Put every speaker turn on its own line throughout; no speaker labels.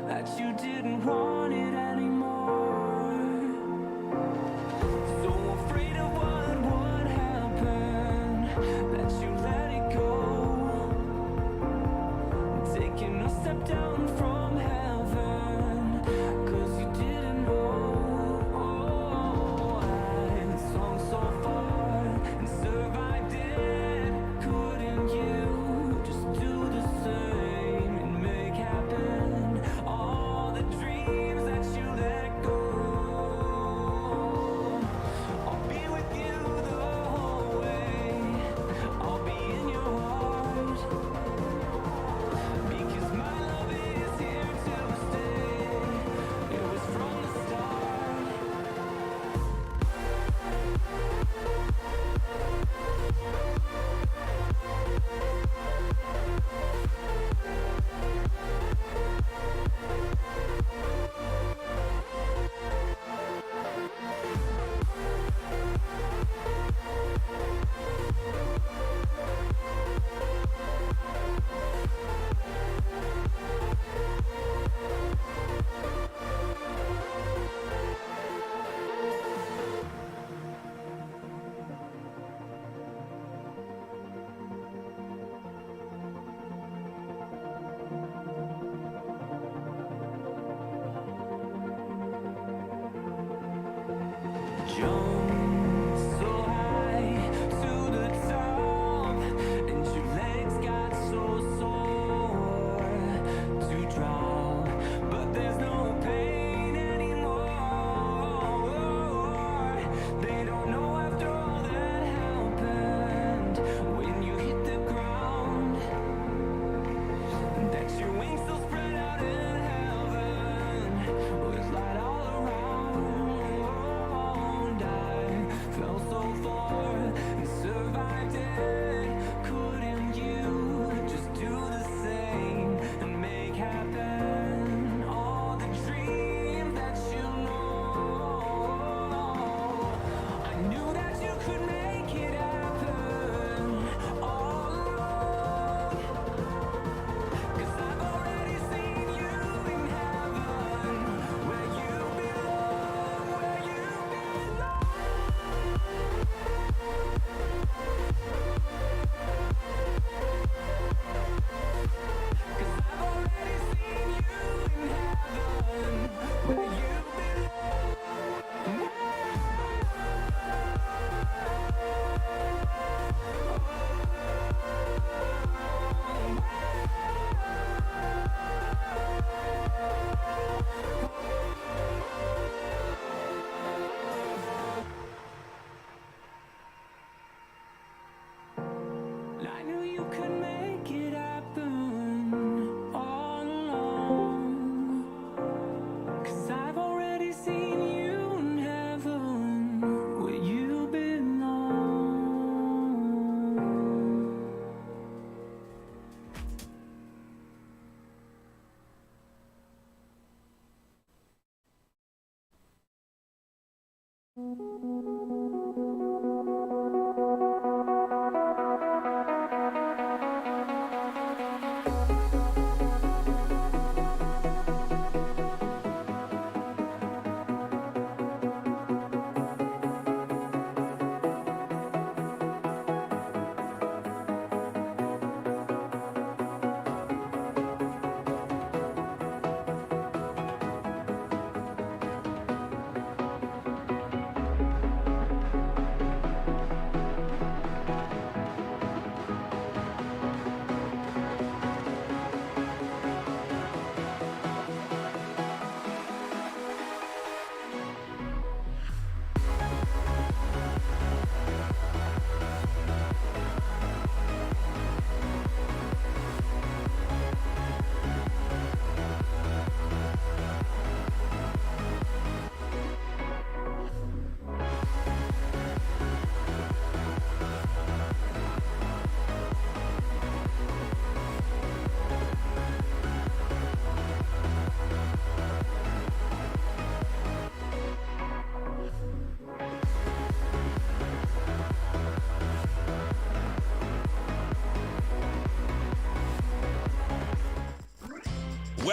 that you didn't want it anymore. So afraid of what would happen, that you let it go. Taking a step down from heaven, 'cause you didn't know. I swung so far and survived it. Couldn't you just do the same and make happen all the dreams that you let go? I'll be with you the whole way. I'll be in your heart, because my love is here to stay. It was from the start. Jumped so high to the top, and your legs got so sore to drop, but there's no pain anymore. They don't know after all that happened, when you hit the ground, that your wings still spread out in heaven, with light all around. I fell so far and survived it. Couldn't you just do the same and make happen all the dreams that you know? I knew that you could make it happen all alone, 'cause I've already seen you in heaven, where you belong, where you belong. 'Cause I've already seen you in heaven, where you I knew you could make it happen all along, 'cause I've already seen you in heaven, where you belong.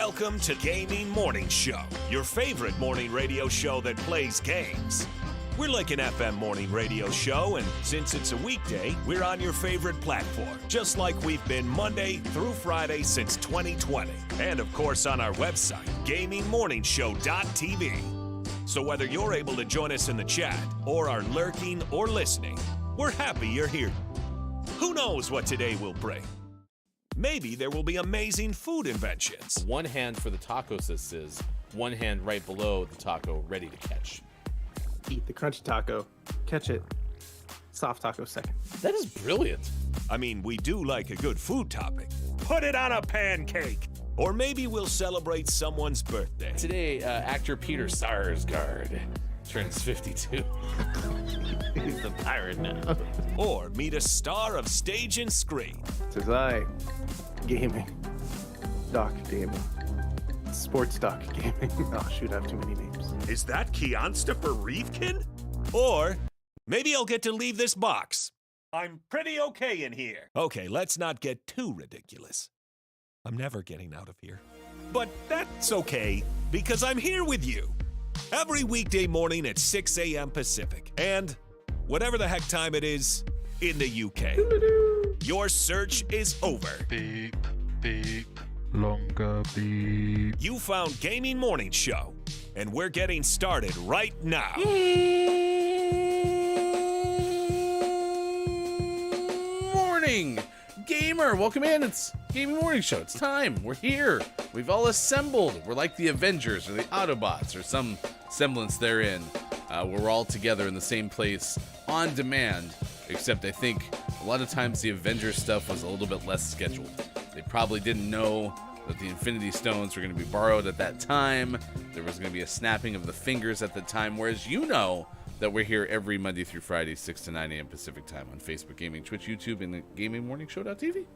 Welcome to Gaming Morning Show, your favorite morning radio show that plays games. We're like an FM morning radio show, and since it's a weekday, we're on your favorite platform, just like we've been Monday through Friday since 2020. And of course on our website, GamingMorningShow.tv. So whether you're able to join us in the chat, or are lurking or listening, we're happy you're here. Who knows what today will bring? Maybe there will be amazing food inventions.
One hand for the taco, says, one hand right below the taco, ready to catch.
Eat the crunchy taco, catch it. Soft taco second.
That is brilliant.
I mean, we do like a good food topic. Put it on a pancake. Or maybe we'll celebrate someone's birthday.
Today, actor Peter Sarsgaard turns 52.
He's a pirate now.
Or meet a star of stage and screen.
Says I, gaming, doc gaming, sports doc gaming. Oh shoot, I have too many names.
Is that Keonstopher Reefkin? Or maybe I'll get to leave this box. I'm pretty okay in here. Okay, let's not get too ridiculous. I'm never getting out of here. But that's okay, because I'm here with you. Every weekday morning at 6 a.m. Pacific. And whatever the heck time it is in the UK. Your search is over.
Beep, beep, longer beep.
You found Gaming Morning Show, and we're getting started right now.
Morning, gamer. Welcome in. It's Gaming Morning Show. It's time. We're here. We've all assembled. We're like the Avengers or the Autobots or some semblance therein. We're all together in the same place on demand, except I think a lot of times the Avengers stuff was a little bit less scheduled. They probably didn't know that the Infinity Stones were going to be borrowed at that time. There was going to be a snapping of the fingers at the time, whereas you know that we're here every Monday through Friday, 6 to 9 a.m. Pacific time on Facebook Gaming, Twitch, YouTube, and the GamingMorningShow.tv.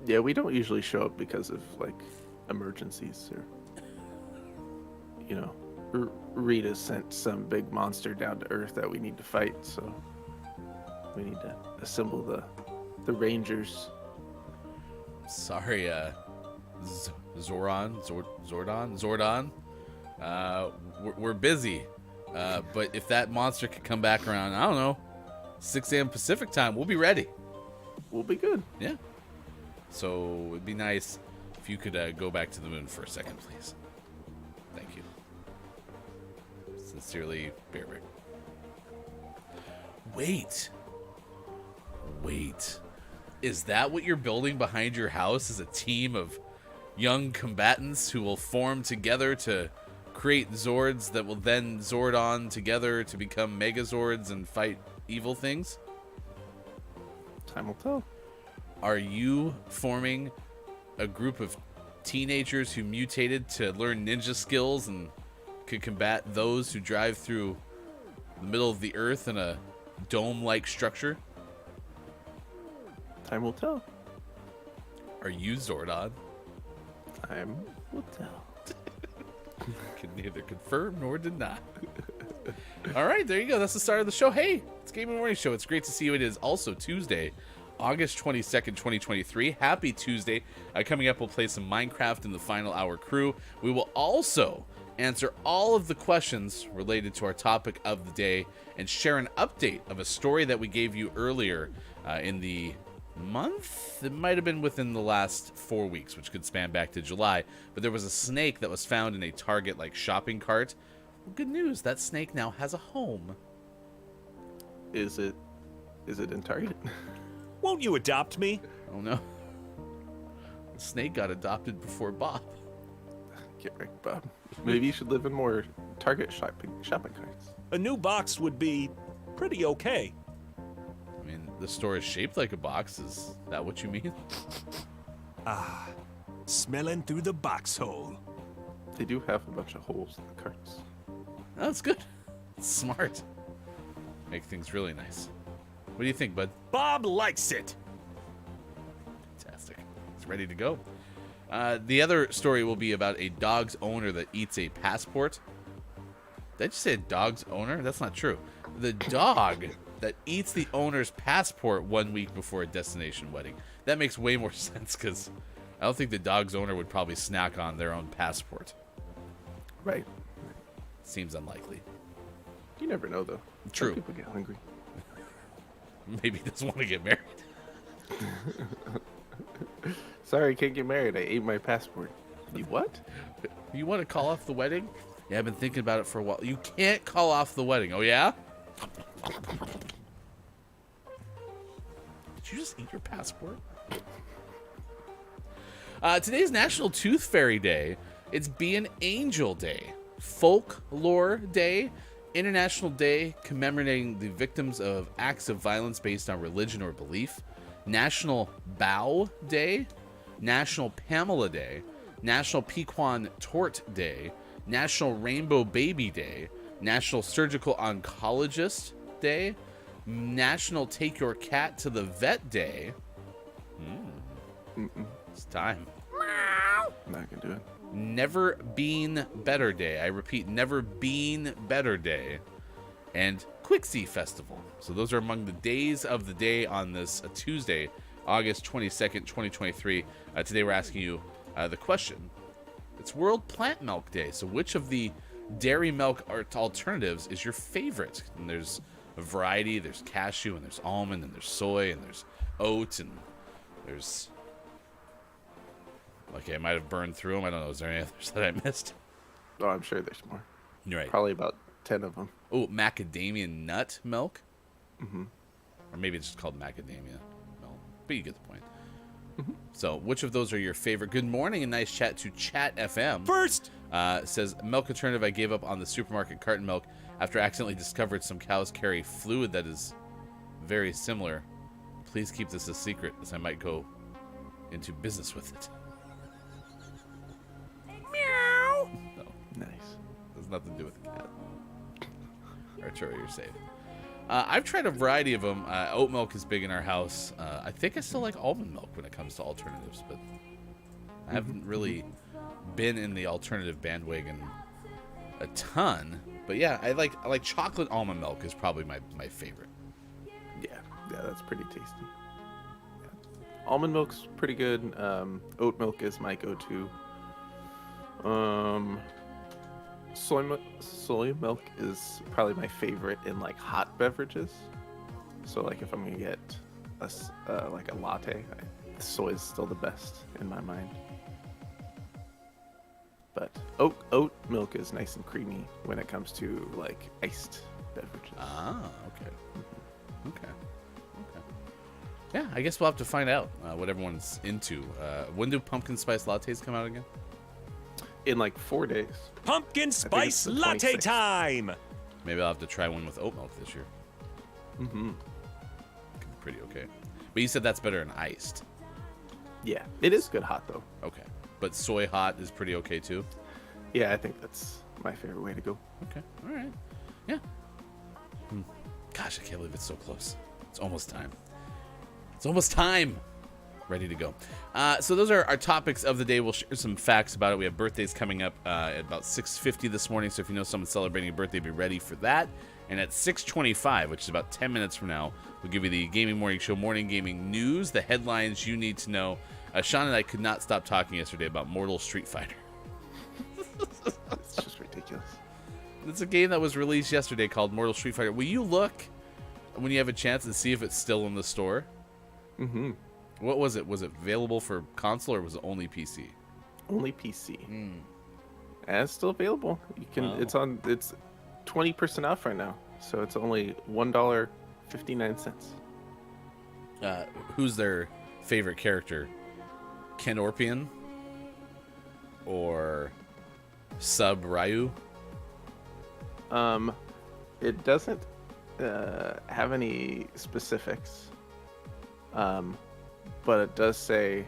Yeah, we don't usually show up because of like emergencies or, you know, Rita sent some big monster down to Earth that we need to fight, so we need to assemble the Rangers.
Sorry, Zordon. We're busy. But if that monster could come back around, I don't know, 6 a.m. Pacific time, we'll be ready.
We'll be good.
Yeah. So it'd be nice if you could go back to the moon for a second, please. Thank you. Sincerely, Bear Bear. Wait. Is that what you're building behind your house? Is a team of young combatants who will form together to create Zords that will then Zord on together to become Megazords and fight evil things?
Time will tell.
Are you forming a group of teenagers who mutated to learn ninja skills and could combat those who drive through the middle of the earth in a dome-like structure?
Time will tell.
Are you Zordon?
Time will tell.
Can neither confirm nor deny. All right, there you go. That's the start of the show. Hey, it's Gaming Morning Show. It's great to see you. It is also Tuesday, August 22nd, 2023. Happy Tuesday. Coming up, we'll play some Minecraft in the final hour crew. We will also answer all of the questions related to our topic of the day and share an update of a story that we gave you earlier in the month. It might have been within the last 4 weeks, which could span back to July, but there was a snake that was found in a Target like shopping cart. Well, good news, that snake now has a home.
Is it in Target?
Won't you adopt me?
Oh no, the snake got adopted before Bob.
Get right, Bob. Maybe you should live in more Target shopping carts.
A new box would be pretty okay.
I mean, the store is shaped like a box. Is that what you mean?
Ah, smelling through the box hole.
They do have a bunch of holes in the carts.
That's good. Smart. Make things really nice. What do you think, bud?
Bob likes it.
Fantastic. It's ready to go. The other story will be about a dog's owner that eats a passport. Did I just say a dog's owner? That's not true. The dog that eats the owner's passport 1 week before a destination wedding. That makes way more sense because I don't think the dog's owner would probably snack on their own passport.
Right.
Seems unlikely.
You never know, though.
True.
Some people get hungry.
Maybe he doesn't want to get married.
Sorry, can't get married. I ate my passport. You what?
You want to call off the wedding? Yeah, I've been thinking about it for a while. You can't call off the wedding. Oh, yeah? Did you just eat your passport? Today's National Tooth Fairy Day. It's Be an Angel Day. Folklore Day. International Day commemorating the victims of acts of violence based on religion or belief. National Bow Day. National Pamela Day. National Pecan Torte Day. National Rainbow Baby Day. National Surgical Oncologist Day. National Take Your Cat to the Vet Day. It's time.
Not gonna do it.
Never Been Better Day. I repeat, Never Been Better Day. And Qixi Festival. So those are among the days of the day on this Tuesday, August 22nd, 2023. Today we're asking you the question. It's World Plant Milk Day. So which of the dairy milk alternatives is your favorite? And there's a variety. There's cashew, and there's almond, and there's soy, and there's oat, and there's... Okay, I might have burned through them. I don't know. Is there any others that I missed?
Oh, I'm sure there's more.
You're right.
Probably about 10 of them.
Oh, macadamia nut milk?
Mm-hmm.
Or maybe it's just called macadamia milk. But you get the point. So, which of those are your favorite? Good morning and nice chat to Chat FM.
First!
Says, milk alternative I gave up on the supermarket carton milk after accidentally discovered some cows carry fluid that is very similar. Please keep this a secret as I might go into business with it. Meow! No,
Nice.
has nothing to do with the cat. Arturo, you're safe. I've tried a variety of them. Oat milk is big in our house. I think I still like almond milk when it comes to alternatives, but I haven't really been in the alternative bandwagon a ton. But yeah, I like chocolate almond milk is probably my favorite.
Yeah, that's pretty tasty. Yeah. Almond milk's pretty good. Oat milk is my go-to. Soy milk is probably my favorite in like hot beverages. So like if I'm gonna get like a latte, soy is still the best in my mind. But oat milk is nice and creamy when it comes to like iced beverages.
Ah, okay. Okay. Yeah, I guess we'll have to find out what everyone's into. When do pumpkin spice lattes come out again?
In like 4 days.
Pumpkin spice
the
latte
26th.
time!
Maybe I'll have to try one with oat milk this year.
Mm-hmm.
Could be pretty okay. But you said that's better than iced.
Yeah, it is good hot though.
Okay. But soy hot is pretty okay too?
Yeah, I think that's my favorite way to go.
Okay. All right. Yeah. Gosh, I can't believe it's so close. It's almost time. It's almost time. Ready to go. So those are our topics of the day. We'll share some facts about it. We have birthdays coming up at about 6:50 this morning. So if you know someone celebrating a birthday, be ready for that. And at 6:25, which is about 10 minutes from now, we'll give you the Gaming Morning Show Morning Gaming News, the headlines you need to know. Sean and I could not stop talking yesterday about Mortal Street Fighter.
It's just ridiculous.
It's a game that was released yesterday called Mortal Street Fighter. Will you look when you have a chance and see if it's still in the store?
Mm-hmm.
What was it? Was it available for console or was it only PC?
Only PC. And it's still available. You can.
Oh.
It's 20% off right now. So it's only $1.59.
Who's their favorite character? Ken Orpian or Sub Ryu?
It doesn't have any specifics. But it does say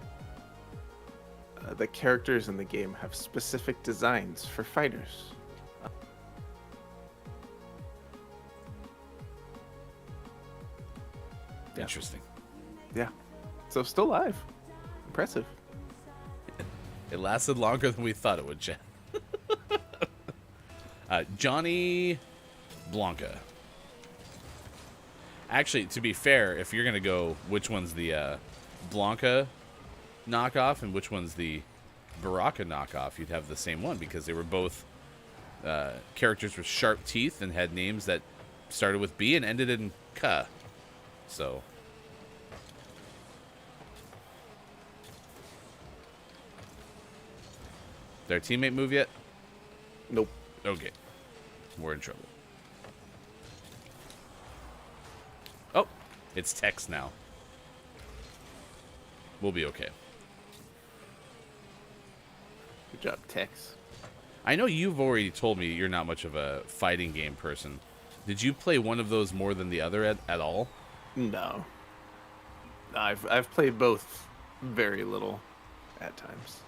the characters in the game have specific designs for fighters. Yeah.
Interesting.
Yeah. So still live. Impressive.
It lasted longer than we thought it would, Chad. Johnny Blanca. Actually, to be fair, if you're going to go, which one's the Blanca? knockoff and which one's the Baraka knockoff, you'd have the same one because they were both characters with sharp teeth and had names that started with B and ended in K. So. Did our teammate move yet?
Nope.
Okay. We're in trouble. Oh, it's text now. We'll be okay.
Good job, Tex.
I know you've already told me you're not much of a fighting game person. Did you play one of those more than the other at all?
No. I've played both very little at times.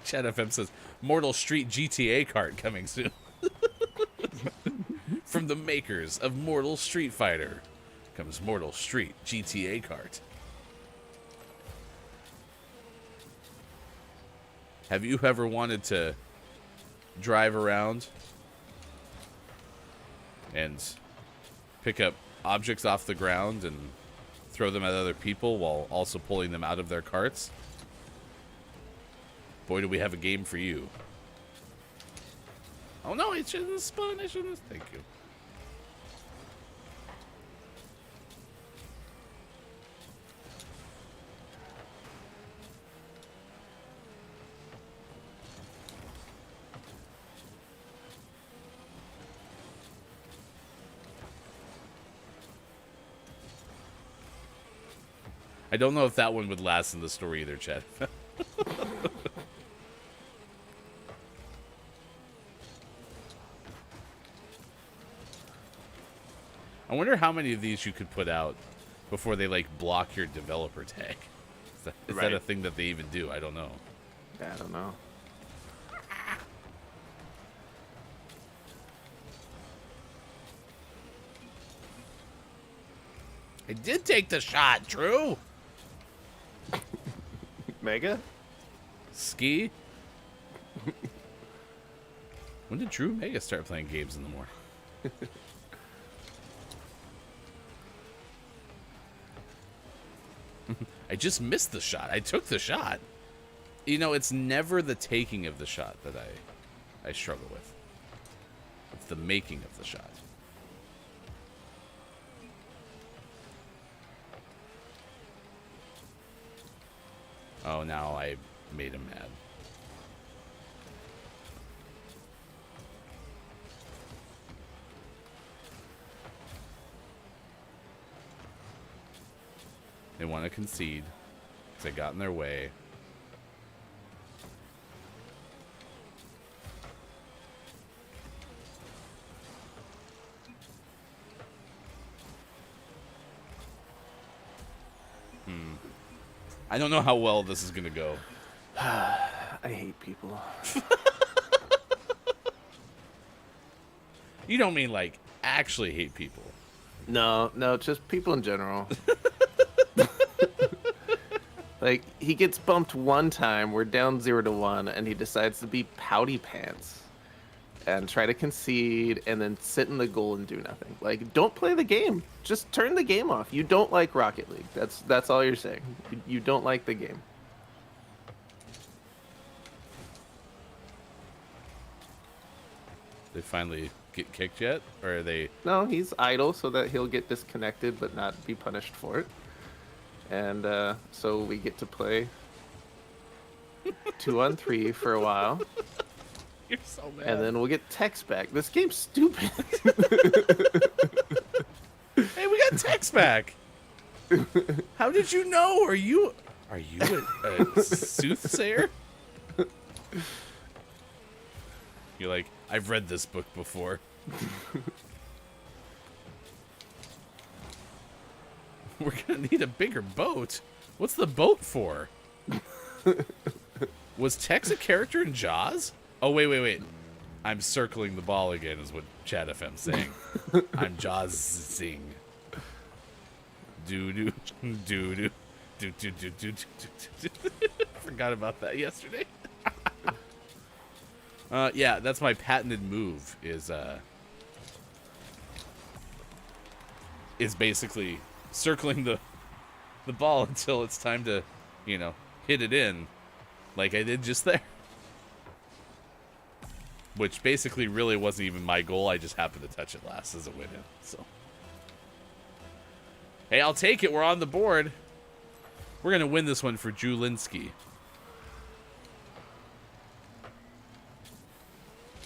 Chat FM says, Mortal Street GTA kart coming soon. From the makers of Mortal Street Fighter comes Mortal Street GTA kart. Have you ever wanted to drive around and pick up objects off the ground and throw them at other people while also pulling them out of their carts? Boy, do we have a game for you. Oh no, it shouldn't have spun. I shouldn't have. Thank you. I don't know if that one would last in the story either, Chad. I wonder how many of these you could put out before they, like, block your developer tag. Is that a thing that they even do? I don't know.
I don't know.
I did take the shot, Drew!
Mega?
Ski? When did Drew Mega start playing games in the morning? I just missed the shot. I took the shot. You know, it's never the taking of the shot that I struggle with. It's the making of the shot. Oh, now I made him mad. They want to concede because I got in their way. I don't know how well this is going to go.
I hate people.
You don't mean, like, actually hate people.
No, just people in general. Like, he gets bumped one time, we're down 0-1, and he decides to be pouty pants and try to concede and then sit in the goal and do nothing. Like, don't play the game. Just turn the game off. You don't like Rocket League. That's all you're saying. You don't like the game.
They finally get kicked yet? Or are they...
No, he's idle so that he'll get disconnected but not be punished for it. And so we get to play 2-on-3 for a while.
You're so mad.
And then we'll get text back. This game's stupid.
Hey, we got text back. How did you know? Are you a soothsayer? You're like, I've read this book before. We're gonna need a bigger boat. What's the boat for? Was Tex a character in Jaws? Oh, wait. I'm circling the ball again is what Chat FM's saying. I'm Jaws-ing. Do-do. Forgot about that yesterday. Yeah, that's my patented move is basically circling the ball until it's time to hit it in like I did just there. Which basically really wasn't even my goal. I just happened to touch it last as it went in. So, hey, I'll take it. We're on the board. We're going to win this one for Julinski.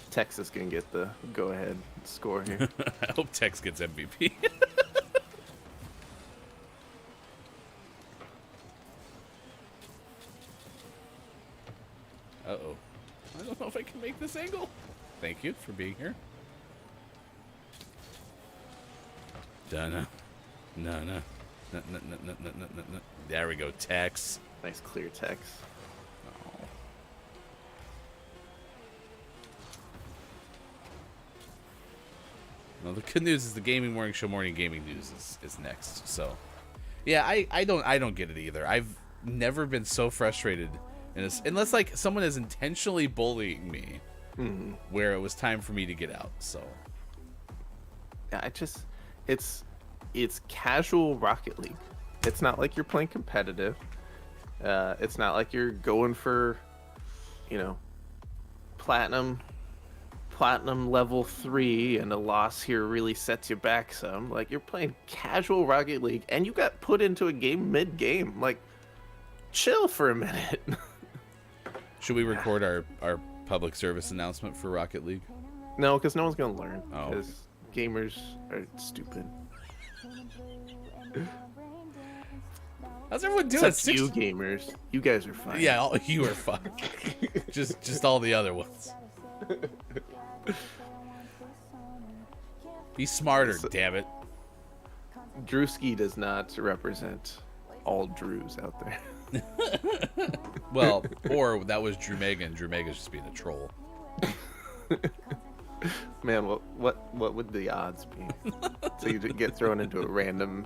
Texas can get the go-ahead score here.
I hope Tex gets MVP. Uh-oh. I don't know if I can make this angle. Thank you for being here. Donna. No. There we go, Tex.
Nice clear text.
Oh. Well, the good news is the Gaming Morning Show Morning Gaming News is next. So, yeah, I don't get it either. I've never been so frustrated, unless like someone is intentionally bullying me, where it was time for me to get out. So,
Yeah, it's casual Rocket League. It's not like you're playing competitive. It's not like you're going for, platinum level 3, and a loss here really sets you back some. Like, you're playing casual Rocket League and you got put into a game mid-game. Like, chill for a minute.
should we record our public service announcement for Rocket League?
No, because no one's gonna learn.
Oh.
Because gamers are stupid.
How's everyone doing?
Except you gamers. You guys are fine.
Yeah, you are fine. just all the other ones. Be smarter, damn it.
Drewski does not represent all Drews out there.
Well, or that was Drew Mega, and Drew Mega's just being a troll.
Man, what would the odds be? So you get thrown into a random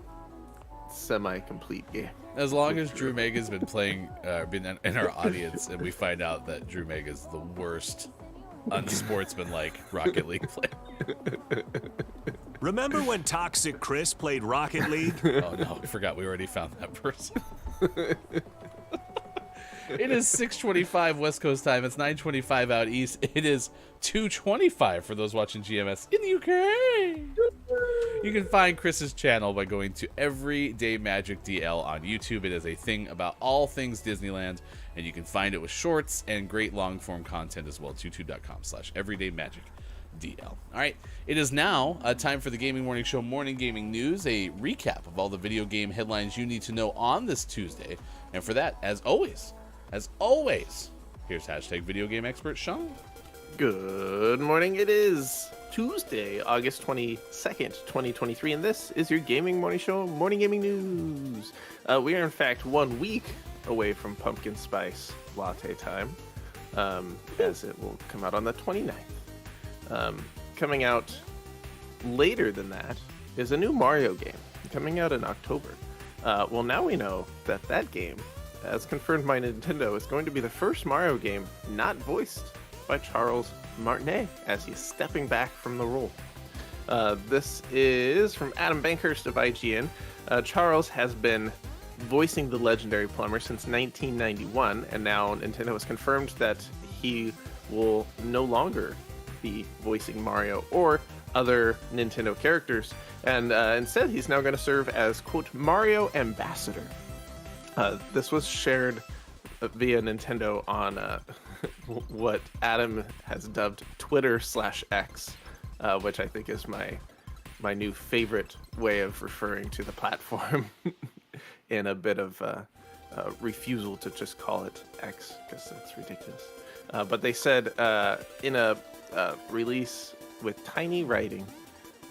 semi-complete game.
As long as Drew Mega's been playing, been in our audience, and we find out that Drew Mega's the worst unsportsmanlike Rocket League player.
Remember when Toxic Chris played Rocket League?
Oh no, I forgot we already found that person. It is 6:25 West Coast time. It's 9:25 out east. It is 2:25 for those watching GMS in the UK. You can find Chris's channel by going to Everyday Magic DL on YouTube. It is a thing about all things Disneyland, and you can find it with shorts and great long-form content as well. youtube.com/everydaymagicdl. All right, it is now time for the Gaming Morning Show Morning Gaming News, a recap of all the video game headlines you need to know on this Tuesday. And for that, as always, here's hashtag video game expert Sean.
Good morning. It is Tuesday, August 22nd, 2023, and this is your Gaming Morning Show Morning Gaming News. We are, in fact, 1 week away from Pumpkin Spice Latte time, as it will come out on the 29th. Coming out later than that is a new Mario game, coming out in October. Well, now we know that game, as confirmed by Nintendo, is going to be the first Mario game not voiced by Charles Martinet, as he's stepping back from the role. This is from Adam Bankhurst of IGN. Charles has been voicing the legendary plumber since 1991, and now Nintendo has confirmed that he will no longer be voicing Mario or other Nintendo characters, and instead he's now going to serve as, quote, Mario Ambassador. This was shared via Nintendo on what Adam has dubbed Twitter/X, which I think is my new favorite way of referring to the platform, in a bit of refusal to just call it X, because that's ridiculous. But they said in a release with tiny writing,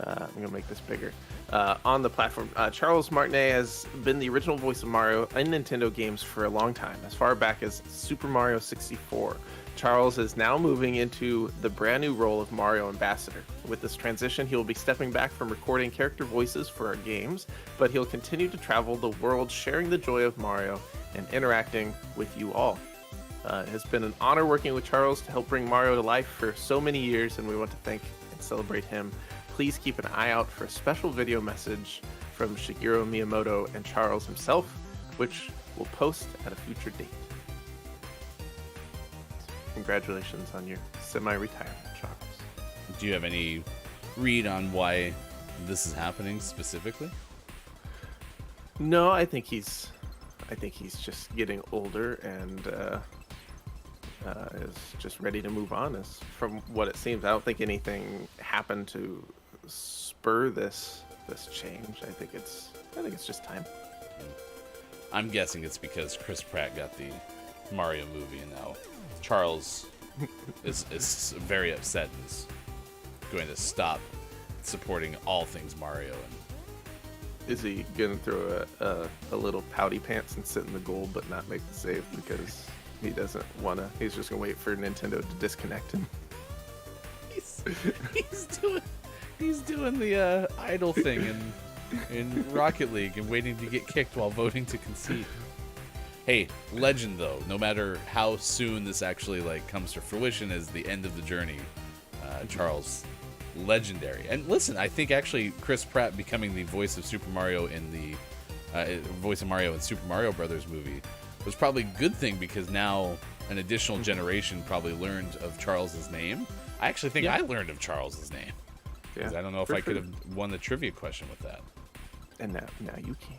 I'm going to make this bigger, on the platform, Charles Martinet has been the original voice of Mario in Nintendo games for a long time, as far back as Super Mario 64. Charles is now moving into the brand new role of Mario Ambassador. With this transition, he will be stepping back from recording character voices for our games, but he'll continue to travel the world sharing the joy of Mario and interacting with you all. It has been an honor working with Charles to help bring Mario to life for so many years, and we want to thank and celebrate him. Please keep an eye out for a special video message from Shigeru Miyamoto and Charles himself, which we'll post at a future date. Congratulations on your semi-retirement, Charles.
Do you have any read on why this is happening specifically?
No, I think he's just getting older and is just ready to move on. As from what it seems, I don't think anything happened to spur this change. I think it's just time.
I'm guessing it's because Chris Pratt got the Mario movie, and now Charles is very upset and is going to stop supporting all things Mario. And
Is he gonna throw a little pouty pants and sit in the goal but not make the save because he doesn't wanna? He's just gonna wait for Nintendo to disconnect him.
he's doing the idle thing in Rocket League and waiting to get kicked while voting to concede. Hey, legend though. No matter how soon this actually comes to fruition as the end of the journey, Charles, legendary. And listen, I think actually Chris Pratt becoming the voice of Super Mario in the voice of Mario in Super Mario Brothers movie was probably a good thing, because now an additional generation probably learned of Charles's name. I actually think I learned of Charles's name.
Yeah,
I don't know if I could have won the trivia question with that.
And now you can.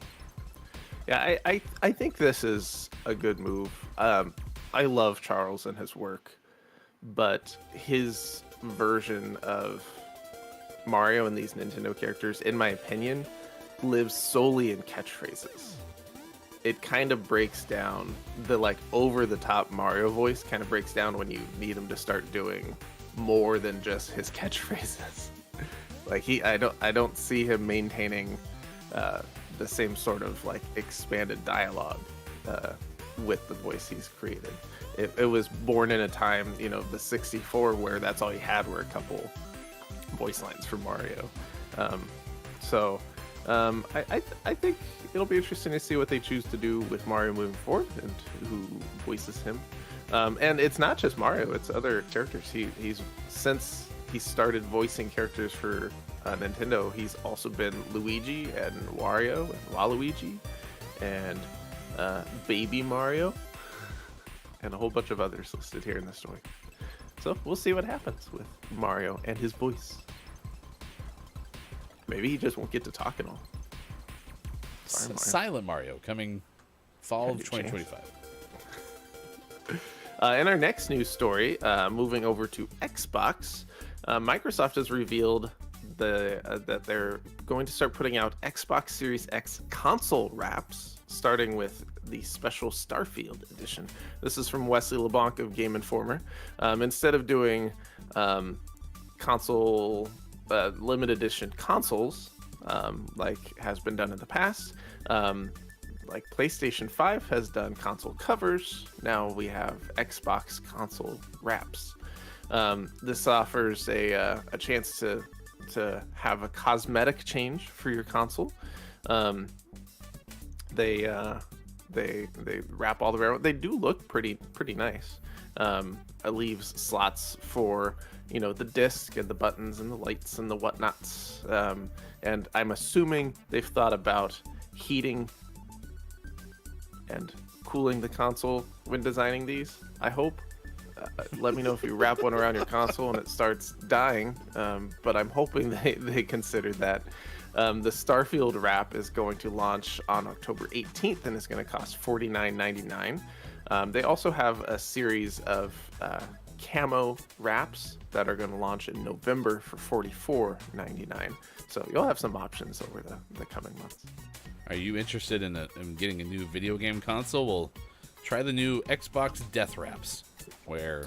Yeah, I think this is a good move. I love Charles and his work, but his version of Mario and these Nintendo characters, in my opinion, lives solely in catchphrases. It kind of breaks down the over the top Mario voice kind of breaks down when you need him to start doing more than just his catchphrases. I don't see him maintaining the same sort of expanded dialogue with the voice he's created. It was born in a time, the 64, where that's all he had were a couple voice lines for Mario. I think it'll be interesting to see what they choose to do with Mario moving forward and who voices him. And it's not just Mario; it's other characters. He's since he started voicing characters for Nintendo, he's also been Luigi and Wario and Waluigi and Baby Mario and a whole bunch of others listed here in the story. So we'll see what happens with Mario and his voice. Maybe he just won't get to talk at all. Sorry, Mario.
Silent Mario coming fall of 2025.
In our next news story, moving over to Xbox, Microsoft has revealed that they're going to start putting out Xbox Series X console wraps, starting with the special Starfield edition. This is from Wesley LeBlanc of Game Informer. Instead of doing console limited edition consoles like has been done in the past, like PlayStation 5 has done console covers, now we have Xbox console wraps. This offers a chance to have a cosmetic change for your console. They wrap all the way around. They do look pretty nice. It leaves slots for the disc and the buttons and the lights and the whatnots. And I'm assuming they've thought about heating and cooling the console when designing these. I hope. Let me know if you wrap one around your console and it starts dying. But I'm hoping they consider that. The Starfield wrap is going to launch on October 18th and is going to cost $49.99. They also have a series of camo wraps that are going to launch in November for $44.99. So you'll have some options over the coming months.
Are you interested in getting a new video game console? Well, try the new Xbox Death Wraps, where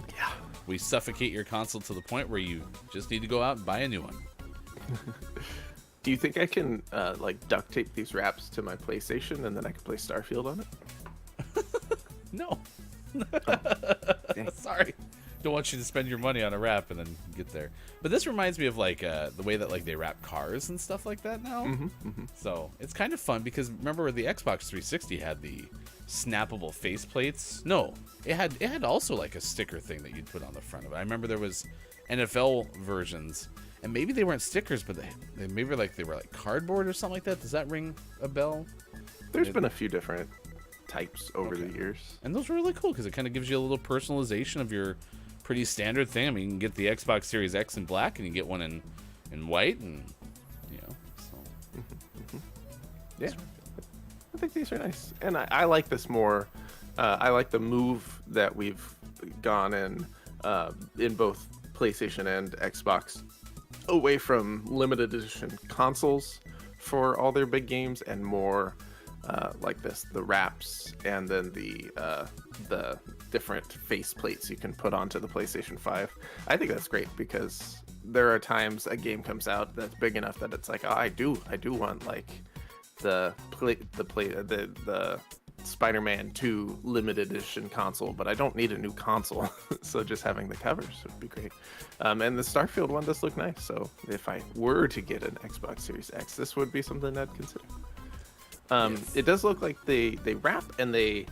we suffocate your console to the point where you just need to go out and buy a new one.
Do you think I can duct tape these wraps to my PlayStation and then I can play Starfield on it?
No.
Dang.
Sorry. Don't want you to spend your money on a wrap and then get there. But this reminds me of the way that they wrap cars and stuff like that now. So it's kind of fun because remember the Xbox 360 had the snappable faceplates? No, it had also a sticker thing that you'd put on the front of it. I remember there was NFL versions, and maybe they weren't stickers, but they were cardboard or something like that. Does that ring a bell?
There's been a few different types over the years.
And those are really cool because it kind of gives you a little personalization of your pretty standard thing. I mean, you can get the Xbox Series X in black, and you get one in white, and so.
Yeah, I think these are nice, and I like this more. I like the move that we've gone in both PlayStation and Xbox, away from limited edition consoles for all their big games, and more like this, the wraps, and then the different face plates you can put onto the PlayStation 5. I think that's great because there are times a game comes out that's big enough that it's like, oh, I do want like the Spider-Man 2 limited edition console, but I don't need a new console. So just having the covers would be great. And the Starfield one does look nice. So if I were to get an Xbox Series X, this would be something I'd consider.
Yes.
It does look like they wrap and they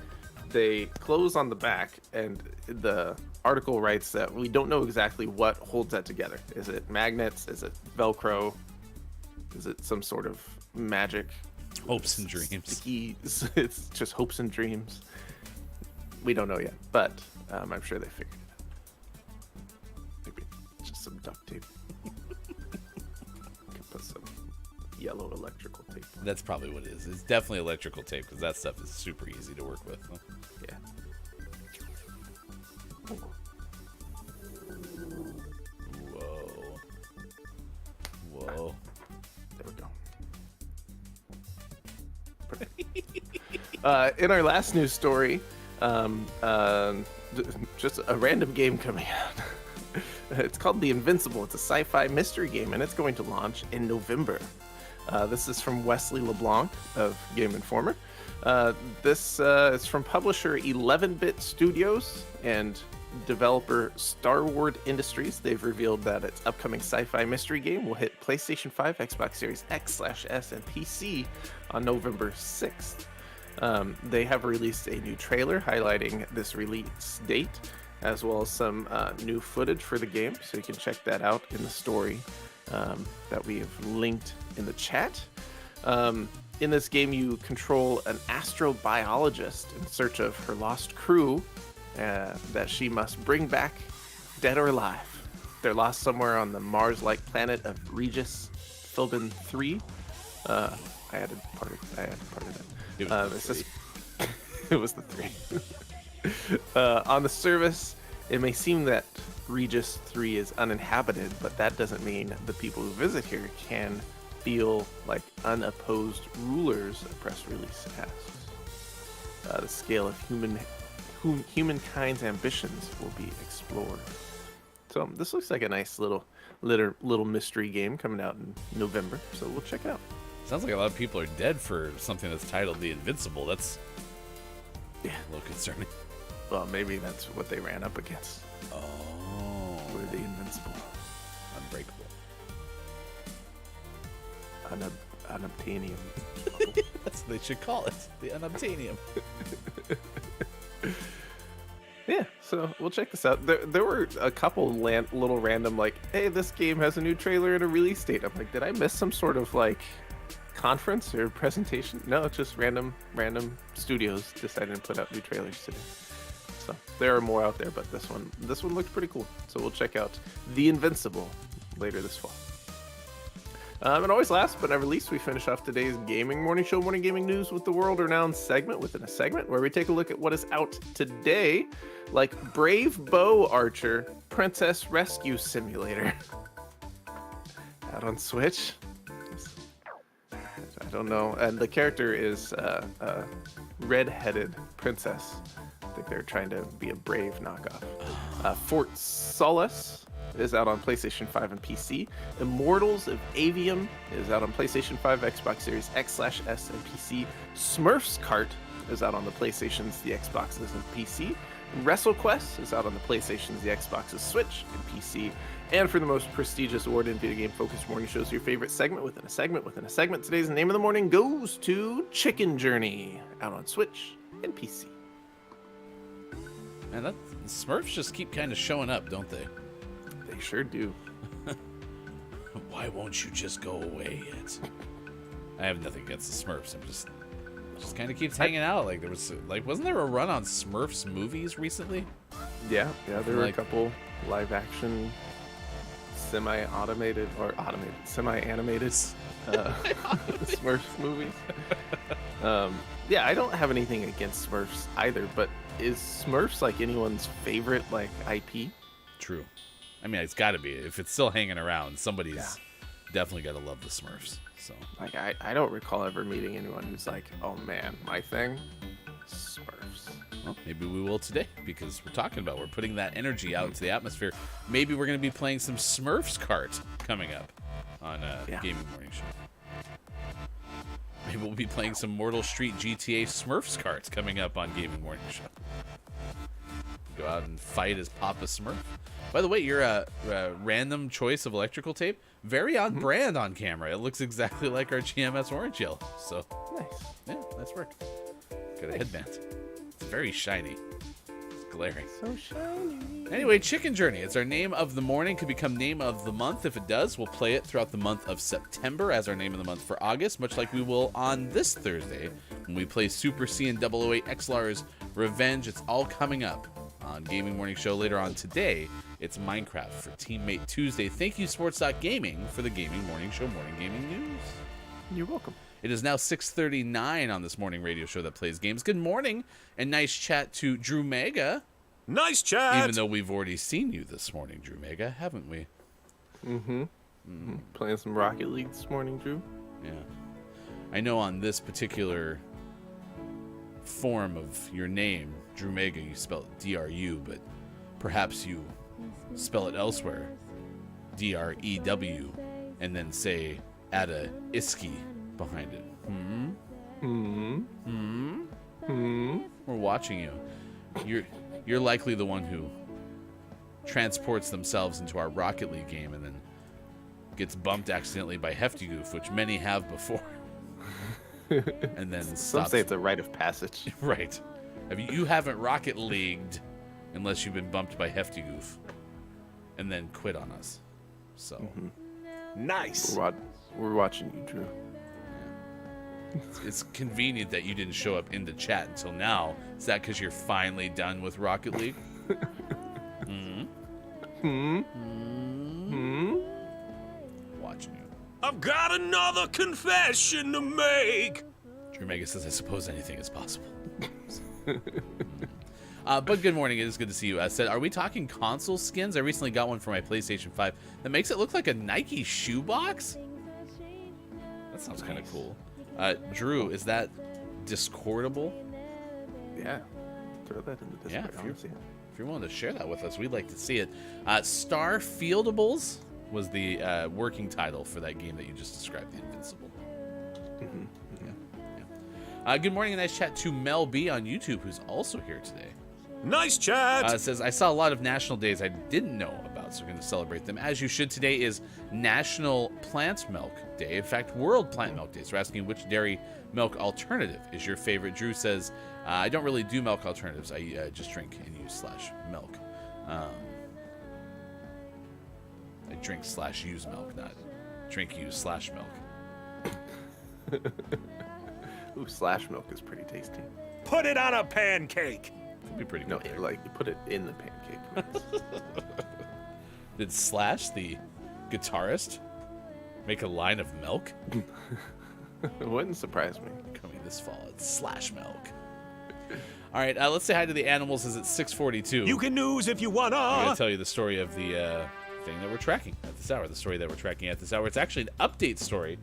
close on the back, and the article writes that we don't know exactly what holds that together. Is it magnets? Is it Velcro? Is it some sort of magic?
Hopes and dreams.
It's just hopes and dreams. We don't know yet, but I'm sure they figured it out. Maybe just some duct tape. Can put some yellow electrical tape on.
That's probably what it is. It's definitely electrical tape because that stuff is super easy to work with. Huh?
Yeah.
Whoa.
There we go. In our last news story, just a random game coming out. It's called The Invincible. It's a sci-fi mystery game, and it's going to launch in November. This is from Wesley LeBlanc of Game Informer. This is from publisher 11-Bit Studios and developer Starward Industries. They've revealed that its upcoming sci-fi mystery game will hit PlayStation 5, Xbox Series X/S, and PC on November 6th. They have released a new trailer highlighting this release date, as well as some new footage for the game, so you can check that out in the story that we have linked in the chat. In this game, you control an astrobiologist in search of her lost crew that she must bring back, dead or alive. They're lost somewhere on the Mars-like planet of Regis Philbin 3. I added part of that. It was the 3. On the surface, it may seem that Regis 3 is uninhabited, but that doesn't mean the people who visit here can feel like unopposed rulers, a press release asks. The scale of humankind's ambitions will be explored. So this looks like a nice little mystery game coming out in November, so we'll check it out.
Sounds like a lot of people are dead for something that's titled The Invincible. That's
Yeah.
a little concerning.
Well, maybe that's what they ran up against.
Oh.
Were the Invincible.
Unbreakable.
Unobtainium.
That's what they should call it. The Unobtainium.
Yeah, so we'll check this out. There were a couple little random, like, hey, this game has a new trailer and a release date. I'm like, did I miss some sort of, like, conference or presentation? No, it's just random studios decided to put out new trailers today. So there are more out there, but this one looked pretty cool. So we'll check out The Invincible later this fall. And always last but never least, we finish off today's gaming morning show, Morning Gaming News, with the world-renowned segment within a segment where we take a look at what is out today, like Brave Bow Archer Princess Rescue Simulator. Out on Switch. I don't know. And the character is a red-headed princess. I think they're trying to be a Brave knockoff. Fort Solace is out on PlayStation 5 and PC. Immortals of Avium is out on PlayStation 5, Xbox Series X/S, and PC. Smurfs Kart is out on the PlayStations, the Xboxes, and PC. WrestleQuest is out on the PlayStations, the Xboxes, Switch, and PC. And for the most prestigious award in video game focused morning shows, your favorite segment within a segment within a segment, today's Name of the Morning goes to Chicken Journey, out on Switch and PC.
And the Smurfs just keep kind of showing up, don't they?
They sure do.
Why won't you just go away yet? I have nothing against the Smurfs. I'm just Just kind of keeps hanging out. Like, wasn't there a run on Smurfs movies recently?
Yeah, there were a
Like-
couple live-action, semi-animated Smurfs movies. Yeah, I don't have anything against Smurfs either, but is Smurfs like anyone's favorite like IP?
True. I mean, it's got to be. If it's still hanging around, somebody's definitely got to love the Smurfs. So
Like I don't recall ever meeting anyone who's like, oh man, my thing, Smurfs.
well, maybe we will today because we're putting that energy out into the atmosphere. Maybe we're going to be playing some Smurfs Kart coming up on Gaming Morning Show. Maybe we'll be playing some Mortal Street GTA Smurfs Kart coming up on Gaming Morning Show. Go out and fight as Papa Smurf. By the way, your random choice of electrical tape, very on brand on camera. It looks exactly like our GMS orange yellow. So,
Nice.
yeah, nice work. Got a headband. It's very shiny. It's glaring.
So shiny.
Anyway, Chicken Journey. It's our name of the morning. Could become name of the month. If it does, we'll play it throughout the month of September as our name of the month for August, much like we will on this Thursday when we play Super C and 008 XLR's Revenge. It's all coming up on Gaming Morning Show later on today. It's Minecraft for Teammate Tuesday. Thank you, Sports.Gaming, for the Gaming Morning Show Morning Gaming News.
You're welcome.
It is now 6:39 on this morning radio show that plays games. Good morning, and nice chat to Drew Mega.
Nice chat.
Even though we've already seen you this morning, Drew Mega, haven't we?
Playing some Rocket League this morning, Drew.
Yeah. I know on this particular form of your name, Drew Mega, you spell it DRU, but perhaps you spell it elsewhere, DREW, and then say add a ISKI behind it. We're watching you. You're likely the one who transports themselves into our Rocket League game and then gets bumped accidentally by Hefty Goof, which many have before. And then
Some
stops.
say it's a rite of passage.
Right. I mean, you haven't Rocket Leagued unless you've been bumped by Hefty Goof and then quit on us. So
Nice.
We're watching you, Drew.
it's convenient that you didn't show up in the chat until now. Is that because you're finally done with Rocket League? Watching you.
I've got another confession to make.
Drew Mega says, I suppose anything is possible. But good morning. It is good to see you. Said, are we talking console skins? I recently got one for my PlayStation 5 that makes it look like a Nike shoebox. That sounds kind of cool. Drew, is that Discordable?
Yeah. Throw that in the
Yeah,
Discord. I wanna see it.
If you're willing to share that with us, we'd like to see it. Starfieldables was the working title for that game that you just described, the Invincible. Yeah. Good morning and nice chat to Mel B on YouTube, who's also here today.
Nice chat.
Says, I saw a lot of national days I didn't know about, so we're going to celebrate them. As you should, today is National Plant Milk Day. In fact, World Plant Milk Day. So we're asking which dairy milk alternative is your favorite. Drew says, I don't really do milk alternatives. I just drink and use /milk. I drink /use milk, not drink, use /milk.
Ooh, slash milk is pretty tasty.
Put it on a pancake.
Could be pretty
No,
good.
like you put it in the pancake.
Did Slash, the guitarist, make a line of milk?
It wouldn't surprise me.
Coming this fall, it's /milk. All right, let's say hi to the animals as it's 6:42.
You can news if you
I'm going
wanna.
to tell you the story of the thing that we're tracking at this hour. The story that we're tracking at this hour. It's actually an update story,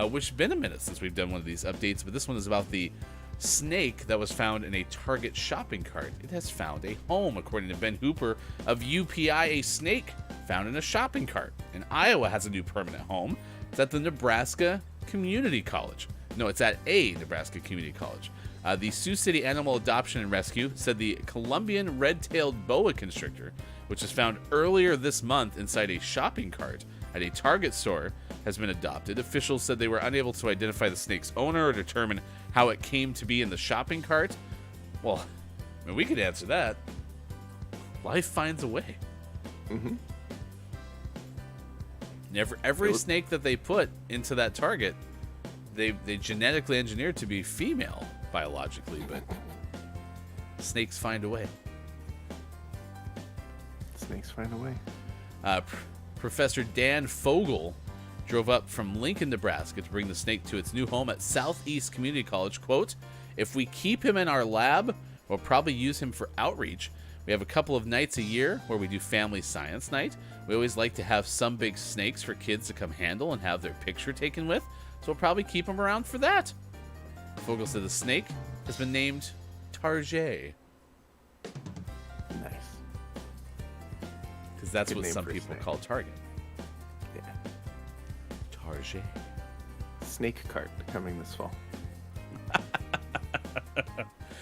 which has been a minute since we've done one of these updates, but this one is about the snake that was found in a Target shopping cart. It has found a home, according to Ben Hooper of UPI. A snake found in a shopping cart in Iowa has a new permanent home. It's at the Nebraska Community College. No, it's at a Nebraska Community College. The Sioux City Animal Adoption and Rescue said the Colombian red-tailed boa constrictor, which was found earlier this month inside a shopping cart at a Target store, has been adopted. Officials said they were unable to identify the snake's owner or determine how it came to be in the shopping cart. Well, I mean, we could answer that. Life finds a way. Every snake that they put into that Target, they genetically engineered to be female. biologically, but snakes find a way.
Snakes find a way.
Professor Dan Fogel drove up from Lincoln, Nebraska to bring the snake to its new home at Southeast Community College. Quote, "If we keep him in our lab, we'll probably use him for outreach. We have a couple of nights a year where we do family science night. We always like to have some big snakes for kids to come handle and have their picture taken with, so we'll probably keep him around for that." Fogel said the snake has been named Tarjay,
Nice.
because that's
Good
what
name
some
for a
people
snake.
call Target.
Yeah.
Tarjay.
Snake cart coming this fall.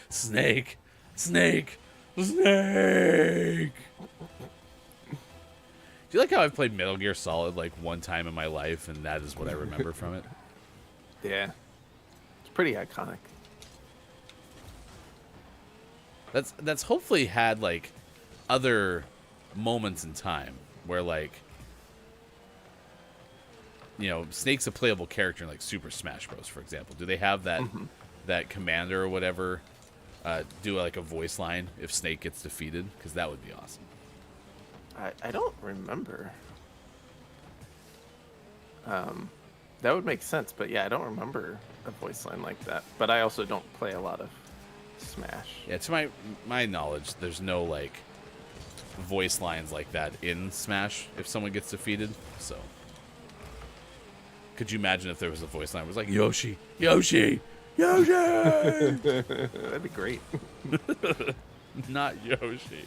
Snake. Snake. Snake. Do you like how I've played Metal Gear Solid like one time in my life, and that is what I remember from it?
Yeah. It's pretty iconic.
That's hopefully had like other moments in time where like, you know, Snake's a playable character in like Super Smash Bros. For example. Do they have that that commander or whatever do like a voice line if Snake gets defeated? Because that would be awesome.
I don't remember. That would make sense, but yeah, I don't remember a voice line like that. But I also don't play a lot of Smash.
Yeah, to my knowledge, there's no like voice lines like that in Smash if someone gets defeated. So, could you imagine if there was a voice line that was like Yoshi, Yoshi, Yoshi?
That'd be great.
Not Yoshi.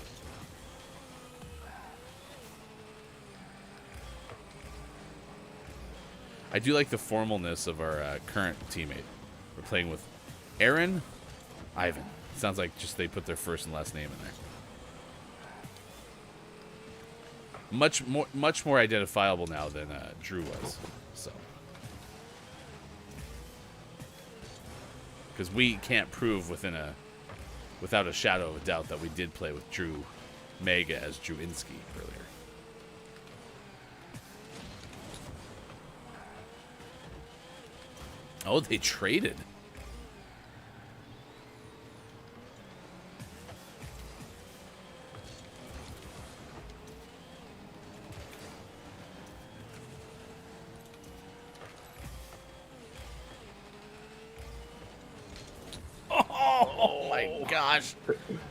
I do like the formalness of our current teammate. We're playing with Aaron Ivan. Sounds like just they put their first and last name in there. Much more identifiable now than Drew was. So, because we can't prove without a shadow of a doubt that we did play with Drew Mega as Drewinski earlier. Oh, they traded. Oh my gosh.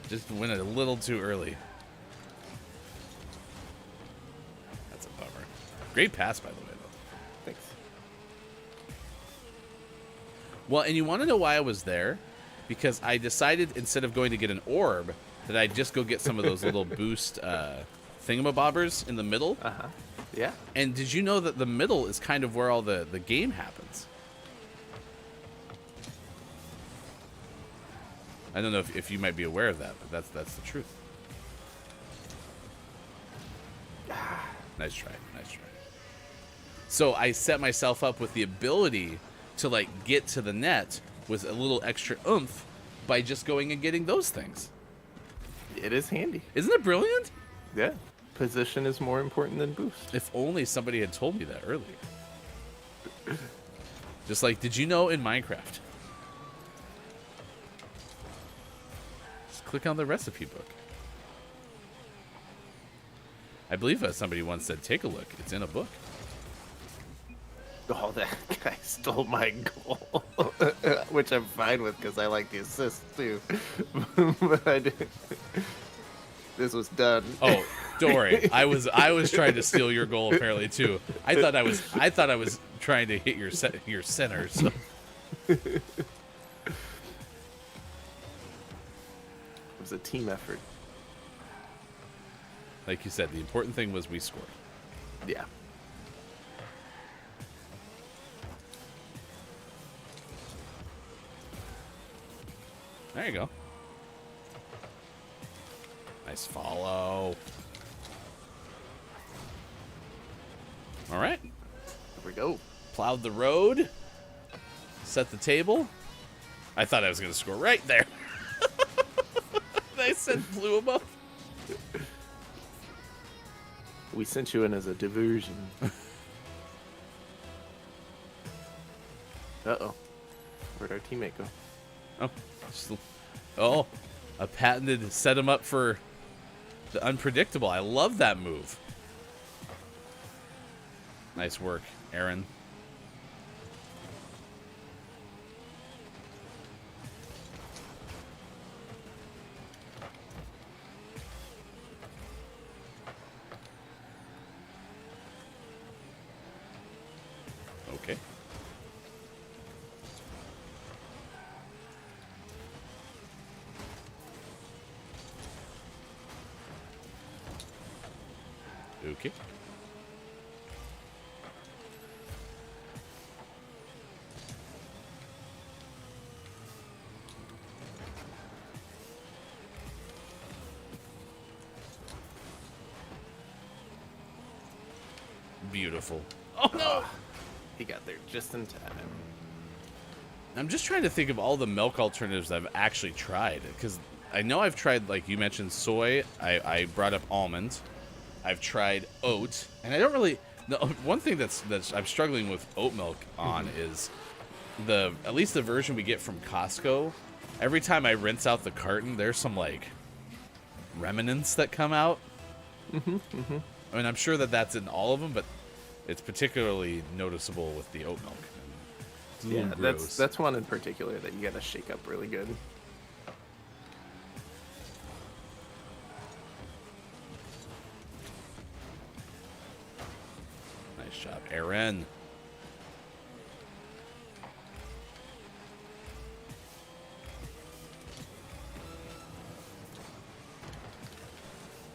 Just went a little too early. That's a bummer. Great pass, by the way, though.
Thanks.
Well, and you want to know why I was there? Because I decided instead of going to get an orb, that I'd just go get some of those little boost thingamabobbers in the middle.
Uh-huh. Yeah.
And did you know that the middle is kind of where all the game happens? I don't know if you might be aware of that, but that's the truth. Nice try, nice try. So I set myself up with the ability to like get to the net with a little extra oomph by just going and getting those things.
It is handy.
Isn't it brilliant?
Yeah. Position is more important than boost.
If only somebody had told me that earlier. Just like, did you know in Minecraft? Just click on the recipe book. I believe somebody once said, take a look. It's in a book.
Oh, that guy stole my goal, which I'm fine with because I like the assist too. But I did. This was done.
Oh, don't worry. I was trying to steal your goal apparently too. I thought I was trying to hit your center. So.
It was a team effort.
Like you said, the important thing was we scored.
Yeah.
There you go. Nice follow. All right.
Here we go.
Plowed the road. Set the table. I thought I was going to score right there. I said blew him up.
We sent you in as a diversion. Uh-oh. Where'd our teammate go?
Oh, oh, a patented set him up for the unpredictable. I love that move. Nice work, Aaron. Okay. Okay. Beautiful. Oh no!
He got there just in time.
I'm just trying to think of all the milk alternatives I've actually tried, because I know I've tried, like you mentioned, soy. I brought up almond. I've tried oat, and I don't really. The one thing that's I'm struggling with oat milk on is at least the version we get from Costco. Every time I rinse out the carton, there's some like remnants that come out. I mean, I'm sure that that's in all of them, but it's particularly noticeable with the oat milk. It's a little
Yeah,
gross.
that's one in particular that you gotta shake up really good.
Nice job, Aaron.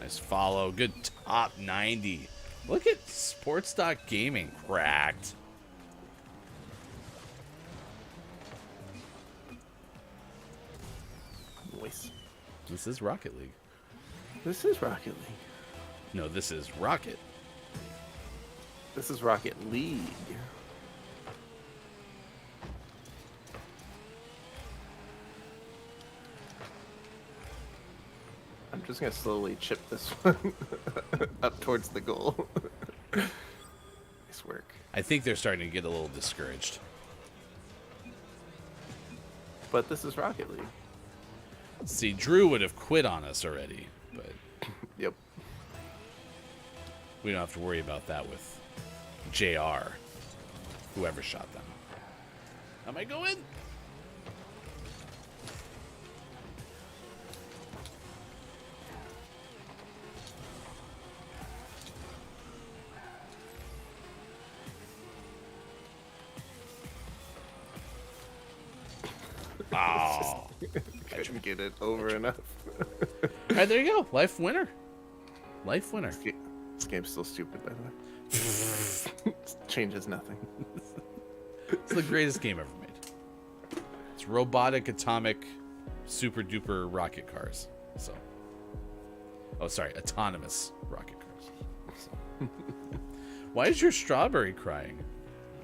Nice follow. Good top 90. Look at Sports Gaming cracked.
Nice.
This is Rocket League.
This is Rocket League.
No, this is Rocket.
This is Rocket League. I'm just gonna slowly chip this one up towards the goal. Nice work.
I think they're starting to get a little discouraged.
But this is Rocket League.
See, Drew would have quit on us already, but
Yep.
we don't have to worry about that with JR, whoever shot them. Am I going? Oh.
Couldn't get it over enough.
All right, there you go. Life winner. Life winner.
This game's still stupid, by the way. Changes nothing.
It's the greatest game ever made. It's robotic, atomic, super duper rocket cars. So, oh, sorry, autonomous rocket cars. So. Why is your strawberry crying?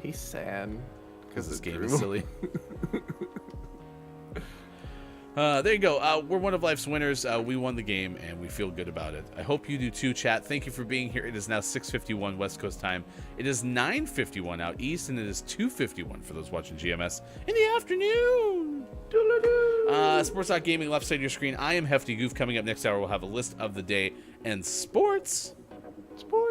He's sad.
Because this
it
game
drew.
is silly. There you go. We're one of life's winners. We won the game, and we feel good about it. I hope you do too, chat. Thank you for being here. It is now 6:51 West Coast time. It is 9:51 out east, and it is 2:51 for those watching GMS in the afternoon. Sports Gaming, left side of your screen. I am Hefty Goof. Coming up next hour, we'll have a list of the day and sports.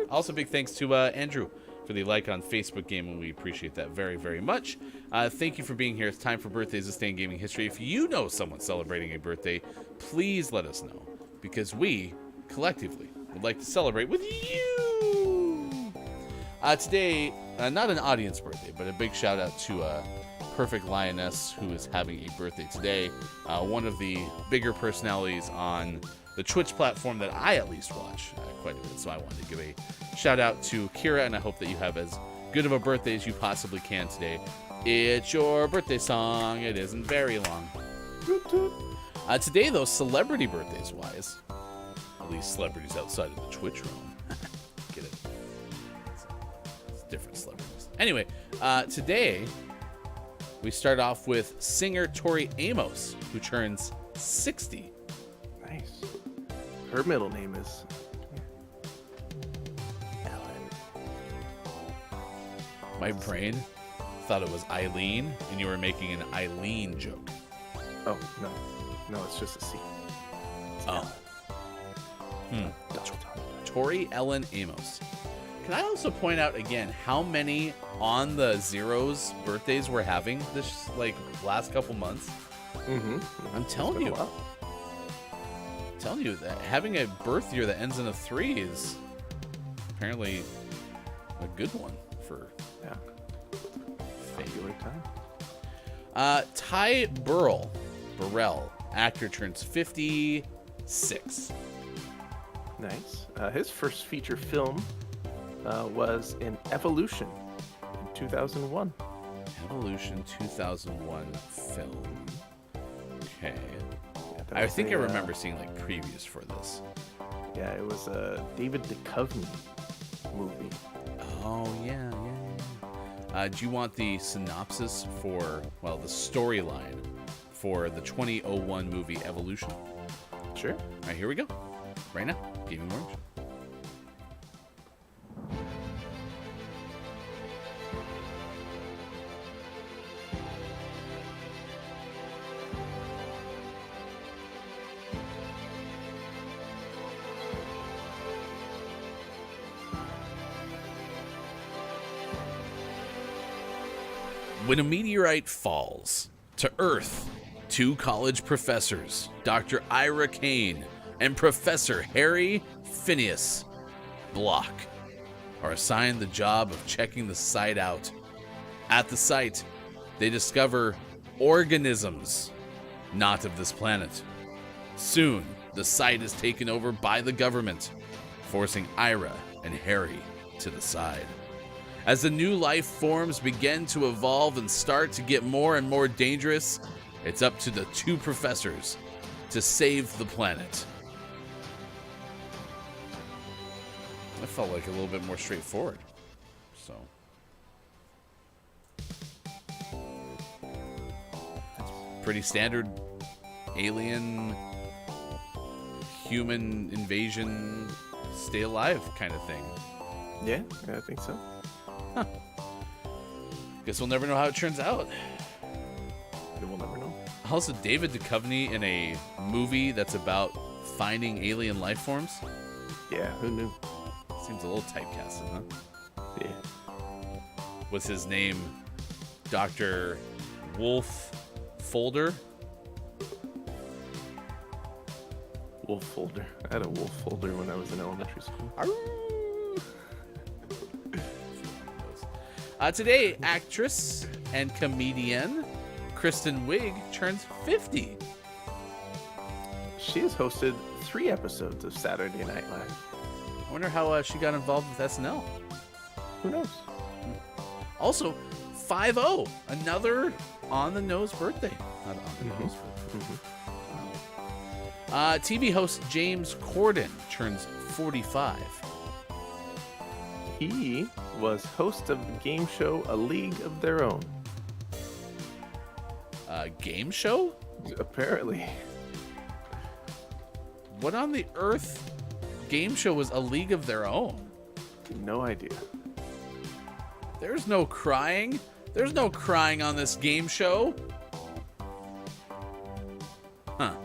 Also, big thanks to Andrew for the like on Facebook Gaming. We appreciate that very, very much. Thank you for being here. It's time for birthdays this day in gaming history. If you know someone celebrating a birthday, please let us know, because we collectively would like to celebrate with you. Today, not an audience birthday, but a big shout out to Perfect Lioness, who is having a birthday today. One of the bigger personalities on the Twitch platform that I at least watch quite a bit. So I wanted to give a shout out to Kira, and I hope that you have as good of a birthday as you possibly can today. It's your birthday song. It isn't very long. Today, though, celebrity birthdays wise, at least celebrities outside of the Twitch realm. Get it? It's different celebrities. Anyway, today we start off with singer Tori Amos, who turns 60.
Nice. Her middle name is Ellen.
My brain thought it was Eileen, and you were making an Eileen joke.
Oh, no, it's just a C.
Oh.
Double.
Tori Ellen Amos. Can I also point out again how many on the zeros birthdays we're having this last couple months? I'm telling you. That having a birth year that ends in a 3 is apparently a good one for
Regular time.
Ty Burrell, actor, turns 56.
Nice. His first feature film was in Evolution in 2001.
Evolution 2001 film. Okay.
Yeah, that
I
was
think I
a,
remember seeing previews for this.
Yeah, it was a David Duchovny movie.
Oh, yeah. Do you want the synopsis for, the storyline for the 2001 movie Evolution?
Sure.
All right, here we go. Right now, Gaming Morning Show. When a meteorite falls to Earth, 2 college professors, Dr. Ira Kane and Professor Harry Phineas Block, are assigned the job of checking the site out. At the site, they discover organisms not of this planet. Soon, the site is taken over by the government, forcing Ira and Harry to the side. As the new life forms begin to evolve and start to get more and more dangerous, it's up to the 2 professors to save the planet. That felt like a little bit more straightforward. So, that's pretty standard alien, human invasion, stay alive kind of thing.
Yeah, I think so.
Guess we'll never know how it turns out.
We'll never know.
Also, David Duchovny in a movie that's about finding alien life forms.
Yeah, who knew?
Seems a little typecasted, huh?
Yeah.
Was his name Dr. Wolf Folder?
Wolf folder. I had a wolf folder when I was in elementary school.
Today, actress and comedian Kristen Wiig turns 50.
She has hosted 3 episodes of Saturday Night Live.
I wonder how she got involved with SNL.
Who knows?
Also, 5-0, another on-the-nose birthday. Not on-the-nose birthday. TV host James Corden turns 45.
He was host of the game show A League of Their Own.
Game show?
Apparently.
What on the earth game show was A League of Their Own?
No idea.
There's no crying. There's no crying on this game show. Huh.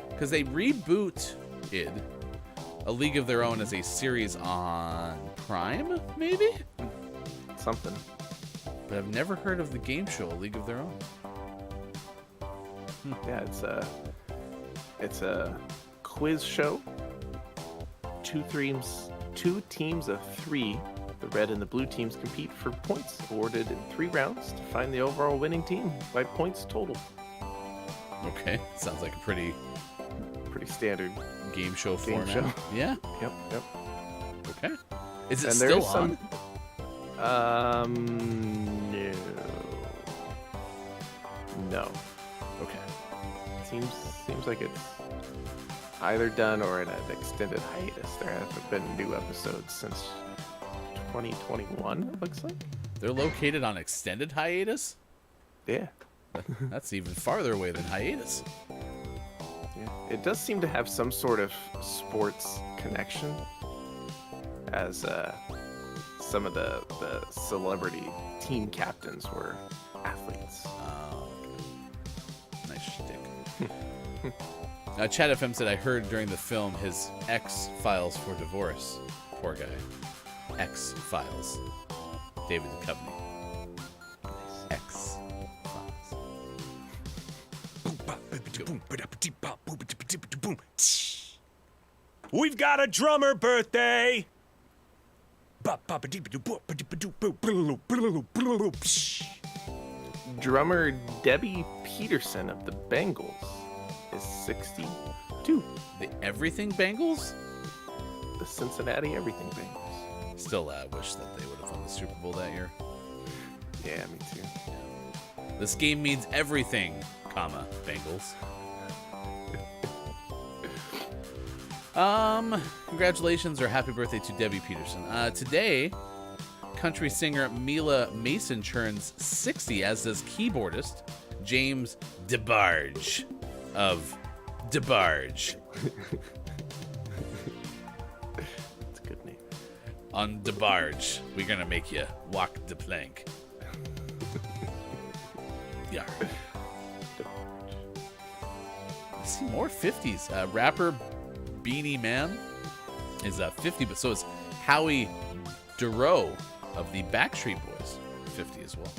Because they rebooted A League of Their Own as a series on Prime, maybe?
Something.
But I've never heard of the game show A League of Their Own.
Yeah, it's a quiz show. Two teams of 3. The red and the blue teams compete for points awarded in 3 rounds to find the overall winning team by points total.
Okay, sounds like a pretty
Standard
game show
game
format.
show.
Yeah.
Yep.
Okay. Is it
And
still
there's
on?
No.
Okay.
Seems like it's either done or in an extended hiatus. There haven't been new episodes since 2021, it looks like.
They're located on extended hiatus?
Yeah.
That's even farther away than hiatus.
Yeah. It does seem to have some sort of sports connection, as some of the celebrity team captains were athletes.
Oh, okay. Chad FM said, I heard during the film his ex files for divorce. Poor guy. X Files. David Duchovny. X Files.
We've got a drummer birthday.
Drummer Debbie Peterson of the Bengals is 62.
The Everything Bengals?
The Cincinnati Everything Bengals.
Still wish that they would have won the Super Bowl that year.
Yeah, me too.
This game means everything, comma, Bengals. Congratulations or happy birthday to Debbie Peterson. Today, country singer Mila Mason turns 60, as does keyboardist James DeBarge of DeBarge.
That's a good name.
On DeBarge, we're gonna make you walk the plank. Yeah. I see more 50s. Rapper Beanie Man is 50, but so is Howie Duro of the Backstreet Boys, 50 as well.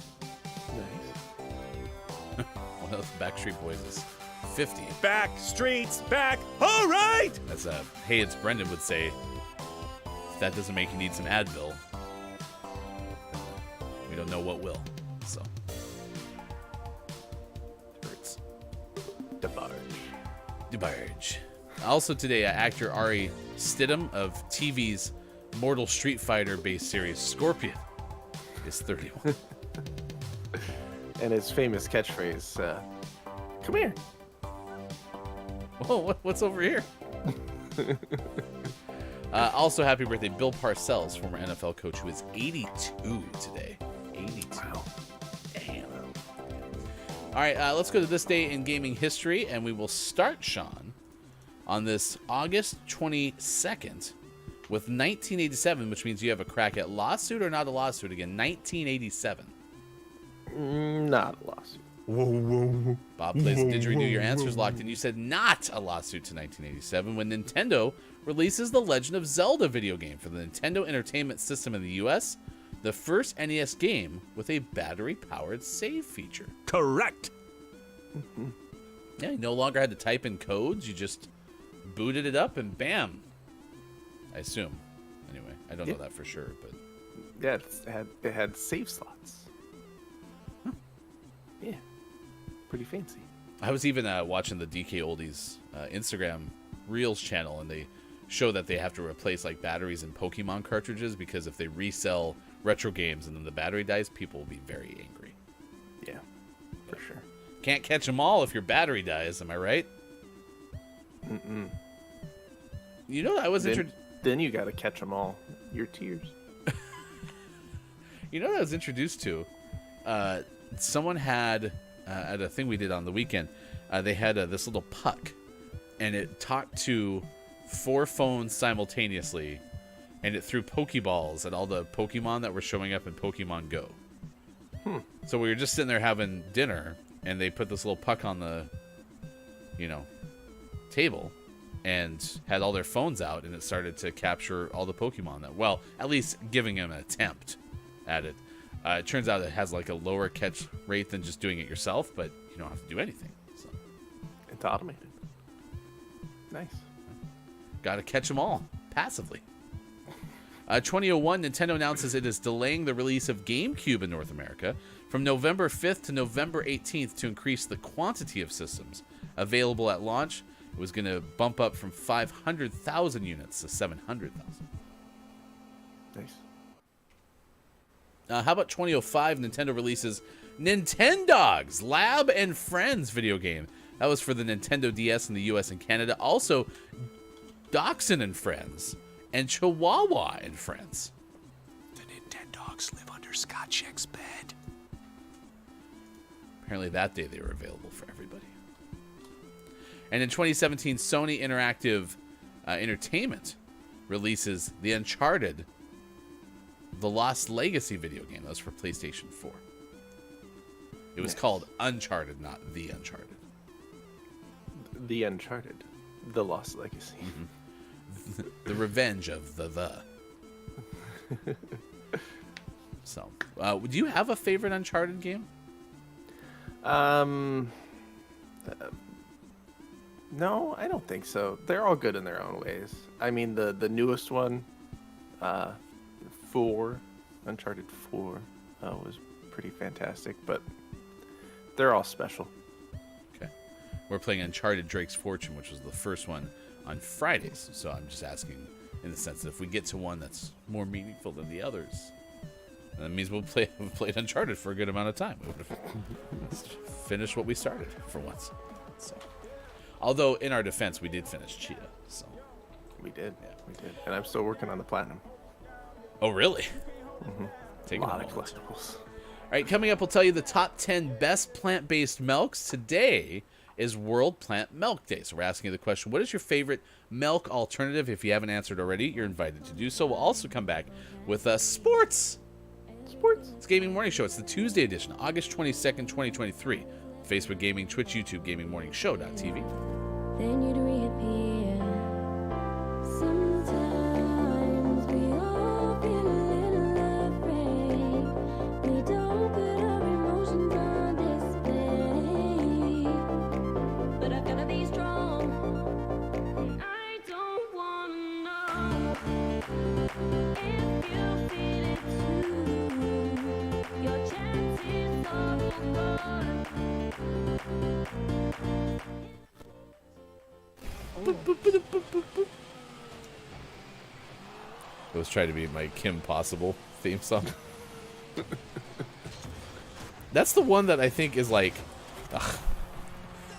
Nice.
One of the Backstreet Boys is 50.
Back streets back. All right.
As Hey, It's Brendan would say, if that doesn't make you need some Advil, then we don't know what will. So, hurts. DeBarge. Also today, actor Ari Stidham of TV's Mortal Street Fighter-based series Scorpion is 31.
And his famous catchphrase, come here.
Oh, what's over here? Also, happy birthday, Bill Parcells, former NFL coach, who is 82 today. 82.
Wow.
Damn. All right, let's go to this day in gaming history, and we will start, Sean, on this August 22nd with 1987, which means you have a crack at lawsuit or not a lawsuit again. 1987.
Not a lawsuit.
Bob plays Didgeridoo. Your answer's locked in. You said not a lawsuit to 1987 when Nintendo releases the Legend of Zelda video game for the Nintendo Entertainment System in the US, the first NES game with a battery-powered save feature.
Correct.
Yeah, you no longer had to type in codes. You just booted it up and bam. I assume. Anyway, I don't know that for sure, but
Yeah, it had save slots.
Huh.
Yeah. Pretty fancy.
I was even watching the DK Oldies Instagram Reels channel, and they show that they have to replace like batteries in Pokemon cartridges because if they resell retro games and then the battery dies, people will be very angry.
Yeah, for sure.
Can't catch them all if your battery dies. Am I right?
Mm-mm.
You know, I was
Then you gotta catch them all. Your tears.
You know what I was introduced to? Someone had at a thing we did on the weekend. They had this little puck, and it talked to 4 phones simultaneously, and it threw Pokeballs at all the Pokemon that were showing up in Pokemon Go. So we were just sitting there having dinner, and they put this little puck on the, table, and had all their phones out, and it started to capture all the Pokemon that, well, at least giving them an attempt at it. It turns out it has like a lower catch rate than just doing it yourself, but you don't have to do anything. So.
It's automated. Nice.
Got to catch them all passively. 2001, Nintendo announces it is delaying the release of GameCube in North America from November 5th to November 18th to increase the quantity of systems available at launch. It was going to bump up from 500,000 units to 700,000.
Nice.
How about 2005? Nintendo releases Nintendogs Lab and Friends video game. That was for the Nintendo DS in the US and Canada. Also, Dachshund and Friends and Chihuahua and Friends.
The Nintendogs live under Scott Chick's bed.
Apparently that day they were available for everybody. And in 2017, Sony Interactive Entertainment releases the Uncharted The Lost Legacy video game. That was for PlayStation 4. It was called Uncharted, not The Uncharted.
The Uncharted, The Lost Legacy.
The Revenge of the. So, do you have a favorite Uncharted game?
No, I don't think so. They're all good in their own ways. I mean, the newest one, 4, Uncharted 4, was pretty fantastic, but they're all special.
Okay. We're playing Uncharted Drake's Fortune, which was the first one on Fridays. So I'm just asking in the sense that if we get to one that's more meaningful than the others, that means we've played Uncharted for a good amount of time. We would have finished what we started for once. So, although in our defense, we did finish Cheetah. So
We did. Yeah, we did. And I'm still working on the platinum.
Oh, really?
A lot of collectibles.
All right, coming up, we'll tell you the top 10 best plant-based milks. Today is World Plant Milk Day. So we're asking you the question, what is your favorite milk alternative? If you haven't answered already, you're invited to do so. We'll also come back with sports. It's Gaming Morning Show. It's the Tuesday edition, August 22nd, 2023. Facebook Gaming, Twitch, YouTube, Gaming Morning Show.tv.
Then you'd reappear. Sometimes we all feel a little afraid. We don't put our emotions on display. But I've gotta be strong. I don't wanna know if you feel it too. Your chances are gone.
It was trying to be my Kim Possible theme song. That's the one that I think is like,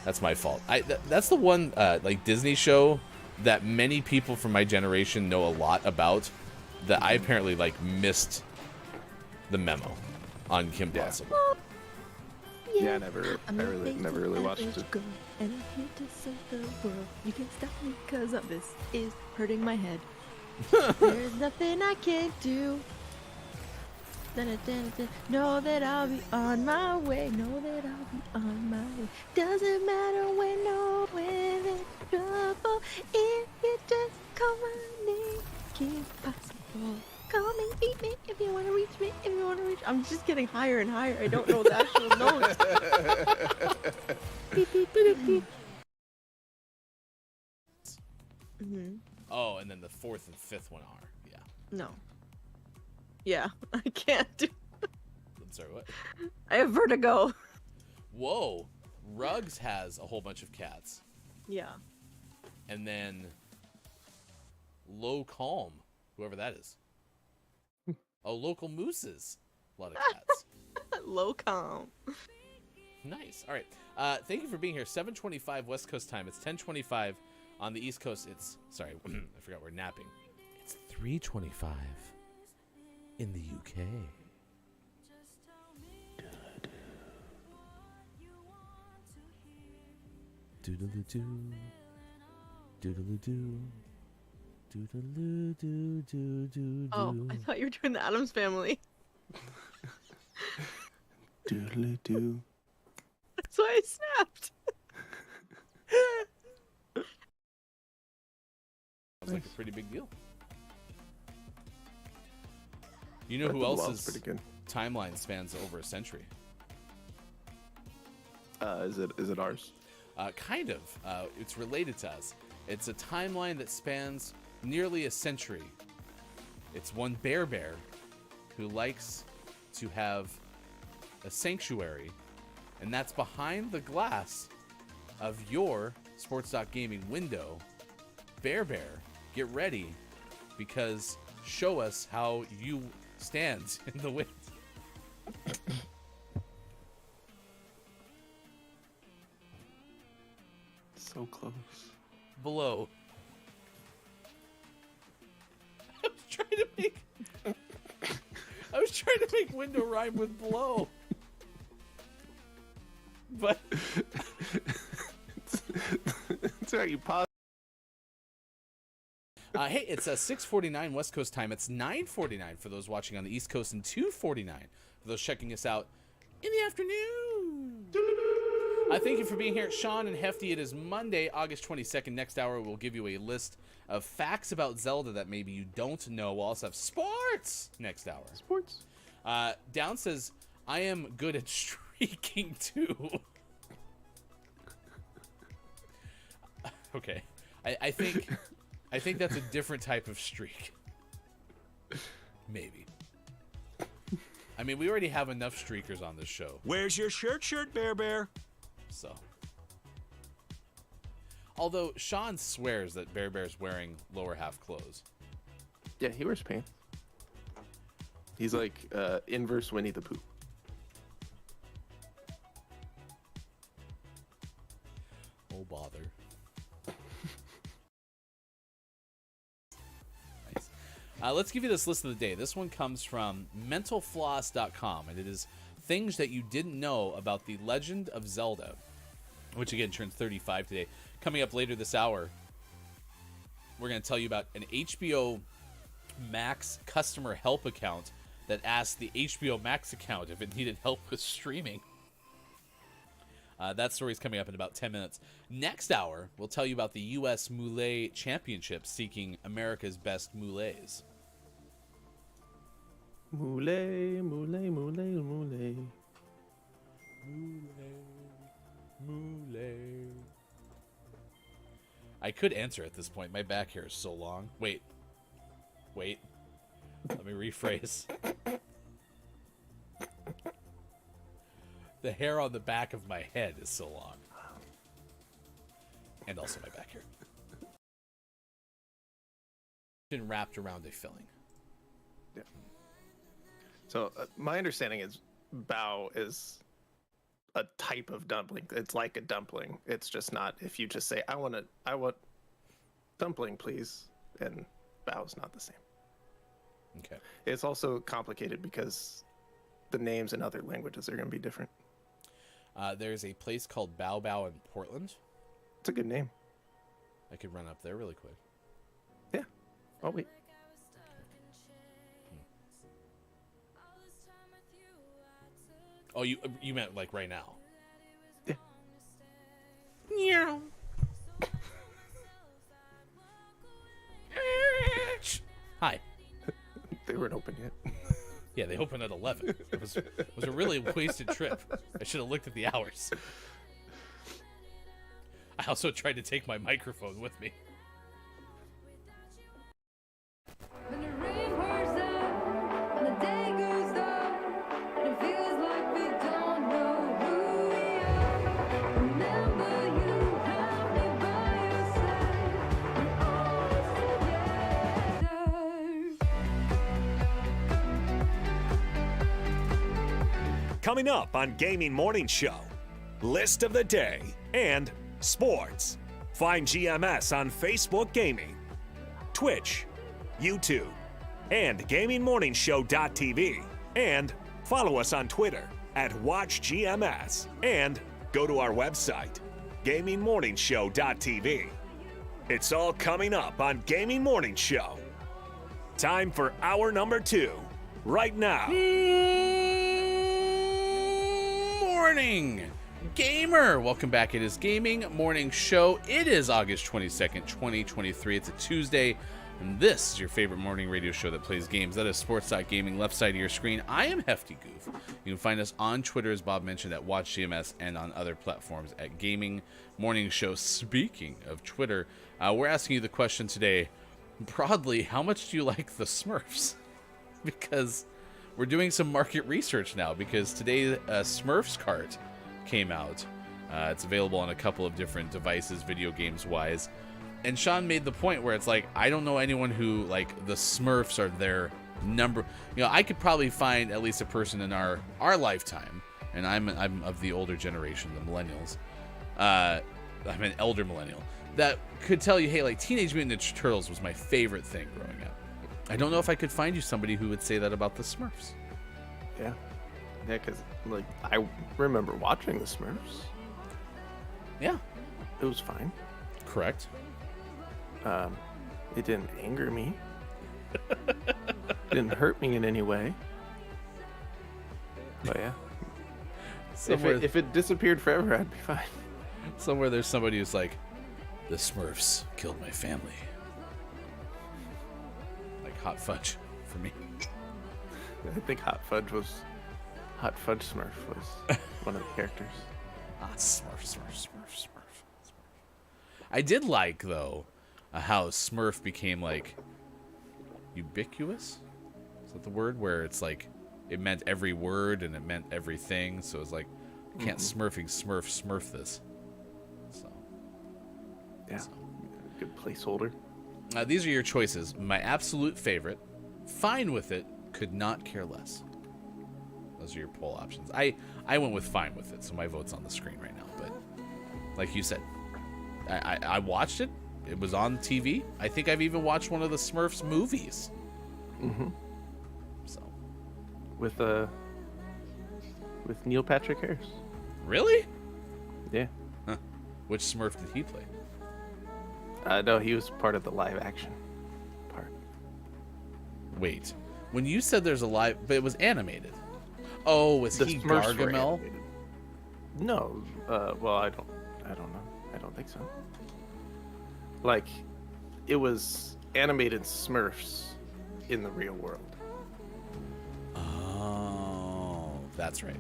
that's my fault. That's the one like Disney show that many people from my generation know a lot about, that I apparently like missed the memo on Kim Possible.
Yeah, I never really watched it.
Girl, and I'm here to save the world. You can't stop me because of this is hurting my head. There's nothing I can't do. Dun-dun-dun-dun. Know that I'll be on my way. Know that I'll be on my way. Doesn't matter when or when in trouble. If you just call my name, Kim Possible. Call me, beat me if you want to reach me. If you want to reach, I'm just getting higher and higher. I don't know the actual notes. Beep, beep, beep, beep.
Oh, and then the fourth and fifth one are, yeah.
No. Yeah, I can't do.
I'm sorry, what?
I have vertigo.
Whoa, Ruggs has a whole bunch of cats,
Yeah.
and then Low Calm, whoever that is. Oh, Local Mooses, a lot of cats.
Low calm.
Nice. All right. Thank you for being here. 7:25 West Coast time. It's 10:25 on the East Coast. It's sorry, I forgot we're napping. It's 3:25 in the UK. Doodaloo doo, doodaloo doo, doodaloo doo doo doo.
Oh, I thought you were doing the Addams Family.
Doodly doo.
That's why I snapped.
Sounds like a pretty big deal. You know
Breath
who
of the Wild's
else's
pretty good.
timeline spans over a century?
Is it ours?
Kind of. It's related to us. It's a timeline that spans nearly a century. It's one Bear who likes to have a sanctuary, and that's behind the glass of your Sports.Gaming window. Bear, get ready, because show us how you stand in the wind.
So close.
Below. I was trying to make window rhyme with blow. But
It's alright, you pause.
hey, it's 6:49 West Coast time. It's 9:49 for those watching on the East Coast, and 2:49 for those checking us out in the afternoon. I thank you for being here, Sean and Hefty. It is Monday, August 22nd. Next hour, we'll give you a list of facts about Zelda that maybe you don't know. We'll also have sports next hour.
Sports.
Down says, I am good at streaking too. Okay. I think that's a different type of streak. Maybe. I mean, we already have enough streakers on this show.
Where's your shirt, Bear Bear?
So. Although Sean swears that Bear Bear's wearing lower half clothes.
Yeah, he wears pants. He's like inverse Winnie the Pooh.
Oh, bother. Nice. Let's give you this list of the day. This one comes from mentalfloss.com, and it is things that you didn't know about the Legend of Zelda, which again turns 35 today. Coming up later this hour, we're going to tell you about an HBO Max customer help account that asked the HBO Max account if it needed help with streaming. That story's coming up in about 10 minutes. Next hour, we'll tell you about the U.S. Moulet Championship seeking America's best moulets.
Moulet, moulet, moulet, moulet.
Moulet. I could answer at this point. My back hair is so long. Wait. Let me rephrase. The hair on the back of my head is so long. And also my back hair. Been wrapped around a filling.
Yeah. So my understanding is bao is a type of dumpling. It's like a dumpling. It's just not if you just say I want dumpling, please, and bao is not the same.
Okay.
It's also complicated because the names in other languages are going to be different.
There's a place called Bao Bao in Portland.
It's a good name.
I could run up there really quick.
Yeah. Oh, wait.
Oh, you meant like right now?
Yeah.
Meow. Hi.
They weren't open yet.
Yeah, they opened at 11. It was a really wasted trip. I should have looked at the hours. I also tried to take my microphone with me.
When the rain pours out, when the day goes dark, and it feels like we don't know who we are. Remember you have me by your side. We're always together.
Coming up on Gaming Morning Show, list of the day and sports. Find GMS on Facebook Gaming, Twitch, YouTube, and GamingMorningShow.tv. And follow us on Twitter at WatchGMS. And go to our website, GamingMorningshow.tv. It's all coming up on Gaming Morning Show. Time for hour number 2, right now.
Morning, gamer. Welcome back. It is Gaming Morning Show. It is August 22nd, 2023. It's a Tuesday, and this is your favorite morning radio show that plays games. That is Sports.Gaming, left side of your screen. I am Hefty Goof. You can find us on Twitter, as Bob mentioned, at WatchGMS, and on other platforms at Gaming Morning Show. Speaking of Twitter, we're asking you the question today, broadly, how much do you like the Smurfs? Because we're doing some market research now, because today Smurfs cart came out. It's available on a couple of different devices, video games wise. And Sean made the point where it's like, I don't know anyone who, like, the Smurfs are their number. You know, I could probably find at least a person in our lifetime, and I'm of the older generation, the millennials. I'm an elder millennial that could tell you, hey, like, Teenage Mutant Ninja Turtles was my favorite thing growing up. I don't know if I could find you somebody who would say that about the Smurfs.
Yeah. Yeah, because, like, I remember watching the Smurfs.
Yeah.
It was fine.
Correct.
It didn't anger me. It didn't hurt me in any way. But yeah.
Somewhere,
if it disappeared forever, I'd be fine.
somewhere there's somebody who's like, the Smurfs killed my family. Like hot fudge for me.
I think Hot Fudge Smurf was one of the characters.
Ah, Smurf. I did like, though, how Smurf became, like, ubiquitous? Is that the word? Where it's like, it meant every word and it meant everything. So it's like, you can't smurf this. So,
Yeah, good placeholder.
these are your choices. My absolute favorite, fine with it, could not care less. Those are your poll options. I went with fine with it, so my vote's on the screen right now. But like you said, I watched it. It was on TV. I think I've even watched one of the Smurfs movies.
Mm-hmm.
So,
With Neil Patrick Harris.
really?
Yeah.
Huh. Which Smurf did he play?
No, he was part of the live action part.
Wait, when you said there's a live, but it was animated. Oh, was he
Smurfs were
Gargamel?
animated. No. Well, I don't know. I don't think so. Like, it was animated Smurfs in the real world.
Oh, that's right.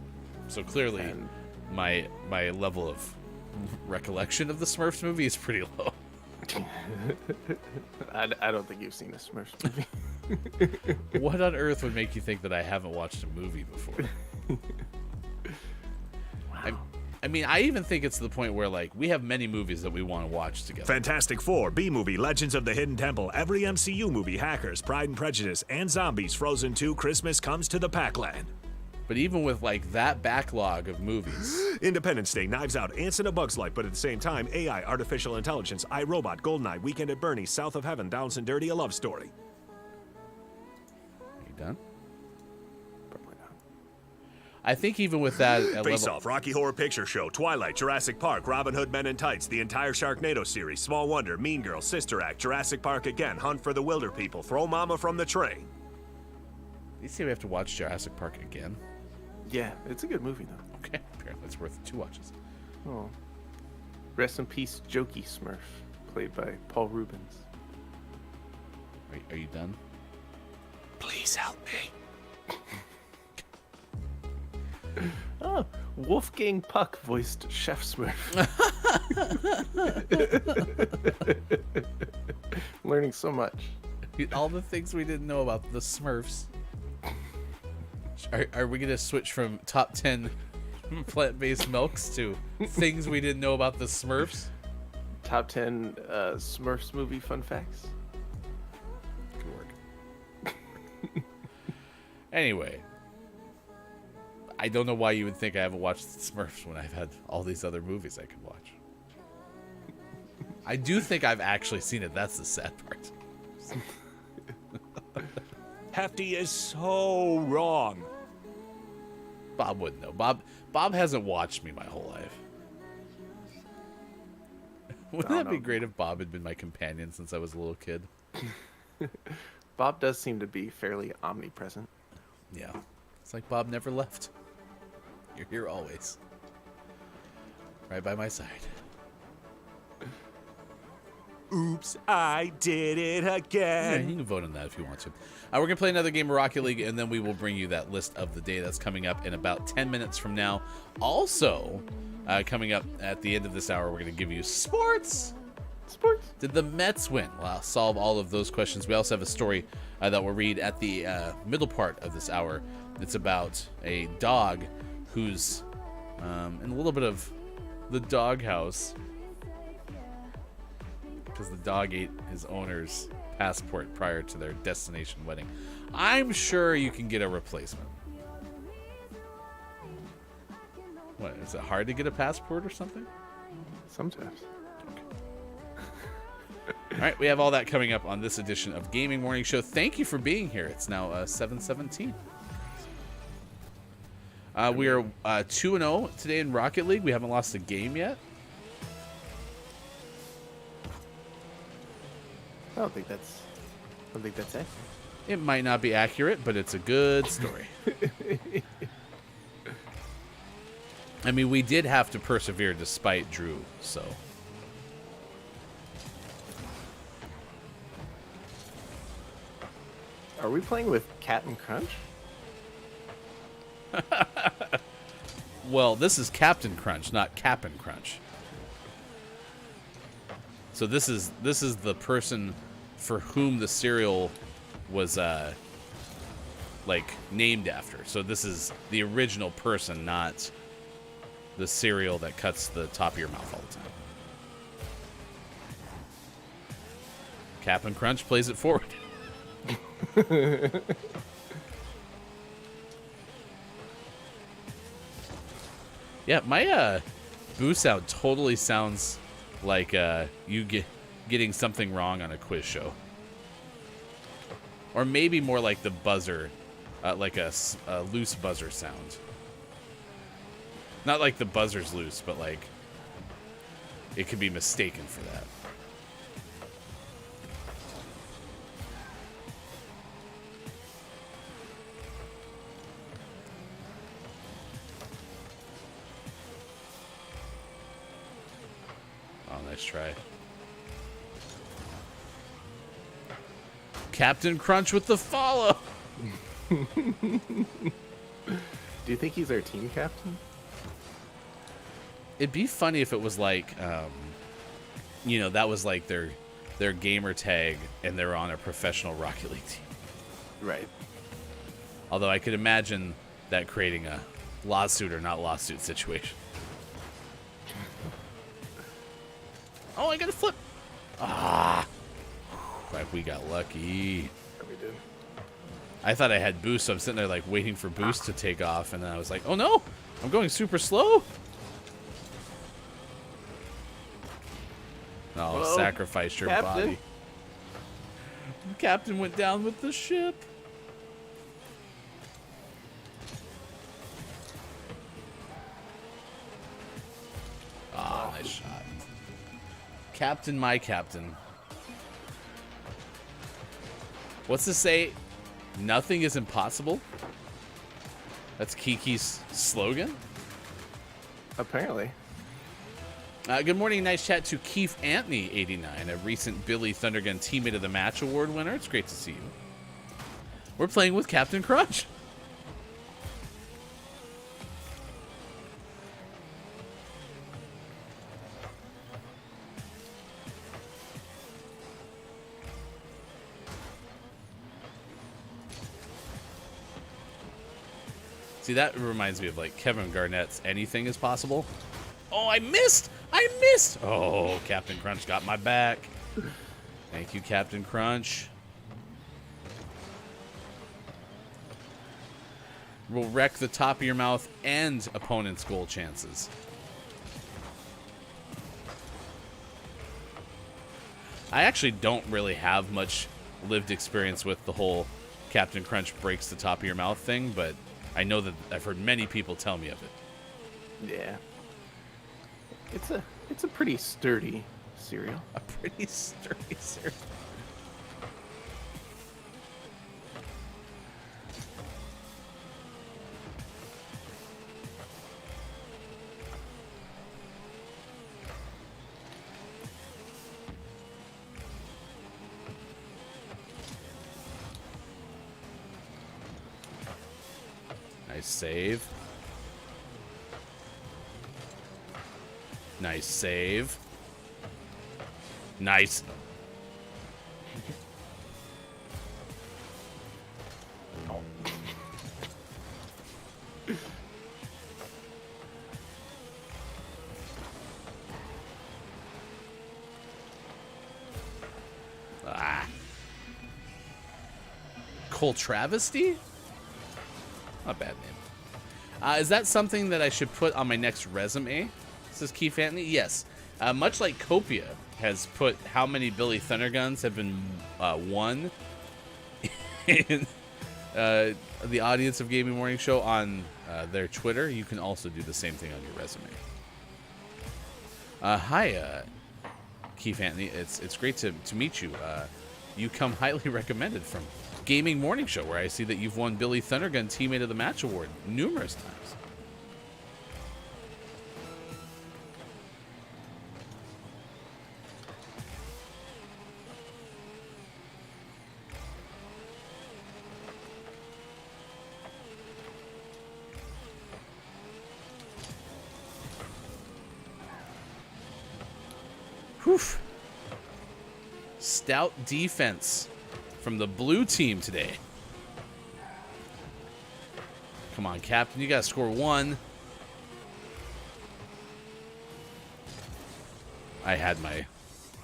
So clearly,
And
my level of recollection of the Smurfs movie is pretty low.
I don't think you've seen a Smurfs movie.
What on earth would make you think that I haven't watched a movie before? I mean, I even think it's to the point where, like, we have many movies that we want to watch together.
Fantastic Four, B-Movie, Legends of the Hidden Temple, every MCU movie, Hackers, Pride and Prejudice, and Zombies, Frozen 2, Christmas Comes to the Pac-Land.
But even with, like, that backlog of movies,
Independence Day, Knives Out, Ants in a Bug's Life, but at the same time, AI, Artificial Intelligence, iRobot, Goldeneye, Weekend at Bernie's, South of Heaven, Down and Dirty, A Love Story.
are you done?
Probably not.
I think even with that at
Face
level,
Off, Rocky Horror Picture Show, Twilight, Jurassic Park, Robin Hood Men in Tights, the entire Sharknado series, Small Wonder, Mean Girl, Sister Act, Jurassic Park Again, Hunt for the Wilder People, Throw Mama from the Train.
you say we have to watch Jurassic Park again?
Yeah, it's a good movie though.
Okay, apparently it's worth 2 watches.
Oh. Rest in peace, Jokey Smurf, played by Paul Rubens.
Are you done?
Please help me.
Oh, Wolfgang Puck voiced Chef Smurf. Learning so much.
All the things we didn't know about the Smurfs. Are we going to switch from top 10 plant-based milks to things we didn't know about the Smurfs?
Top 10 Smurfs movie fun facts.
Good work. Anyway, I don't know why you would think I haven't watched the Smurfs when I've had all these other movies I could watch. I do think I've actually seen it. That's the sad part.
Hefty is so wrong.
Bob wouldn't know. Bob hasn't watched me my whole life. Wouldn't
don't
that be
know.
great if Bob had been my companion since I was a little kid?
Bob does seem to be fairly omnipresent.
Yeah. It's like Bob never left. You're here always. Right by my side.
Oops, I did it
Yeah,
again.
you can vote on that if you want to. We're going to play another game of Rocket League, and then we will bring you that list of the day that's coming up in about 10 minutes from now. Also, coming up at the end of this hour, we're going to give you sports.
Sports.
Did the Mets win? Well, I'll solve all of those questions. We also have a story that we'll read at the middle part of this hour. It's about a dog who's in a little bit of the doghouse because the dog ate his owner's passport prior to their destination wedding. I'm sure you can get a replacement. What, is it hard to get a passport or something?
Sometimes.
All right, we have all that coming up on this edition of Gaming Morning Show. Thank you for being here. It's now 7:17. We are 2-0 today in Rocket League. We haven't lost a game yet.
I don't think that's it.
It might not be accurate, but it's a good story. I mean, we did have to persevere despite Drew, so.
Are we playing with Captain Crunch?
Well, this is Captain Crunch, not Cap'n Crunch. So this is the person for whom the cereal was like named after. So this is the original person, not the cereal that cuts the top of your mouth all the time. Cap'n Crunch plays it forward. Yeah, my boo sound totally sounds like you getting something wrong on a quiz show. Or maybe more like the buzzer, like a loose buzzer sound. Not like the buzzer's loose, but like it could be mistaken for that. Oh, nice try. Captain Crunch with the follow.
Do you think he's our team captain?
It'd be funny if it was like, you know, that was like their gamer tag and they're on a professional Rocket League team.
Right.
Although I could imagine that creating a lawsuit or not lawsuit situation. Oh, I got a flip. Ah. We got lucky.
Yeah, we did.
I thought I had boost, so I'm sitting there like waiting for boost to take off, and then I was like, oh no, I'm going super slow. Oh,
Whoa,
sacrificed your
Captain.
body. The captain went down with the ship. Ah, nice shot. Captain, my captain. What's this say? Nothing is impossible? That's Kiki's slogan?
Apparently.
Good morning, nice chat to Keith Anthony, 89, a recent Billy Thundergun Teammate of the Match Award winner. It's great to see you. We're playing with Captain Crunch. See, that reminds me of like Kevin Garnett's Anything is Possible. Oh, I missed! I missed! Oh, Captain Crunch got my back. Thank you, Captain Crunch. Will wreck the top of your mouth and opponent's goal chances. I actually don't really have much lived experience with the whole Captain Crunch breaks the top of your mouth thing, but I know that I've heard many people tell me of it.
Yeah. It's a pretty sturdy cereal.
A pretty sturdy cereal. Nice save. Nice save. Nice. Ah. Cole Travesty? Not a bad name. Is that something that I should put on my next resume? Says Keith Anthony. Yes. Much like Copia has put how many Billy Thunderguns have been won in the audience of Gaming Morning Show on their Twitter, you can also do the same thing on your resume. Hi, Keith Anthony. It's great to meet you. You come highly recommended from Gaming Morning Show, where I see that you've won Billy Thundergun Teammate of the Match Award numerous times. Whew. Stout defense from the blue team today. Come on, Captain. You got to score 1. I had my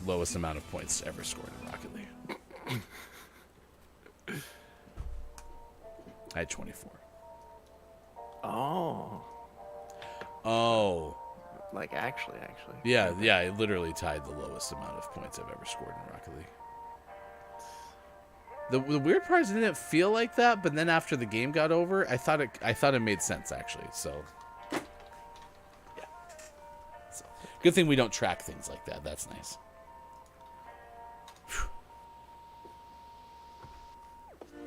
lowest amount of points ever scored in Rocket League. I had 24.
Oh.
Oh.
Like, actually.
Yeah, I literally tied the lowest amount of points I've ever scored in Rocket League. The weird part is it didn't feel like that, but then after the game got over, I thought it made sense, actually. So, yeah. So, good thing we don't track things like that. That's nice. Whew.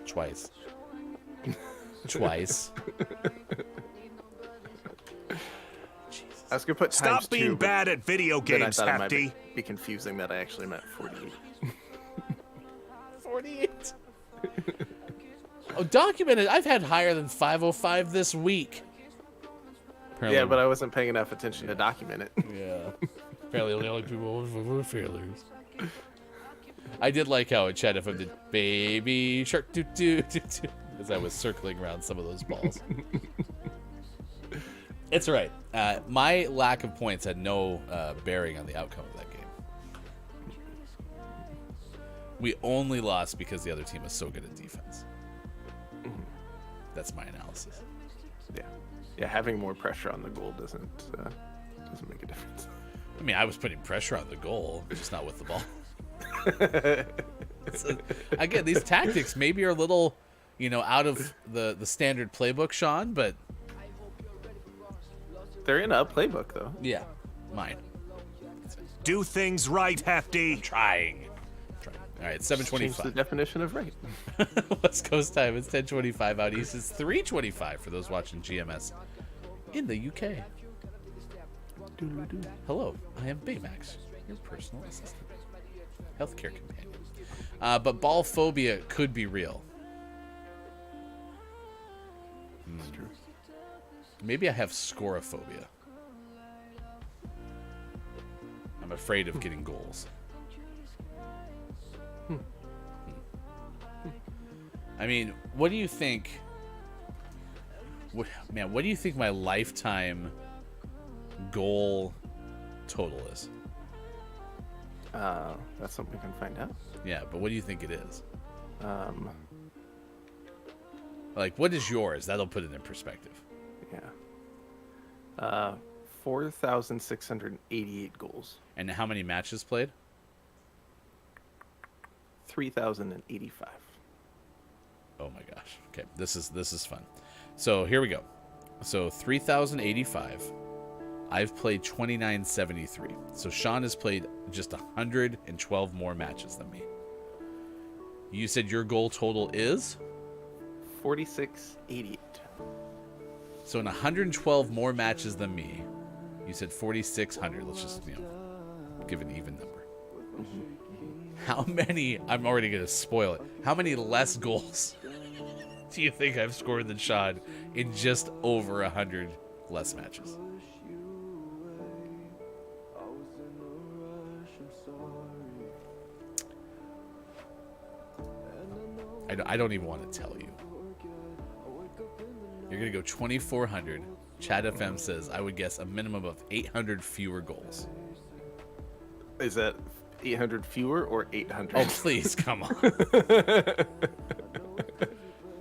Twice.
I was gonna put
Stop
times
being
2,
bad at video
but then I
games,
thought it might
Hefty.
be confusing that I actually meant 48.
48. Oh, documented. I've had higher than 505 this week. Apparently,
Yeah, but I wasn't paying enough attention to document it.
yeah. Apparently, the only people were failures. I did like how in chat if I did baby shark doo doo doo doo as I was circling around some of those balls. It's all right. My lack of points had no bearing on the outcome of that game. We only lost because the other team was so good at defense. That's my analysis.
Yeah, having more pressure on the goal doesn't make a difference.
I mean, I was putting pressure on the goal, just not with the ball. Again, these tactics maybe are a little, out of the standard playbook, Sean, but
They're in a playbook, though.
yeah, mine.
Do things right, Hefty.
Trying. All right,
Change the
7:25.
definition of right.
West Coast time. It's 10:25 out east. It's 3:25 for those watching GMS in the UK. Hello, I am Baymax, your personal assistant, healthcare companion. But ball phobia could be real. Maybe I have scoreophobia. I'm afraid of getting goals. I mean, what do you think? What do you think my lifetime goal total is?
That's something we can find out.
Yeah, but what do you think it is?
Um,
Like, what is yours? That'll put it in perspective.
yeah. 4,688 goals.
And how many matches played?
3,085.
Oh my gosh. Okay, this is fun. So here we go. So 3,085. I've played 2,973. So Sean has played just 112 more matches than me. You said your goal total is?
4,688.
So in 112 more matches than me, you said 4,600. Let's just, give an even number. How many, I'm already going to spoil it. How many less goals do you think I've scored than Sean in just over 100 less matches? I don't even want to tell you. You're going to go 2,400. Chad FM says, I would guess a minimum of 800 fewer goals.
Is that 800 fewer or 800?
Oh, please, come on.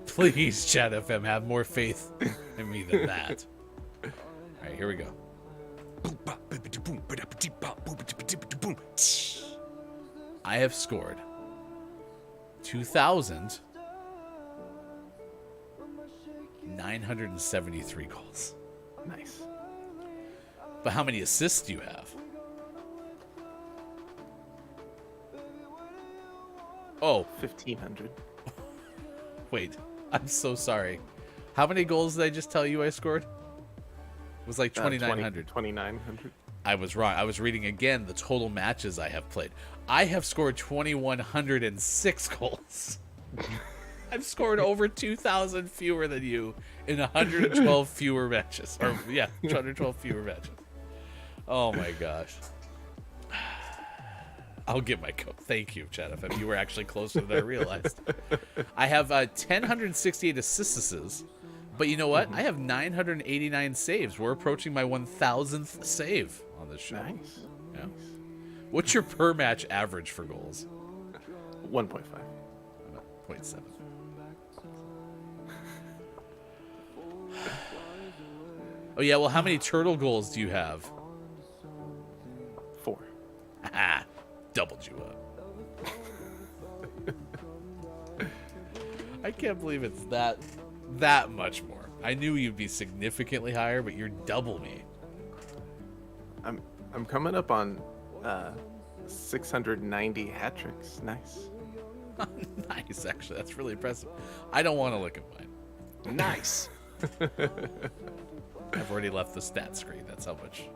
Please, Chad FM, have more faith in me than that. All right, here we go. I have scored 2,973 goals.
Nice.
But how many assists do you have? Oh,
1,500.
wait. I'm so sorry. How many goals did I just tell you I scored? It was like 2,900.
2,900.
I was wrong. I was reading again the total matches I have played. I have scored 2,106 goals. I've scored over 2,000 fewer than you in 112 fewer matches. Or, yeah, 212 fewer matches. Oh my gosh. I'll get my code. Thank you, Chad. If you were actually closer than I realized. I have 1,068 assistances, but you know what? I have 989 saves. We're approaching my 1,000th save on this show.
Nice.
Yeah. What's your per match average for goals?
1.5.
0.7. Oh yeah. Well, how many turtle goals do you have?
4.
Ah, doubled you up. I can't believe it's that much more. I knew you'd be significantly higher, but you're double me.
I'm coming up on 690 hat tricks. Nice.
Nice, actually, that's really impressive. I don't want to look at mine.
Nice.
I've already left the stat screen. That's how much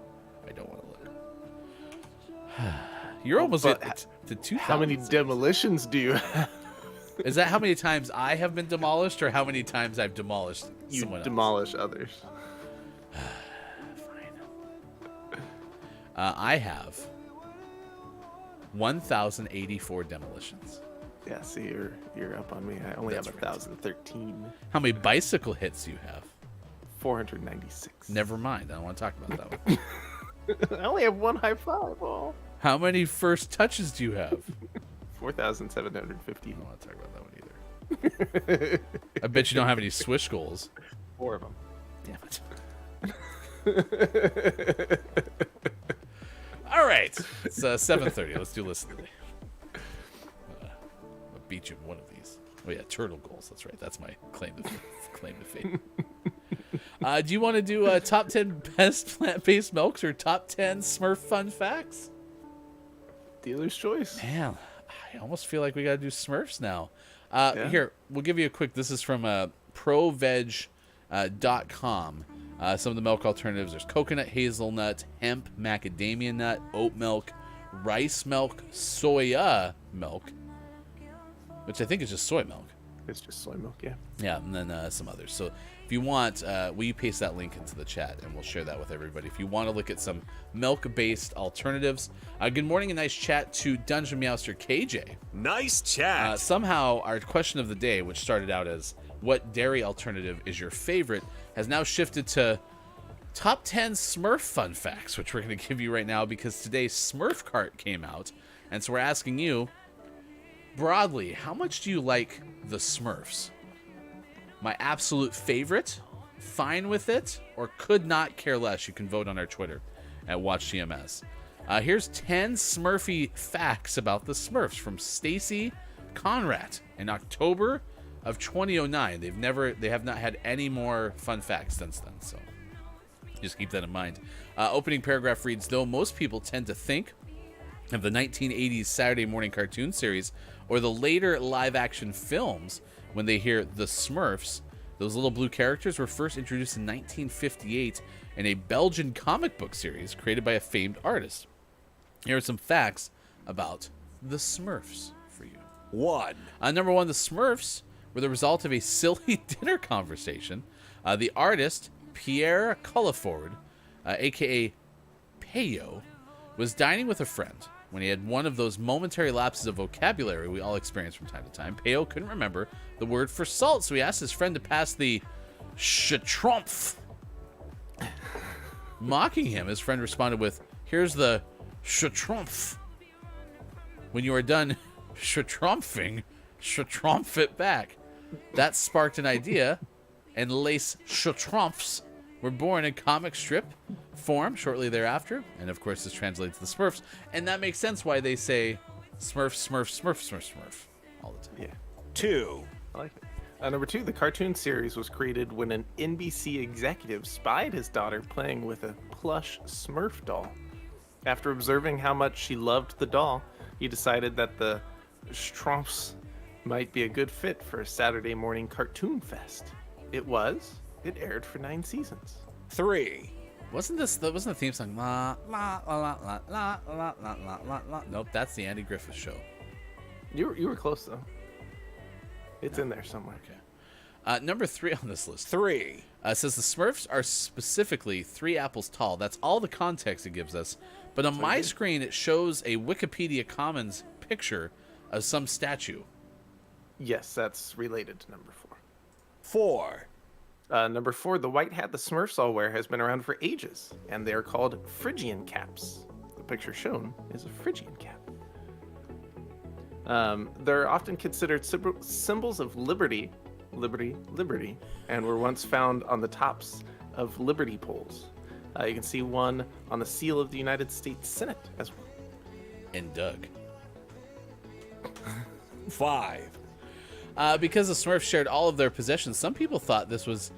I don't want to look. You're almost
but
at to 2,000.
How many demolitions do you have?
Is that how many times I have been demolished, or how many times I've demolished
You
someone else?
demolish others.
Fine. I have 1,084 demolitions.
Yeah, see, you're up on me. I only
That's
have
right.
1,013.
How many bicycle hits do you have?
496.
Never mind. I don't want to talk about that one.
I only have one high five. Oh.
How many first touches do you have?
4,750.
I don't want to talk about that one either. I bet you don't have any swish goals.
4 of them.
Damn it. All right. It's 7:30. Let's do listen to me. I'll beat you in one of these. Oh yeah, turtle goals. That's right. That's my claim to fame. Do you want to do top 10 best plant-based milks or top 10 Smurf fun facts?
Dealer's choice.
Man, I almost feel like we got to do Smurfs now.
Yeah.
Here, we'll give you a quick. This is from proveg.com. Some of the milk alternatives: there's coconut, hazelnut, hemp, macadamia nut, oat milk, rice milk, soya milk, which I think is just soy milk.
It's just soy milk, yeah.
Yeah, and then some others. So if you want, will you paste that link into the chat, and we'll share that with everybody. If you want to look at some milk-based alternatives. Good morning and nice chat to Dungeon Meowster KJ.
Nice chat.
Somehow, our question of the day, which started out as what dairy alternative is your favorite, has now shifted to top 10 Smurf fun facts, which we're going to give you right now because today's Smurf cart came out. And so we're asking you, broadly, how much do you like the Smurfs? My absolute favorite, fine with it, or could not care less. You can vote on our Twitter at WatchGMS. Here's 10 Smurfy facts about the Smurfs from Stacy Conrad in October of 2009. They have not had any more fun facts since then, so just keep that in mind. Opening paragraph reads, though most people tend to think of the 1980s Saturday morning cartoon series or the later live-action films when they hear the Smurfs, those little blue characters were first introduced in 1958 in a Belgian comic book series created by a famed artist. Here are some facts about the Smurfs for you.
1.
Number 1, the Smurfs were the result of a silly dinner conversation. The artist, Pierre Culliford, a.k.a. Peyo, was dining with a friend when he had one of those momentary lapses of vocabulary we all experience from time to time. Peyo couldn't remember the word for salt, so he asked his friend to pass the schtroumpf. Mocking him, his friend responded with, here's the schtroumpf. When you are done schtroumpfing, schtroumpf it back. That sparked an idea, and Les Schtroumpfs were born in comic strip form shortly thereafter. And of course, this translates to the Smurfs. And that makes sense why they say Smurf, Smurf, Smurf, Smurf, Smurf all the time.
Yeah.
2.
I like it. Number 2, the cartoon series was created when an NBC executive spied his daughter playing with a plush Smurf doll. After observing how much she loved the doll, he decided that the Schtroumpfs might be a good fit for a Saturday morning cartoon fest. It was. It aired for 9 seasons.
3.
Wasn't the theme song? La la la la la la la la la la la. Nope, that's the Andy Griffith Show.
You were close though. It's in there somewhere.
Okay. Number 3 on this list.
3.
Says the Smurfs are specifically 3 apples tall. That's all the context it gives us. But on my screen, it shows a Wikipedia Commons picture of some statue.
Yes, that's related to number 4.
4.
Number 4, the white hat the Smurfs all wear has been around for ages, and they are called Phrygian caps. The picture shown is a Phrygian cap. They're often considered symbols of liberty, and were once found on the tops of liberty poles. You can see one on the seal of the United States Senate as well.
And Doug.
5.
Because the Smurfs shared all of their possessions, some people thought this was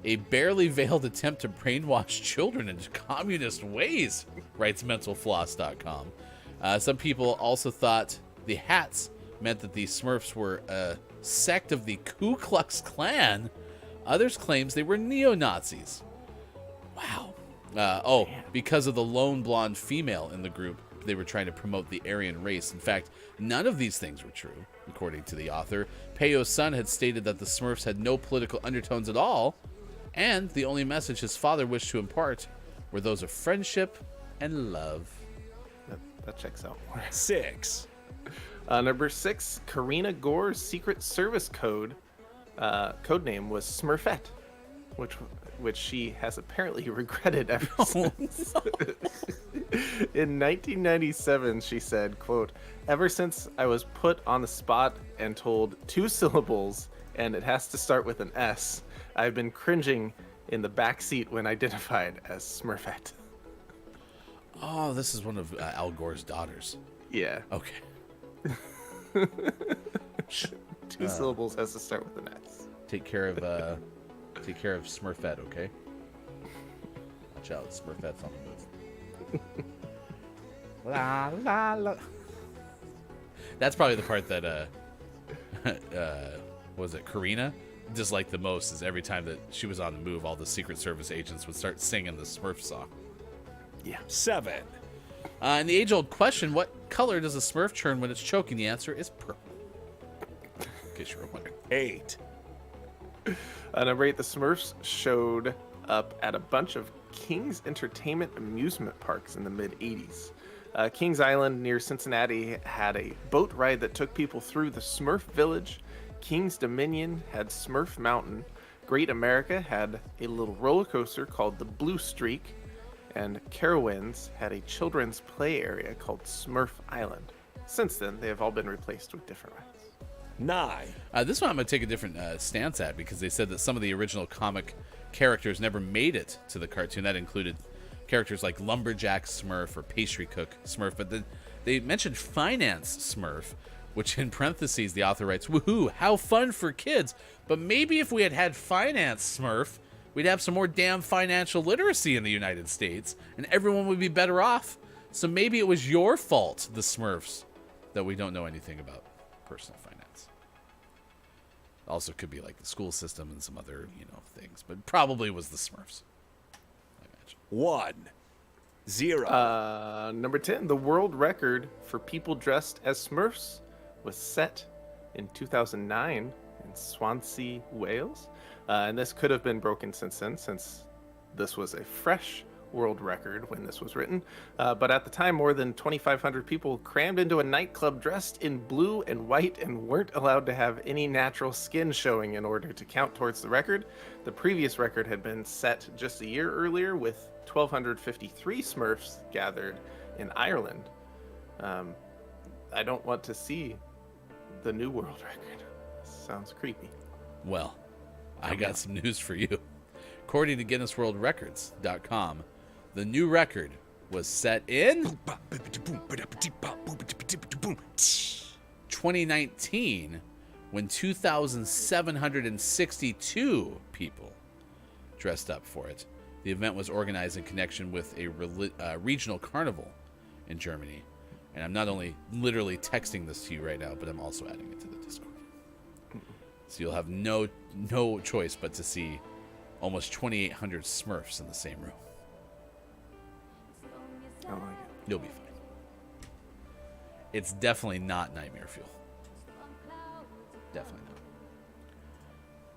a barely veiled attempt to brainwash children into communist ways, writes mentalfloss.com. Some people also thought the hats meant that the Smurfs were a sect of the Ku Klux Klan. Others claims they were neo-Nazis. Wow. Because of the lone blonde female in the group, they were trying to promote the Aryan race. In fact, none of these things were true, according to the author. Peyo's son had stated that the Smurfs had no political undertones at all, and the only message his father wished to impart were those of friendship and love.
That checks out.
6.
Number 6, Karina Gore's Secret Service code name was Smurfette, which she has apparently regretted ever since. In 1997, she said, quote, "Ever since I was put on the spot and told 2 syllables and it has to start with an S, I've been cringing in the back seat when identified as Smurfette."
Oh, this is one of Al Gore's daughters.
Yeah.
Okay.
2 syllables has to start with an S.
Take care of Smurfette, okay? Watch out, Smurfette's on the move. La la la. That's probably the part that was it Karina disliked the most, is every time that she was on the move, all the Secret Service agents would start singing the Smurf song.
Yeah.
7.
And the age-old question, what color does a Smurf turn when it's choking? The answer is purple. In case you were wondering.
8.
Number 8, the Smurfs showed up at a bunch of King's Entertainment amusement parks in the mid-'80s. Kings Island near Cincinnati had a boat ride that took people through the Smurf Village. King's Dominion had Smurf Mountain. Great America had a little roller coaster called the Blue Streak. And Carowinds had a children's play area called Smurf Island. Since then, they have all been replaced with different rides.
9.
This one I'm going to take a different stance at, because they said that some of the original comic characters never made it to the cartoon. That included characters like Lumberjack Smurf or Pastry Cook Smurf, but then they mentioned Finance Smurf, which in parentheses the author writes, "Woohoo, how fun for kids, but maybe if we had had Finance Smurf, we'd have some more damn financial literacy in the United States, and everyone would be better off. So maybe it was your fault, the Smurfs, that we don't know anything about personal finance." Also could be like the school system and some other, things, but probably was the Smurfs, I imagine.
1. 0.
Number 10, the world record for people dressed as Smurfs was set in 2009 in Swansea, Wales. And this could have been broken since then, since this was a fresh world record when this was written. But at the time, more than 2,500 people crammed into a nightclub dressed in blue and white and weren't allowed to have any natural skin showing in order to count towards the record. The previous record had been set just a year earlier with 1,253 Smurfs gathered in Ireland. I don't want to see the new world record. Sounds creepy.
Well, I got some news for you. According to GuinnessWorldRecords.com, the new record was set in 2019 when 2,762 people dressed up for it. The event was organized in connection with a regional carnival in Germany. And I'm not only literally texting this to you right now, but I'm also adding it to the Discord. So you'll have no choice but to see almost 2,800 Smurfs in the same room.
I like it.
You'll be fine. It's definitely not nightmare fuel. Definitely not.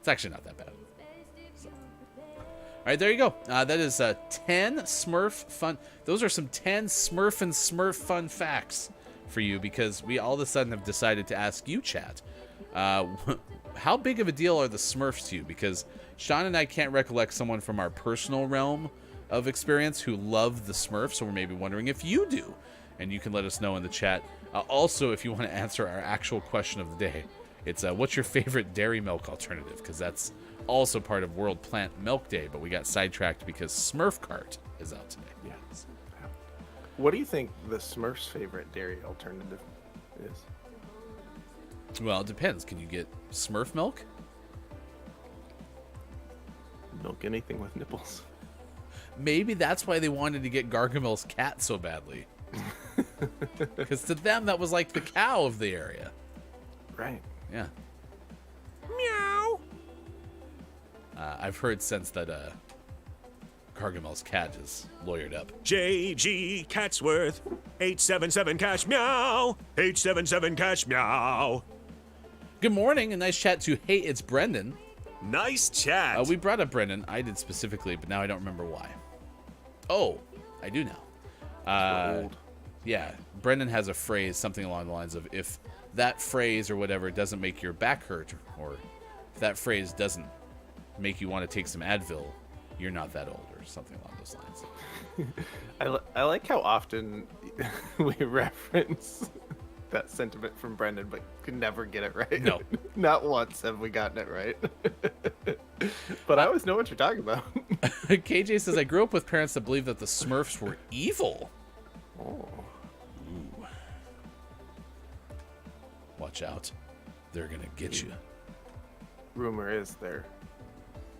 It's actually not that bad. So. right, there you go. That is 10 Smurf fun. Those are some 10 Smurf and Smurf fun facts for you, because we all of a sudden have decided to ask you, chat, how big of a deal are the Smurfs to you? Because Sean and I can't recollect someone from our personal realm of experience who love the Smurfs, so we're maybe wondering if you do. And you can let us know in the chat. Also, if you want to answer our actual question of the day, it's what's your favorite dairy milk alternative? Because that's also part of World Plant Milk Day, but we got sidetracked because Smurf Cart is out today.
Yes. What do you think the Smurfs' favorite dairy alternative is?
Well, it depends. Can you get Smurf milk?
Milk anything with nipples.
Maybe that's why they wanted to get Gargamel's cat so badly. Because to them, that was like the cow of the area.
Right.
Yeah. Meow. I've heard since that Gargamel's cat is lawyered up.
J.G. Catsworth, 877 cash meow, 877 cash meow.
Good morning, a nice chat to Hey, it's Brendan.
Nice chat.
We brought up Brendan. I did specifically, but now I don't remember why. Oh, I do now.
Old.
Yeah, Brendan has a phrase, something along the lines of, if that phrase or whatever doesn't make your back hurt, or if that phrase doesn't make you want to take some Advil, you're not that old, or something along those lines.
I like how often we reference that sentiment from Brendan, but could never get it right.
No.
Not once have we gotten it right. But I always know what you're talking about.
KJ says, I grew up with parents that believed that the Smurfs were evil.
Oh.
Ooh. Watch out. They're going to get you.
Rumor is they're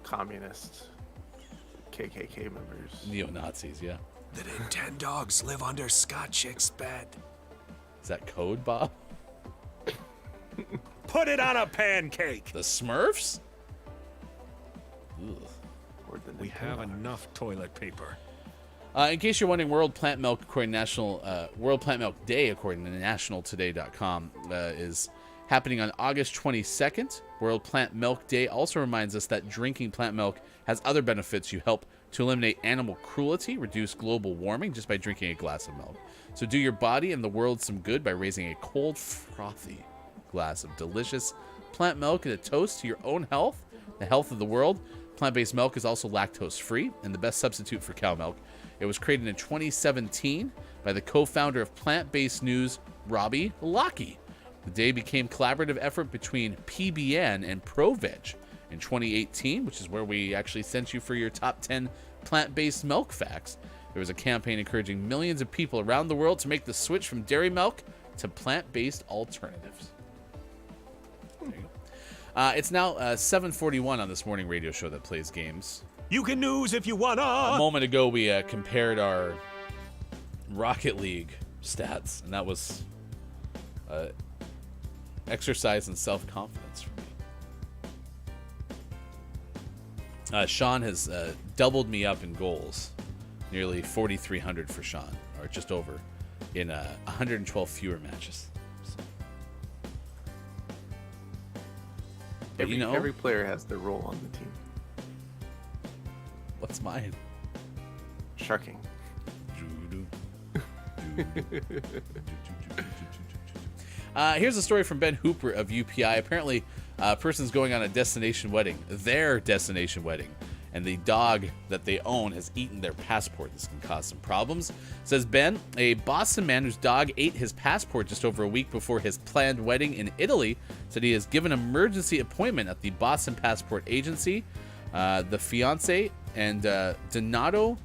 communist KKK members.
Neo-Nazis, yeah.
The Nintendogs live under Scott Chick's bed.
Is that code, Bob?
Put it on a pancake.
The Smurfs? Ugh.
Or the
We have
Nintendo.
enough toilet paper.
In case you're wondering, World Plant Milk World Plant Milk Day, according to nationaltoday.com, is happening on August 22nd. World Plant Milk Day also reminds us that drinking plant milk has other benefits. You help to eliminate animal cruelty, reduce global warming just by drinking a glass of milk. So do your body and the world some good by raising a cold, frothy glass of delicious plant milk and a toast to your own health, the health of the world. Plant-based milk is also lactose-free and the best substitute for cow milk. It was created in 2017 by the co-founder of Plant-Based News, Robbie Lockey. The day became a collaborative effort between PBN and ProVeg in 2018, which is where we actually sent you for your top 10 plant-based milk facts. There was a campaign encouraging millions of people around the world to make the switch from dairy milk to plant-based alternatives. There you go. It's now 7:41 on this morning radio show that plays games.
You can news if you wanna.
A moment ago, we compared our Rocket League stats, and that was exercise in self-confidence for me. Sean has doubled me up in goals, nearly 4,300 for Sean, or just over, in 112 fewer matches. So. But
Every player has their role on the team.
What's mine?
Sharking.
Here's a story from Ben Hooper of UPI. Apparently, a person's going on a destination wedding, their destination wedding, and the dog that they own has eaten their passport. This can cause some problems. Says Ben, a Boston man whose dog ate his passport just over a week before his planned wedding in Italy, said he has given an emergency appointment at the Boston Passport Agency. The fiance and Donato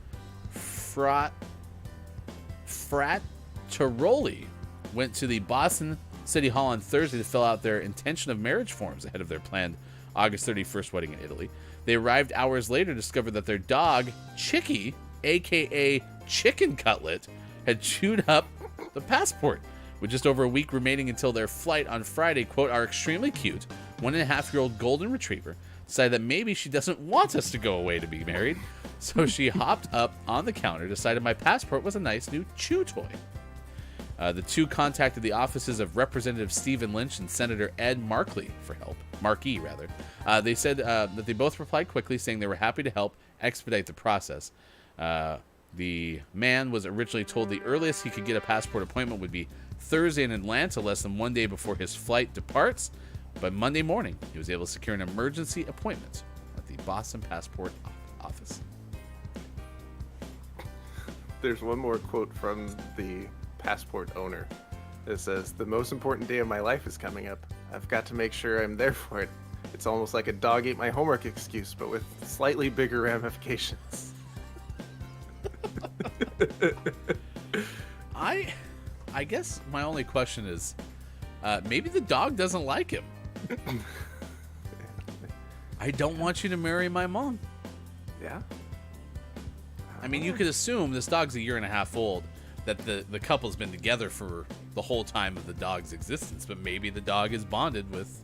Frattaroli went to the Boston City Hall on Thursday to fill out their intention of marriage forms ahead of their planned August 31st wedding in Italy. They arrived hours later to discover that their dog, Qixi, aka Chicken Cutlet, had chewed up the passport. With just over a week remaining until their flight on Friday, quote, our extremely cute 1.5-year-old golden retriever decided that maybe she doesn't want us to go away to be married. So she hopped up on the counter, decided my passport was a nice new chew toy. The two contacted the offices of Representative Stephen Lynch and Senator Ed Markey for help. Markey, rather. They said that they both replied quickly, saying they were happy to help expedite the process. The man was originally told the earliest he could get a passport appointment would be Thursday in Atlanta, less than 1 day before his flight departs. But Monday morning, he was able to secure an emergency appointment at the Boston Passport Office.
There's one more quote from the passport owner. It says, "The most important day of my life is coming up. I've got to make sure I'm there for it. It's almost like a dog ate my homework excuse, but with slightly bigger ramifications."
I guess my only question is, maybe the dog doesn't like him. I don't want you to marry my mom.
Yeah.
I mean, you could assume this dog's a year and a half old, that the couple's been together for the whole time of the dog's existence, but maybe the dog is bonded with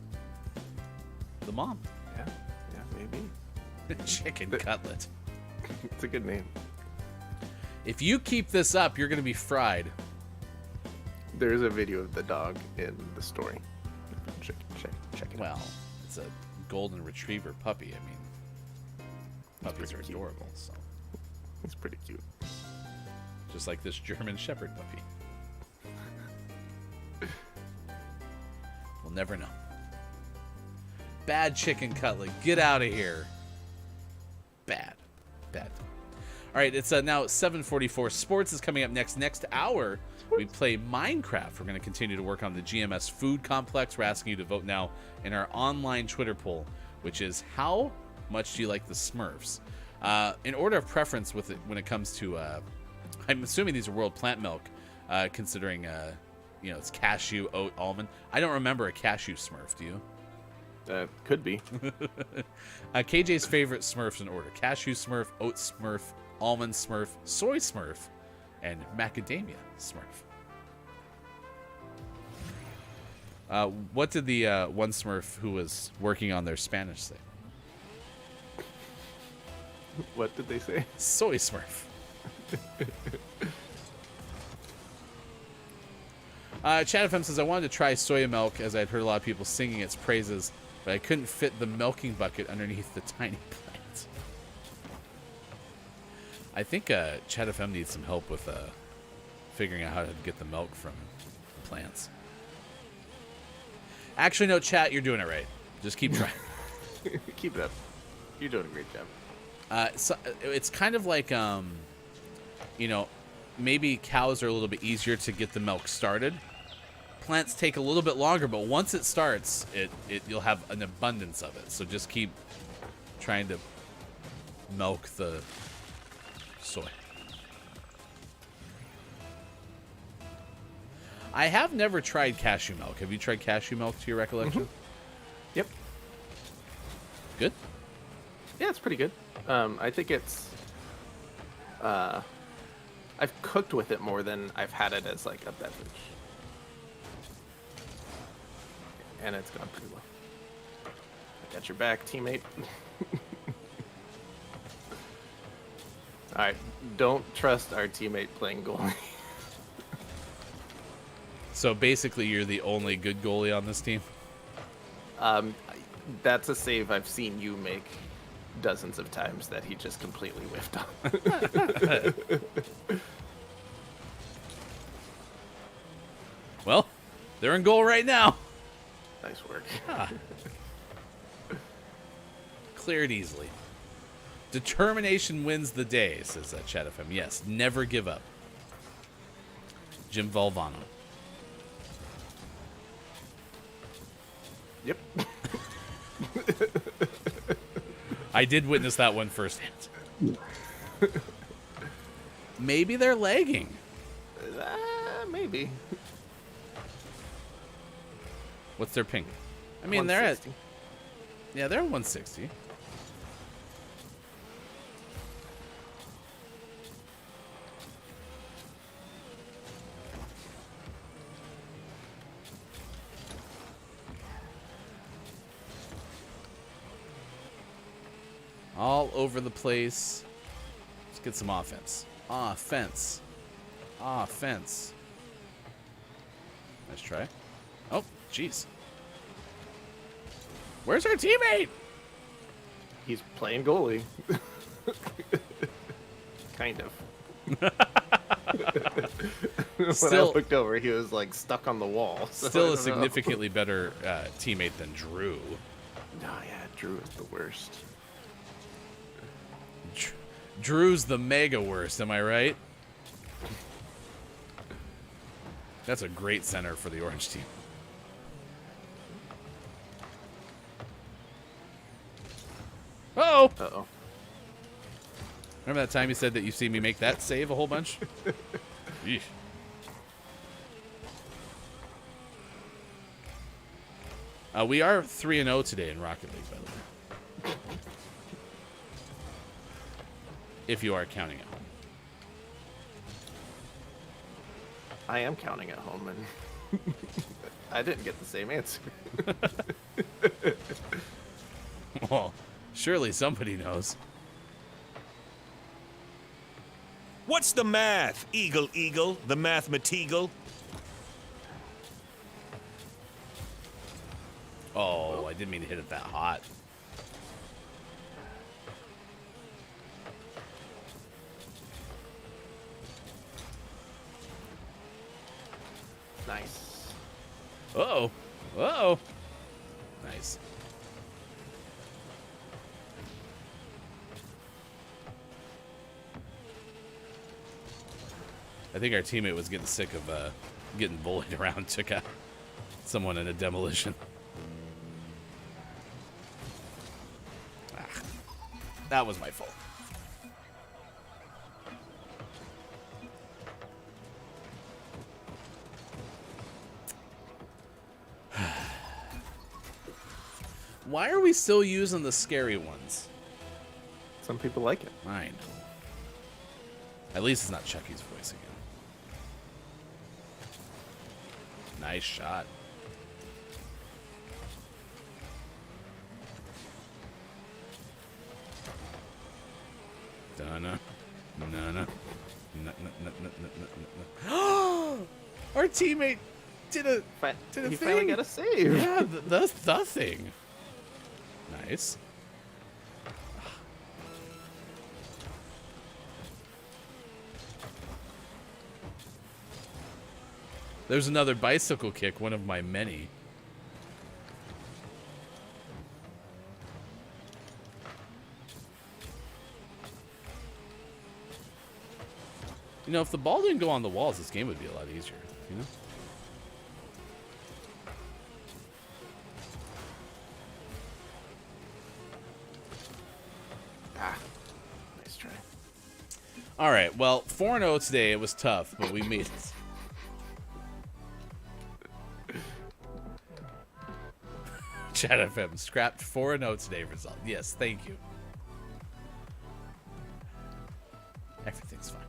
the mom.
Yeah, maybe.
Chicken cutlet.
It's a good name.
If you keep this up, you're going to be fried.
There's a video of the dog in the story. Check it out.
Well, it's a golden retriever puppy. I mean, puppies are
pretty
adorable, so
It's pretty cute.
just like this German Shepherd puppy. We'll never know. Bad chicken cutlet. Get out of here. Bad. All right, it's now 7:44. Sports is coming up next hour. We play Minecraft. We're going to continue to work on the GMS food complex. We're asking you to vote now in our online Twitter poll, which is, how much do you like the Smurfs? In order of preference with it when it comes to, I'm assuming these are World Plant Milk, considering, it's cashew, oat, almond. I don't remember a cashew Smurf. Do you?
Could be.
KJ's favorite Smurfs in order: cashew Smurf, oat Smurf, almond Smurf, soy Smurf, and macadamia Smurf. What did the one Smurf who was working on their Spanish say?
What did they say?
Soy Smurf. Chad FM says, I wanted to try soya milk as I'd heard a lot of people singing its praises, but I couldn't fit the milking bucket underneath the tiny plant. I think Chad FM needs some help with figuring out how to get the milk from plants. Actually, no, Chat, you're doing it right. Just keep trying.
Keep it up. You're doing a great job.
So it's kind of like, maybe cows are a little bit easier to get the milk started. Plants take a little bit longer, but once it starts, you'll have an abundance of it. So just keep trying to milk the soy. I have never tried cashew milk. Have you tried cashew milk to your recollection?
Mm-hmm. Yep.
Good?
Yeah, it's pretty good. I think it's... I've cooked with it more than I've had it as like a beverage. And it's gone pretty well. I got your back, teammate. Alright, don't trust our teammate playing goalie.
So basically, you're the only good goalie on this team?
That's a save I've seen you make dozens of times that he just completely whiffed on.
Well, they're in goal right now.
Nice work.
Cleared easily. Determination wins the day, says Chat FM. Yes, never give up. Jim Valvano.
Yep.
I did witness that one firsthand. Maybe they're lagging.
Maybe.
What's their ping? I mean, they're at...
160.
Yeah, they're at 160. All over the place. Let's get some offense. Offense. Offense. Nice try. Oh, jeez. Where's our teammate?
He's playing goalie. Kind of. When I
Still-
looked over, he was like stuck on the wall. So I
Still a
don't know.
significantly better teammate than Drew.
Oh yeah, Drew is the worst.
Drew's the mega worst, am I right? That's a great center for the orange team. Uh-oh!
Uh-oh.
Remember that time you said that you see me make that save a whole bunch? Yeesh. We are 3-0 today in Rocket League, by the way. If you are counting at home.
I am counting at home, and I didn't get the same answer.
Well, surely somebody knows.
What's the math, Eagle Eagle, the mathematical?
Oh, I didn't mean to hit it that hot.
Nice.
Uh-oh. Uh-oh. Nice. I think our teammate was getting sick of getting bullied around, took out someone in a demolition. Ah, that was my fault. Why are we still using the scary ones?
Some people like it.
I know. At least it's not Chucky's voice again. Nice shot. Donna. Nana. Our teammate did a Did a
He finally
thing.
got a save.
yeah, the thing. Nice. There's another bicycle kick, one of my many. You know, if the ball didn't go on the walls, this game would be a lot easier, you know?
Ah, nice try.
All right, well, 4-0 today. It was tough, but we made it. Chat FM scrapped 4-0 today result. Yes, thank you. Everything's fine.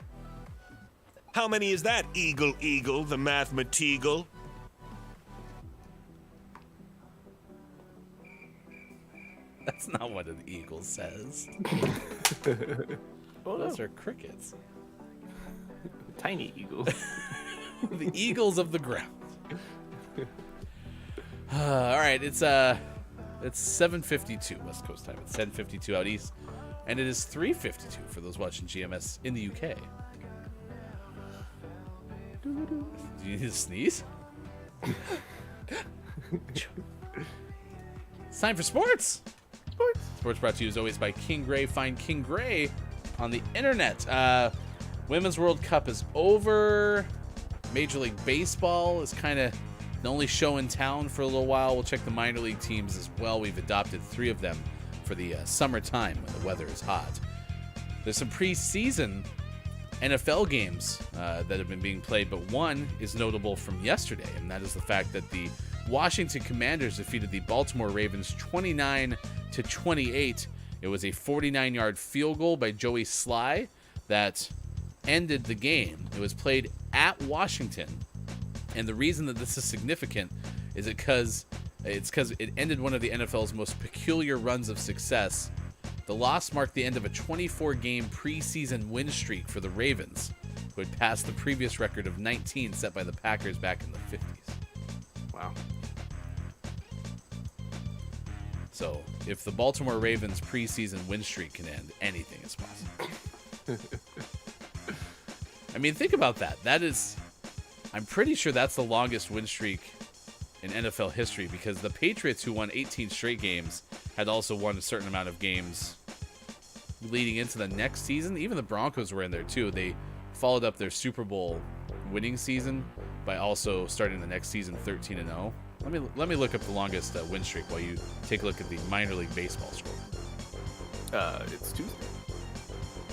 How many is that, Eagle Eagle, the mathematical?
That's not what an eagle says.
Oh,
Those
no.
are crickets.
Tiny eagle.
The eagles of the ground. All right, it's 7:52 West Coast time. It's 10:52 out east, and it is 3:52 for those watching GMS in the UK. Do you need to sneeze? It's time for sports. Sports brought to you as always by King Gray. Find King Gray on the internet. Women's World Cup is over. Major League Baseball is kind of the only show in town for a little while. We'll check the minor league teams as well. We've adopted 3 of them for the summertime when the weather is hot. There's some preseason NFL games that have been being played, but one is notable from yesterday, and that is the fact that the Washington Commanders defeated the Baltimore Ravens 29-28. It was a 49-yard field goal by Joey Sly that ended the game. It was played at Washington, and the reason that this is significant is because it ended one of the NFL's most peculiar runs of success. The loss marked the end of a 24-game preseason win streak for the Ravens, who had passed the previous record of 19 set by the Packers back in the 50s.
Wow.
So if the Baltimore Ravens preseason win streak can end, anything is possible. I mean, think about that. That is, I'm pretty sure that's the longest win streak in NFL history, because the Patriots, who won 18 straight games, had also won a certain amount of games leading into the next season. Even the Broncos were in there too. They followed up their Super Bowl winning season by also starting the next season 13-0. Let me look up the longest win streak while you take a look at the minor league baseball score.
It's Tuesday.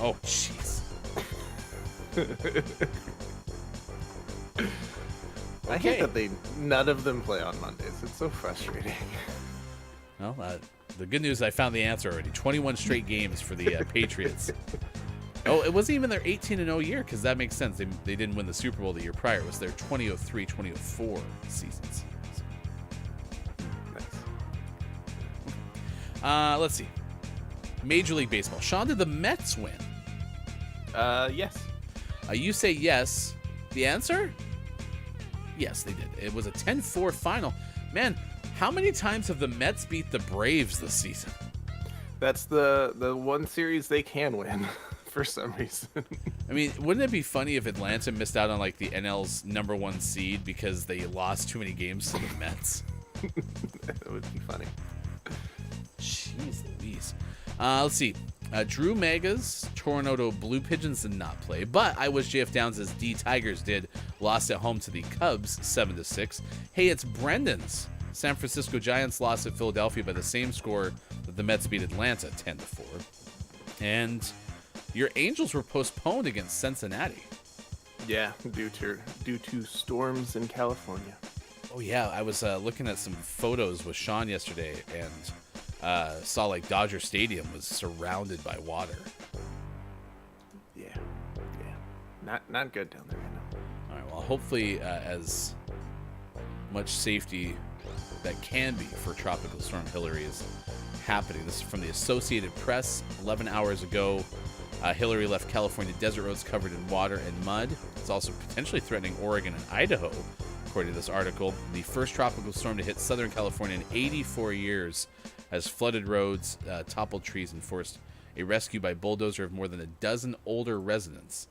Oh, jeez.
I hate that none of them play on Mondays. It's so frustrating.
Well, the good news, I found the answer already. 21 straight games for the Patriots. Oh, it wasn't even their 18-0 year, because that makes sense. They didn't win the Super Bowl the year prior. It was their 2003, 2004 seasons.
Nice.
Let's see. Major League Baseball. Sean, did the Mets win?
Yes.
You say yes. The answer? Yes, they did. It was a 10-4 final. Man, how many times have the Mets beat the Braves this season?
That's the one series they can win for some reason.
I mean, wouldn't it be funny if Atlanta missed out on like the NL's #1 seed because they lost too many games to the Mets?
That would be funny.
Jeez Louise. Let's see. Drew Maga's Toronto Blue Pigeons did not play, but I Wish JF Downs' D Tigers did. Lost at home to the Cubs 7-6. Hey, it's Brendan's San Francisco Giants lost at Philadelphia by the same score that the Mets beat Atlanta 10-4. And your Angels were postponed against Cincinnati.
Yeah, due to storms in California.
Oh yeah, I was looking at some photos with Sean yesterday and saw like Dodger Stadium was surrounded by water.
Yeah. Not good down there right now.
All right, well, hopefully as much safety that can be for Tropical Storm Hillary is happening. This is from the Associated Press. 11 hours ago, Hillary left California desert roads covered in water and mud. It's also potentially threatening Oregon and Idaho, according to this article. The first tropical storm to hit Southern California in 84 years has flooded roads, toppled trees, and forced a rescue by bulldozer of more than a dozen older residents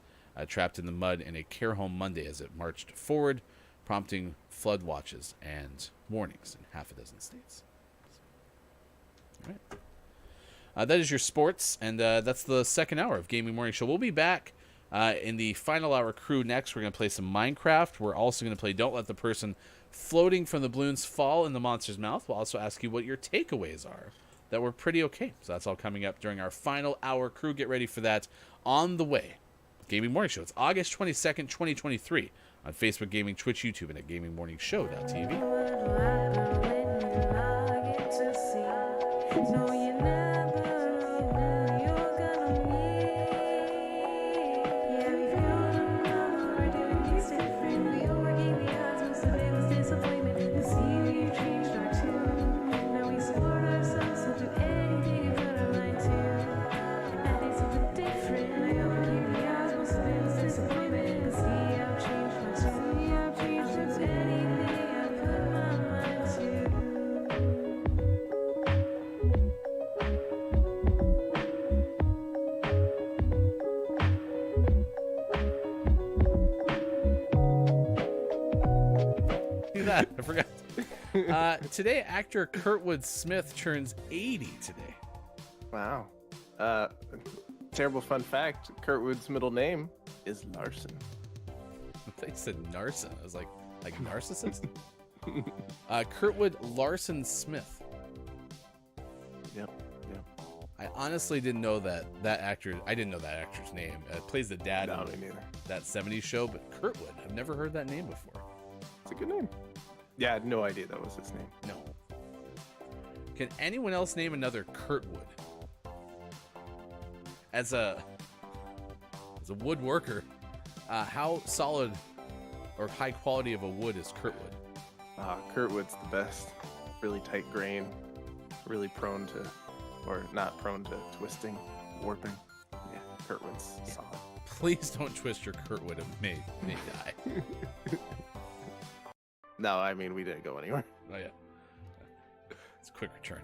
trapped in the mud in a care home Monday as it marched forward, prompting flood watches and warnings in half a dozen states. All right. That is your sports, and that's the second hour of Gaming Morning Show. We'll be back in the final hour crew next. We're going to play some Minecraft. We're also going to play Don't Let the Person Floating from the Balloons Fall in the Monster's Mouth. We'll also ask you what your takeaways are that were pretty okay. So that's all coming up during our final hour crew. Get ready for that on the way. Gaming Morning Show. It's August 22nd, 2023 on Facebook Gaming, Twitch, YouTube, and at GamingMorningShow.tv. I forgot. Today, actor Kurtwood Smith turns 80 today.
Wow. Terrible fun fact, Kurtwood's middle name is Larson.
They said Narson. I was like narcissist? Kurtwood Larson Smith.
Yep.
I honestly didn't know that actor. I didn't know that actor's name. Plays the dad
No,
on
me neither.
that 70s show, but Kurtwood. I've never heard that name before.
It's a good name. Yeah, I had no idea that was his name.
No. Can anyone else name another Kurtwood? As a woodworker, how solid or high quality of a wood is Kurtwood?
Kurtwood's the best. Really tight grain. Really prone to, or not prone to twisting, warping. Yeah, Kurtwood's solid.
Please don't twist your Kurtwood. It may die.
No, I mean, we didn't go anywhere.
Oh, yeah. It's a quick return.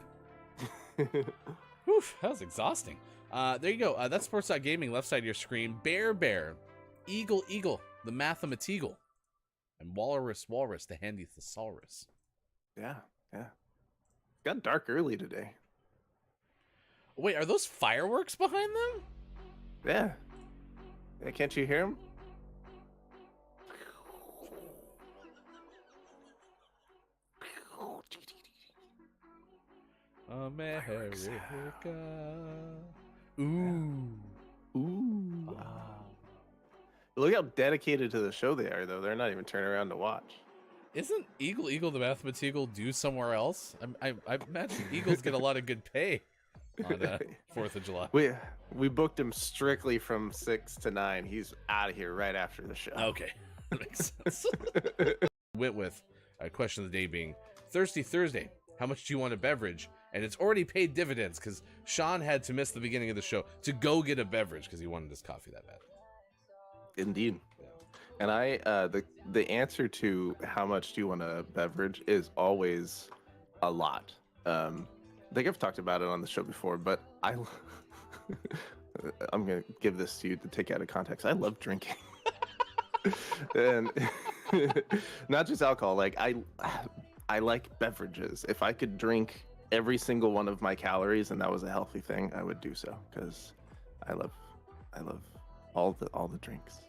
Oof, that was exhausting. There you go. That's Sports.Gaming, left side of your screen. Bear, Eagle, the Mathematigal, and Walrus, the Handy Thesaurus.
Yeah. Got dark early today.
Wait, are those fireworks behind them?
Yeah. Can't you hear them?
America. Ooh.
Look how dedicated to the show they are, though. They're not even turning around to watch.
Isn't Eagle, the Mathematical due somewhere else? I imagine Eagles get a lot of good pay on 4th of July.
We booked him strictly from 6 to 9. He's out of here right after the show.
Okay, that makes sense. With question of the day being Thirsty Thursday. How much do you want a beverage? And it's already paid dividends because Sean had to miss the beginning of the show to go get a beverage because he wanted his coffee that bad.
Indeed. And I, the answer to how much do you want a beverage is always a lot. I think I've talked about it on the show before, but I'm going to give this to you to take out of context. I love drinking. And not just alcohol. Like I like beverages. If I could drink every single one of my calories and that was a healthy thing, I would do so because I love all the drinks.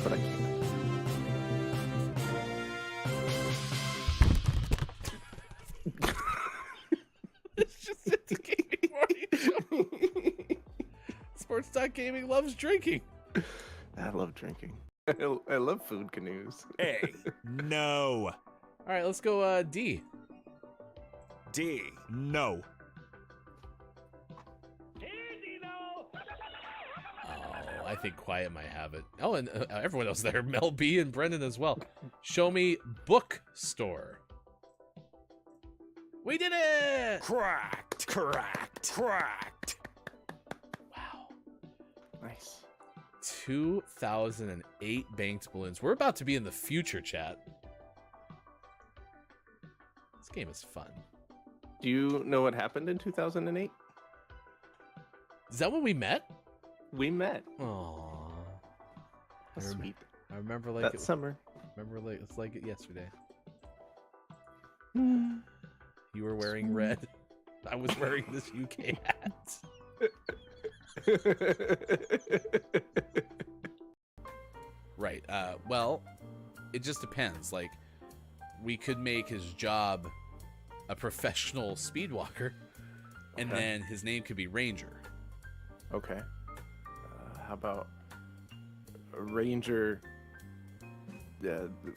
But I can't.
It's just the gaming morning show. Sports.Gaming loves drinking.
I love drinking. I love food canoes.
A. No.
All right, let's go D.
D. No.
Oh, I think Quiet might have it. Oh, and everyone else there, Mel B and Brendan as well. Show me bookstore. We did it!
Cracked.
Wow.
Nice.
2008 banked balloons. We're about to be in the future, chat. This game is fun.
Do you know what happened in 2008?
Is that when we met?
We met.
Aww.
How sweet.
I remember like
That summer.
it's like it yesterday. You were wearing red. I was wearing this UK hat. Right. Well, it just depends. Like, we could make his job a professional speedwalker, and
Okay.
then his name could be Ranger.
Okay. How about a Ranger,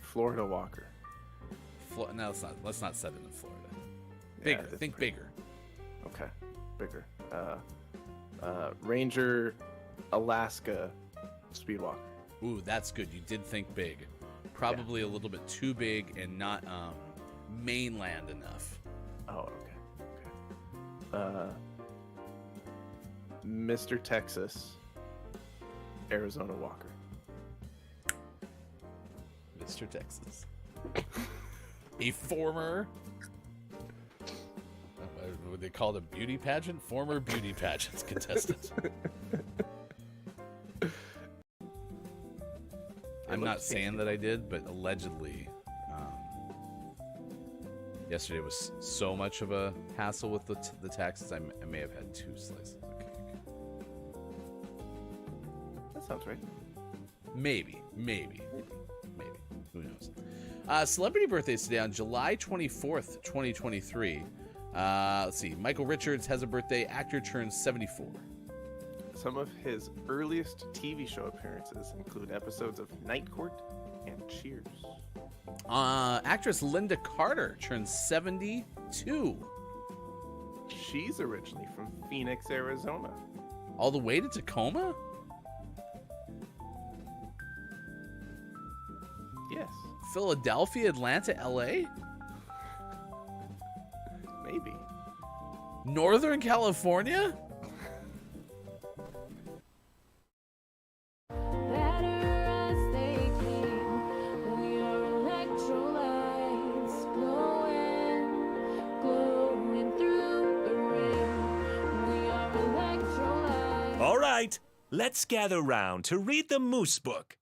Florida Walker?
No, let's not set it in Florida.
Yeah,
Bigger.
that's
Think
pretty-
bigger.
Okay, bigger. Ranger, Alaska, Speedwalker.
Ooh, that's good. You did think big. Probably a little bit too big and not mainland enough.
Oh, okay. Mr. Texas, Arizona Walker.
Mr. Texas. A former... What they called a beauty pageant? Former beauty pageant contestant. I'm not saying that I did, but allegedly, yesterday was so much of a hassle with the taxes, I may have had 2 slices of cake.
That sounds right.
Maybe. Who knows? Celebrity birthdays today on July 24th, 2023. Let's see. Michael Richards has a birthday. Actor turns 74.
Some of his earliest TV show appearances include episodes of Night Court and Cheers.
Actress Linda Carter turns 72.
She's originally from Phoenix, Arizona.
All the way to Tacoma?
Yes,
Philadelphia, Atlanta, LA?
maybe.
Northern California?
Better as they came. We are
right, let's gather round to read the Moose Book.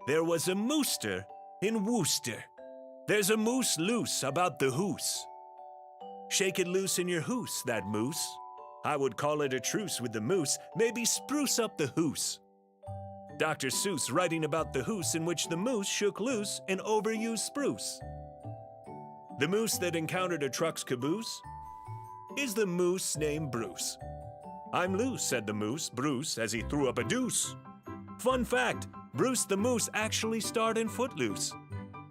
There was a mooster in Worcester. There's a moose loose about the hoose. Shake it loose in your hoose, that moose. I would call it a truce with the moose, maybe spruce up the hoose. Dr. Seuss writing about the hoose in which the moose shook loose an overused spruce. The moose that encountered a truck's caboose is the moose named Bruce. I'm loose, said the moose, Bruce, as he threw up a deuce. Fun fact, Bruce the moose actually starred in Footloose.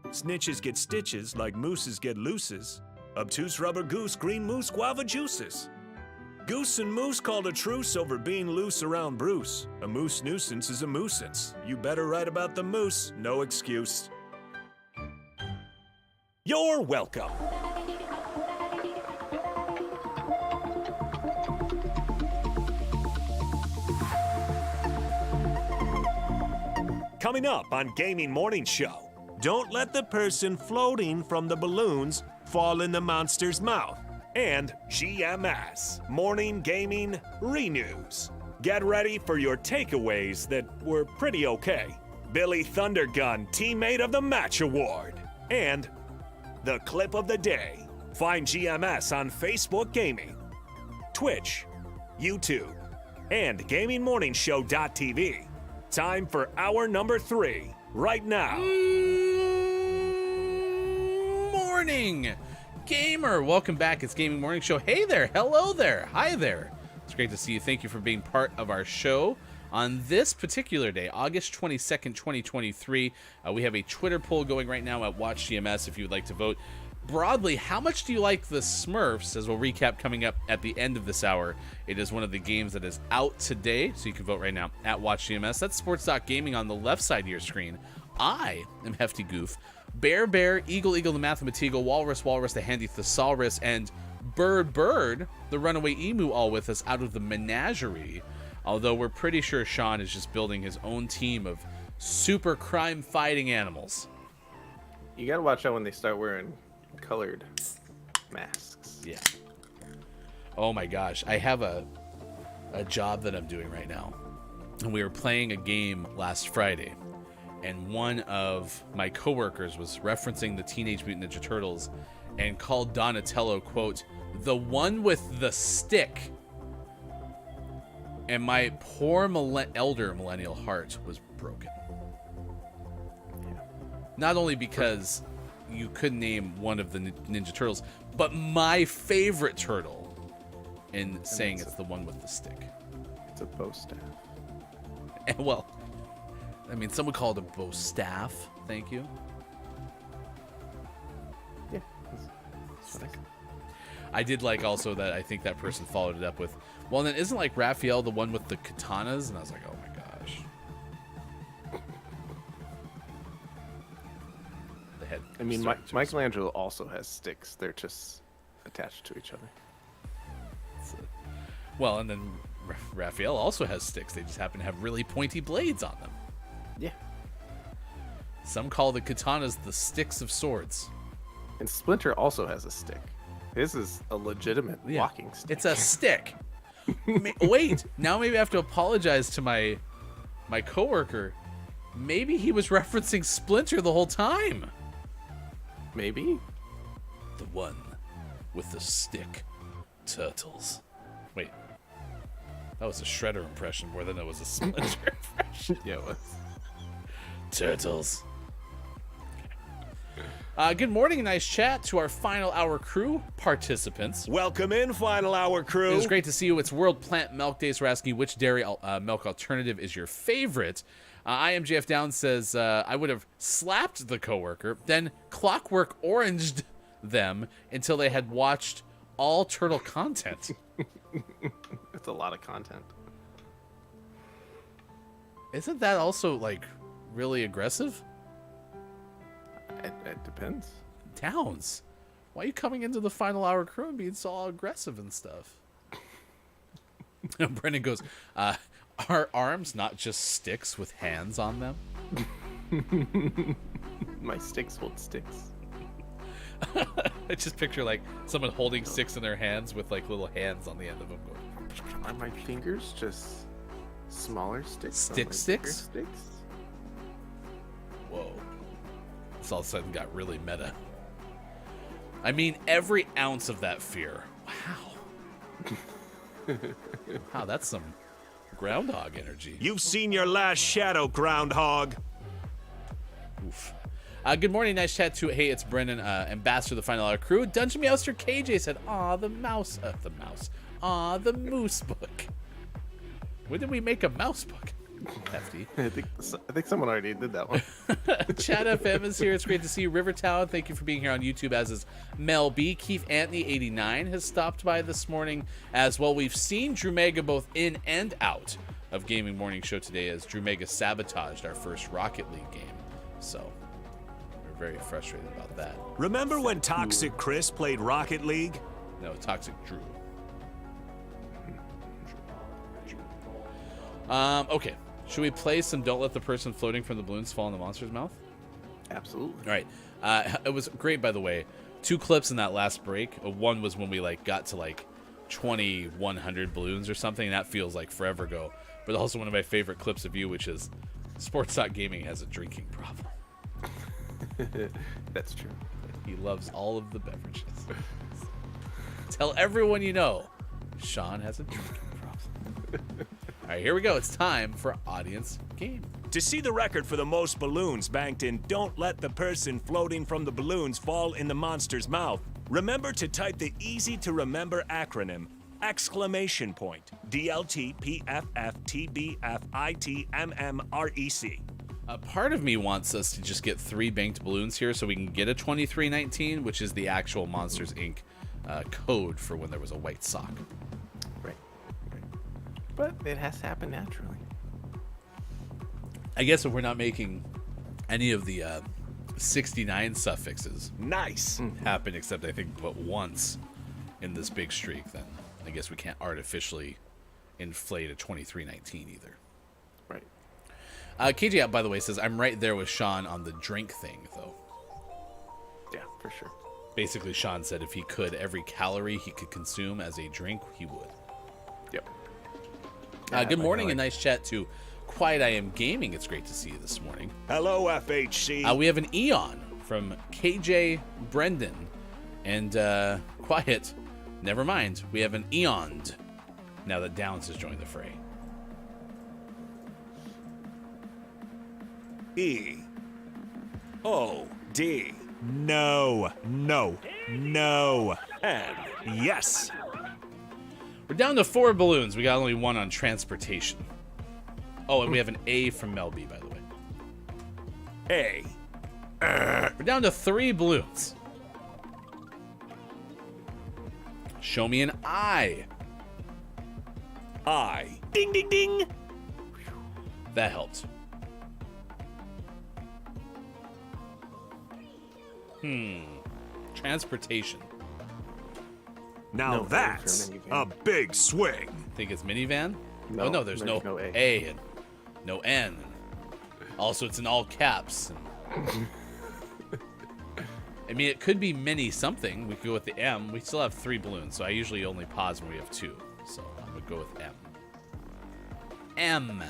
Snitches get stitches like mooses get looses. Obtuse rubber goose, green moose, guava juices. Goose and moose called a truce over being loose around Bruce. A moose nuisance is a moosance. You better write about the moose, no excuse. You're welcome. Coming up on Gaming Morning Show, don't let the person floating from the balloons fall in the monster's mouth. And GMS, Morning Gaming Renews. Get ready for your takeaways that were pretty okay. Billy Thundergun, Teammate of the Match Award. And the clip of the day. Find GMS on Facebook Gaming, Twitch, YouTube, and GamingMorningshow.tv. Time for hour number 3, right now.
Morning, gamer. Welcome back. It's Gaming Morning Show. Hey there. Hello there. Hi there. It's great to see you. Thank you for being part of our show. On this particular day, August 22nd, 2023, we have a Twitter poll going right now at Watch GMS if you would like to vote. Broadly, how much do you like the Smurfs? As we'll recap coming up at the end of this hour. It is one of the games that is out today, so you can vote right now at Watch GMS. That's Sports.Gaming on the left side of your screen. I am Hefty Goof. Bear, Eagle, the Mathematigal, Walrus, the Handy Thesaurus, and Bird, the Runaway Emu, all with us out of the menagerie. Although we're pretty sure Sean is just building his own team of super crime-fighting animals.
You gotta watch out when they start wearing colored masks.
Yeah. Oh my gosh, I have a job that I'm doing right now. And we were playing a game last Friday, and one of my coworkers was referencing the Teenage Mutant Ninja Turtles and called Donatello, quote, the one with the stick. And my poor elder millennial heart was broken. Not only because you couldn't name one of the Ninja Turtles, but my favorite turtle, in saying it's the one with the stick.
It's a bow staff.
And, well, I mean, some would call it a bow staff. Thank you.
Yeah. It's nice.
I did like also that I think that person followed it up with, well, then isn't like Raphael the one with the katanas? And I was like, oh my gosh. The head.
I mean, Michelangelo also has sticks. They're just attached to each other.
Well, and then Raphael also has sticks. They just happen to have really pointy blades on them.
Yeah.
Some call the katanas the sticks of swords.
And Splinter also has a stick. His is a legitimate walking stick.
It's a stick. Wait, now maybe I have to apologize to my coworker. Maybe he was referencing Splinter the whole time.
Maybe.
The one with the stick. Turtles. Wait. That was a Shredder impression more than it was a Splinter impression.
Yeah, it was.
Turtles. Good morning, nice chat to our Final Hour crew participants.
Welcome in, Final Hour crew.
It was great to see you. It's World Plant Milk Day, so we're asking which dairy milk alternative is your favorite. IMJF Down says, I would have slapped the coworker, then clockwork oranged them until they had watched all turtle content.
It's a lot of content.
Isn't that also, like, really aggressive?
It depends.
Downs, why are you coming into the Final Hour crew and being so all aggressive and stuff? Brendan goes, are arms not just sticks with hands on them?
My sticks hold sticks.
I just picture like someone holding sticks in their hands with like little hands on the end of them going.
on my fingers, just smaller sticks. on my bigger
Sticks?
Sticks.
Whoa. This all of a sudden got really meta. I mean, every ounce of that fear. Wow. Wow, that's some groundhog energy.
You've seen your last shadow, groundhog.
Oof. Good morning, nice chat too. Hey, it's Brendan, ambassador of the Final Hour crew. Dungeon Meowster KJ said, "Aw, the mouse, Aw, the moose book." When did we make a mouse book? Hefty.
I think someone already did that one.
Chat FM is here. It's great to see you. Rivertown, thank you for being here on YouTube, as is Mel B. Keith Anthony 89 has stopped by this morning as well. We've seen Drew Mega both in and out of Gaming Morning Show today, as Drew Mega sabotaged our first Rocket League game. So we're very frustrated about that.
Remember when Toxic Chris played Rocket League?
No, Toxic Drew. Okay. Should we play some Don't Let the Person Floating from the Balloons Fall in the Monster's Mouth?
Absolutely.
All right. It was great, by the way. 2 clips in that last break. One was when we got to 2,100 balloons or something, and that feels like forever ago. But also one of my favorite clips of you, which is Sports Talk Gaming has a drinking problem.
That's true.
He loves all of the beverages. Tell everyone you know, Sean has a drinking problem. All right, here we go. It's time for audience game.
To see the record for the most balloons banked in Don't Let the Person Floating from the Balloons Fall in the Monster's Mouth, remember to type the easy-to-remember acronym DLTPFFTBFITMMREC.
Part of me wants us to just get 3 banked balloons here so we can get a 2319, which is the actual Monsters, Inc. Code for when there was a white sock.
Right. But it has to happen naturally.
I guess if we're not making any of the 69 suffixes
Nice.
happen, except I think but once in this big streak, then I guess we can't artificially inflate a 2319 either.
Right.
KJ out, by the way, says, I'm right there with Sean on the drink thing, though.
Yeah, for sure.
Basically, Sean said if he could, every calorie he could consume as a drink, he would.
Yep.
Good morning and nice chat to Quiet I Am Gaming. It's great to see you this morning.
Hello, FHC.
We have an Eon from KJ Brendan. And Quiet, never mind. We have an Eon now that Downs has joined the fray.
E-O-D. No. And yes.
We're down to 4 balloons. We got only 1 on transportation. Oh, and we have an A from Melby, by the way.
A.
We're down to 3 balloons. Show me an I.
I. Ding, ding, ding.
That helped. Transportation.
Now
No A
that's
for
a
minivan.
big swing.
Think it's minivan?
No,
Oh, no, there's no
A.
A and no N. Also, it's in all caps. I mean, it could be mini something. We could go with the M. We still have 3 balloons, so I usually only pause when we have 2. So I would go with M. M.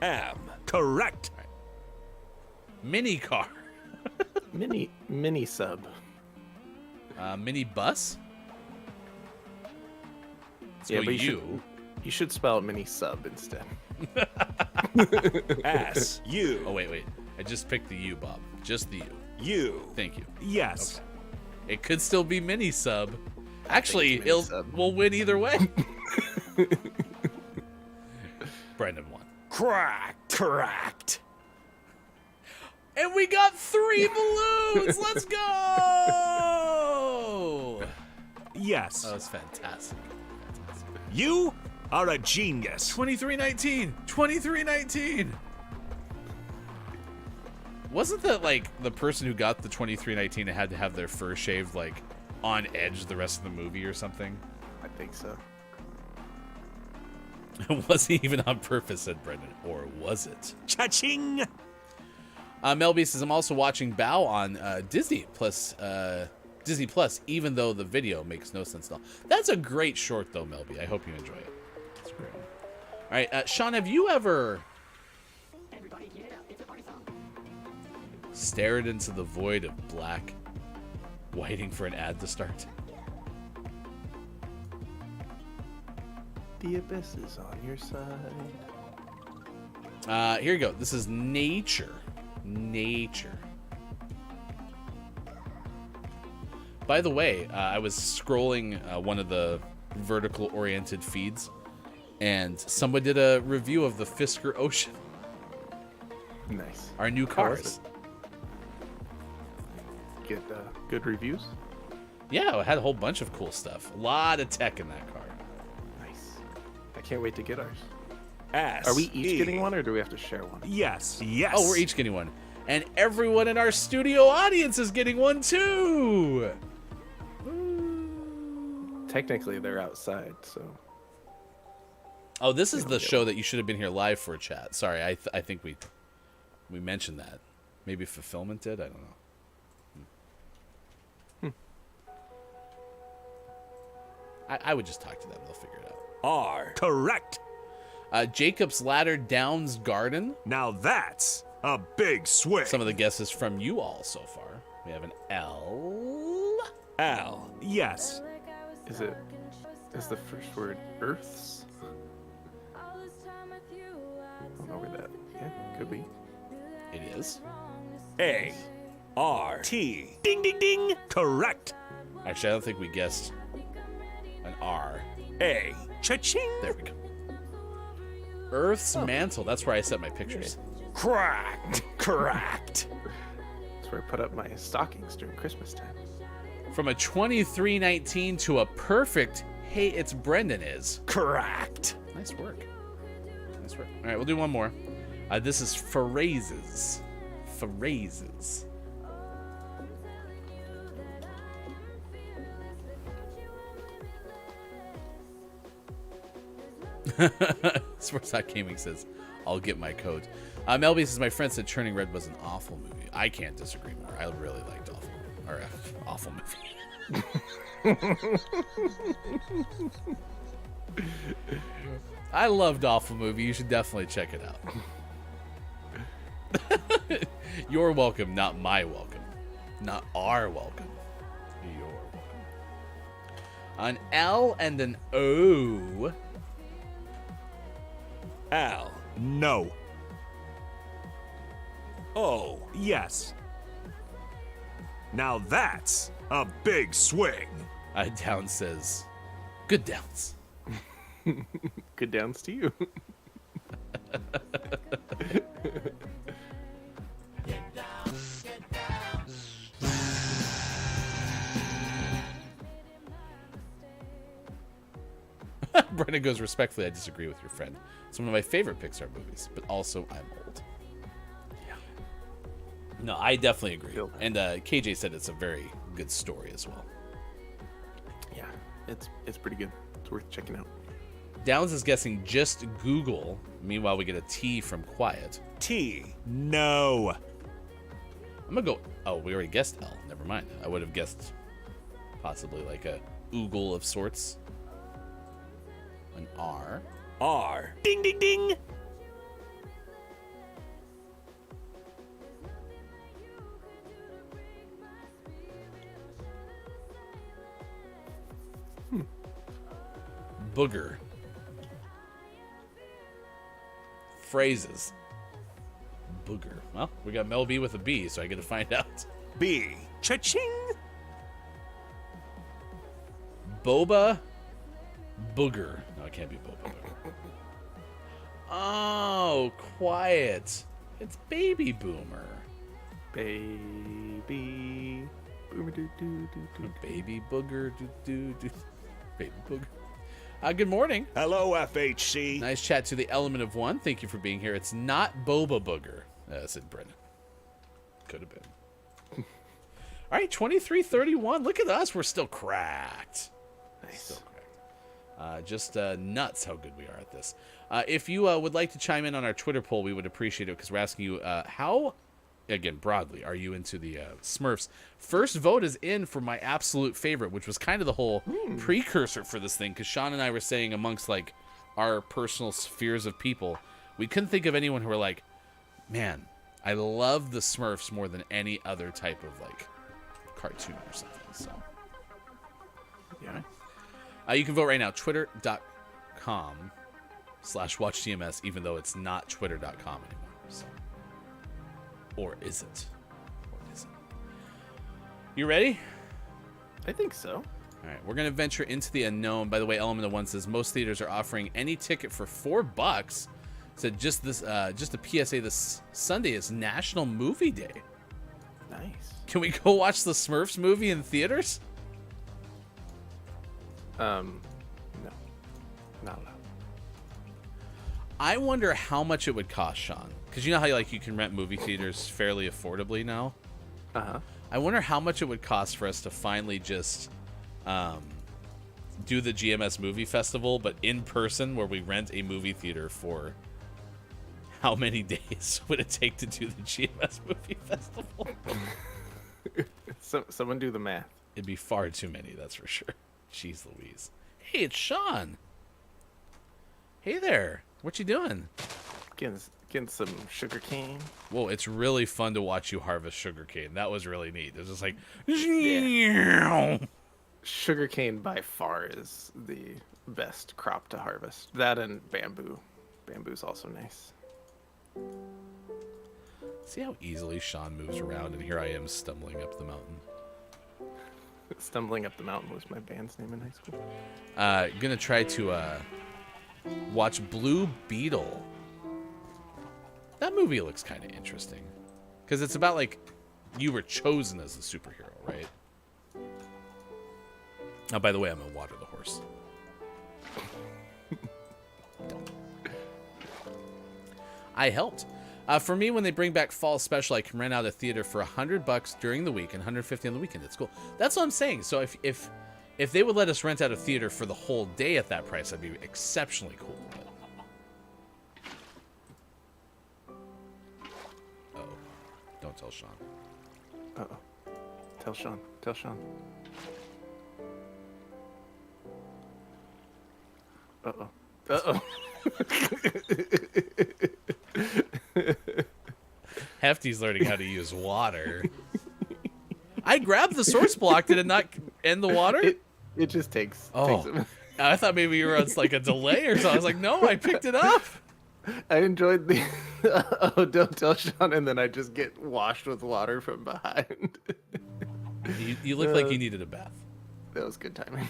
M. Correct.
Mini car.
Mini sub.
Mini bus. Let's
Yeah,
go
but
U.
you should spell it mini sub instead.
S. U.
Oh, wait. I just picked the U, Bob. Just the U.
U.
Thank you.
Yes.
It could still be mini sub. Actually,
it's mini sub.
we'll win either way. Brendan won.
Correct.
And we got 3 balloons. Let's go.
Yes.
That was fantastic.
You are a genius.
2319. Wasn't that the person who got the 2319 had to have their fur shaved on edge the rest of the movie or something?
I think so.
It wasn't even on purpose, said Brendan. Or was it?
Cha-ching.
Melby says, I'm also watching Bao on Disney Plus, even though the video makes no sense at all. That's a great short, though, Melby. I hope you enjoy it. All right, Sean, have you ever stared into the void of black, waiting for an ad to start?
The abyss is on your side.
Here you go. This is nature. Nature. By the way, I was scrolling one of the vertical-oriented feeds, and someone did a review of the Fisker Ocean,
Nice.
our new
How was
cars.
Get good reviews.
Yeah, it had a whole bunch of cool stuff. A lot of tech in that car.
Nice. I can't wait to get ours.
S.
Are we each
E.
getting one, or do we have to share one?
Yes, yes.
Oh, we're each getting one. And everyone in our studio audience is getting one too.
Technically, they're outside, so
Oh, this is the show that you should have been here live for, chat. Sorry, I think we mentioned that. Maybe Fulfillment did. I don't know. I would just talk to them. They'll figure it out.
R. Correct.
Jacob's Ladder Downs Garden.
Now that's a big swing.
Some of the guesses from you all so far. We have an L.
L. Yes.
is the first word Earths? I don't know where that. Yeah, could be.
It is.
A. R. T. Ding, ding, ding. Correct.
Actually, I don't think we guessed an R.
A. Cha-ching.
There we go. Earth's Mantle. That's where I set my pictures.
Cracked. Cracked.
That's where I put up my stockings during Christmas time.
From a 2319 to a perfect, hey, it's Brendan is.
Cracked.
Nice work. Nice work. All right, we'll do one more. This is phrases. Phrases. Sports Gaming says, I'll get my code. Melby says, my friend said Churning Red was an awful movie. I can't disagree more. I really liked awful movie. I loved Awful Movie. You should definitely check it out. You're welcome, not my welcome. Not our welcome. You're welcome. An L and an O.
L. No. O. Yes. Now that's a big swing.
Down says, good downs.
Good downs to you.
Brendan goes, respectfully, I disagree with your friend. It's one of my favorite Pixar movies, but also I'm old. Yeah. No, I definitely agree.
Feel that.
And KJ said it's a very good story as well.
Yeah, it's pretty good. It's worth checking out.
Downs is guessing just Google. Meanwhile, we get a T from Quiet.
T. No.
I'm gonna go. Oh, we already guessed L. Never mind. I would have guessed possibly like a oogle of sorts. An R.
R. Ding, ding, ding.
Booger. Phrases. Booger. Well, we got Mel B with a B, so I get to find out.
B. Cha-ching.
Boba Booger. No, it can't be Boba Booger. Oh, Quiet. It's Baby Boomer.
Baby. Boomer doo doo doo doo.
Baby Booger. Baby Booger. Good morning.
Hello, FHC.
Nice chat to the element of one. Thank you for being here. It's not Boba Booger, said Brendan. Could have been. All right, 23:31. Look at us. We're still cracked.
Nice.
Still cracked. Just nuts how good we are at this. If you would like to chime in on our Twitter poll, we would appreciate it because we're asking you how, again, broadly, are you into the Smurfs? First vote is in for my absolute favorite, which was kind of the whole precursor for this thing because Sean and I were saying amongst like our personal spheres of people, we couldn't think of anyone who were like, man, I love the Smurfs more than any other type of like cartoon or something. So
Yeah.
you can vote right now, twitter.com/watchgms, even though it's not twitter.com anymore. So. Or is it? You ready?
I think so.
All right, we're going to venture into the unknown. By the way, Element of One says most theaters are offering any ticket for $4. Said just a PSA, this Sunday is National Movie Day.
Nice.
Can we go watch the Smurfs movie in theaters?
No. Not allowed.
I wonder how much it would cost, Sean. Because you know how like you can rent movie theaters fairly affordably now?
Uh-huh.
I wonder how much it would cost for us to finally just do the GMS Movie Festival, but in person, where we rent a movie theater for how many days would it take to do the GMS Movie Festival?
Someone do the math.
It'd be far too many, that's for sure. Jeez Louise. Hey, it's Sean. Hey there. What you doing?
Getting some sugar cane.
Whoa, it's really fun to watch you harvest sugarcane. That was really neat. It's just like...
Sugar cane by far is the best crop to harvest. That and bamboo. Bamboo's also nice.
See how easily Sean moves around, and here I am stumbling up the mountain.
Stumbling Up the Mountain was my band's name in high school.
Gonna try to watch Blue Beetle. That movie looks kind of interesting. Because it's about, like, you were chosen as the superhero, right? Oh, by the way, I'm gonna water the horse. I helped. For me, when they bring back fall special, I can rent out a theater for $100 during the week and $150 on the weekend. It's cool. That's what I'm saying. So if they would let us rent out a theater for the whole day at that price, that'd be exceptionally cool. But... oh, don't tell Sean.
Uh-oh. Tell Sean. Tell Sean. Uh-oh. Uh-oh.
Hefty's learning how to use water. I grabbed the source block. Did it not end the water?
It just takes...
Oh, I thought maybe you were on like a delay or something. I was like, no, I picked it up.
I enjoyed the... oh, don't tell Sean, and then I just get washed with water from behind.
You look like you needed a bath.
That was good timing.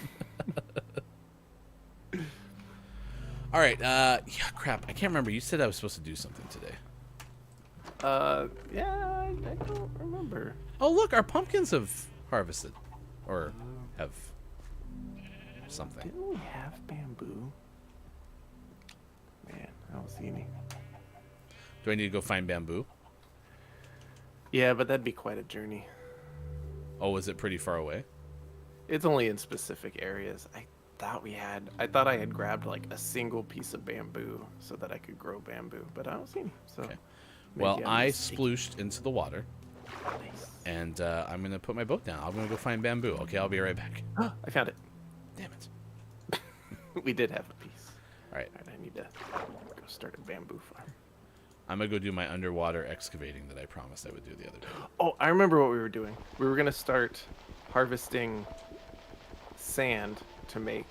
All right. Yeah, crap. I can't remember. You said I was supposed to do something today.
Yeah, I don't remember.
Oh, look. Our pumpkins have harvested. Or have something.
Didn't we have bamboo? Man, I don't see any.
Do I need to go find bamboo?
Yeah, but that'd be quite a journey.
Oh, is it pretty far away?
It's only in specific areas. I thought I had grabbed like a single piece of bamboo so that I could grow bamboo, but I don't see any. So,
Okay.
maybe
Well,
I'm
I
mistaken.
splooshed into the water,
Nice.
and I'm going to put my boat down. I'm going to go find bamboo. Okay, I'll be right back.
I found it.
Damn it.
We did have a piece.
All right.
All right, I need to go start a bamboo farm.
I'm going to go do my underwater excavating that I promised I would do the other day.
Oh, I remember what we were doing. We were gonna start harvesting sand to make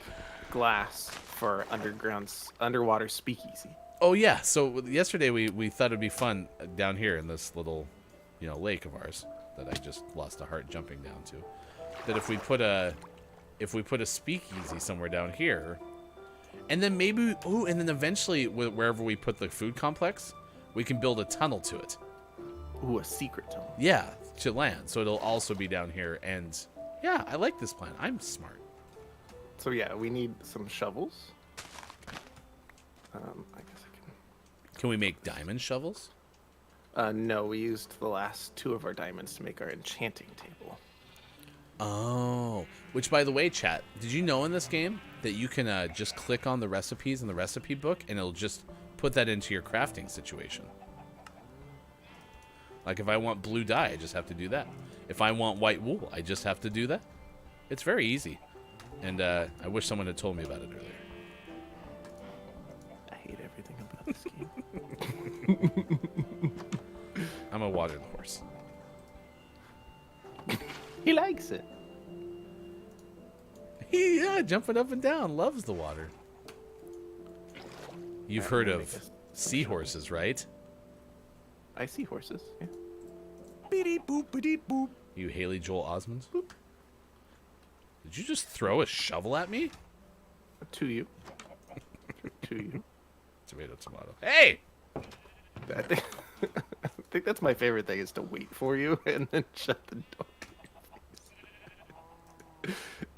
glass for underwater speakeasy.
Oh, yeah. So yesterday we thought it'd be fun down here in this little, lake of ours that I just lost a heart jumping down to. That if we put a speakeasy somewhere down here, and then maybe, and then eventually wherever we put the food complex, we can build a tunnel to it.
Ooh, a secret tunnel.
Yeah, to land. So it'll also be down here. And yeah, I like this plan. I'm smart.
So yeah, we need some shovels. I guess I
Can we make diamond shovels?
can. No, we used the last 2 of our diamonds to make our enchanting table.
Oh, which by the way, chat, did you know in this game that you can just click on the recipes in the recipe book and it'll just put that into your crafting situation? Like if I want blue dye, I just have to do that. If I want white wool, I just have to do that. It's very easy. And I wish someone had told me about it earlier.
everything about this game.
I'm gonna water the horse.
He likes it.
Yeah, jumping up and down, loves the water. You've heard
Alright,
of
I guess-
seahorses, right?
I see horses. Yeah.
Beep boop boop.
You Haley Joel Osment? Did you just throw a shovel at me?
To you. To you.
Tomato, tomato. Hey!
I think, I think that's my favorite thing is to wait for you and then shut the door.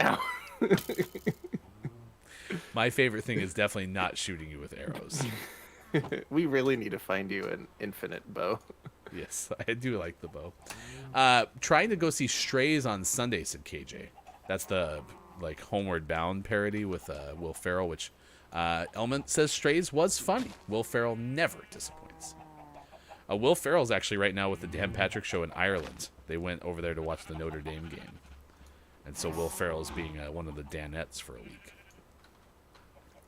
Ow.
My favorite thing is definitely not shooting you with arrows.
We really need to find you an infinite bow.
Yes, I do like the bow. Trying to go see Strays on Sunday, said KJ. That's the like Homeward Bound parody with Will Ferrell, which Element says Strays was funny. Will Ferrell never disappoints. Will Ferrell's actually right now with the Dan Patrick Show in Ireland. They went over there to watch the Notre Dame game. And so Will Ferrell's being one of the Danettes for a week.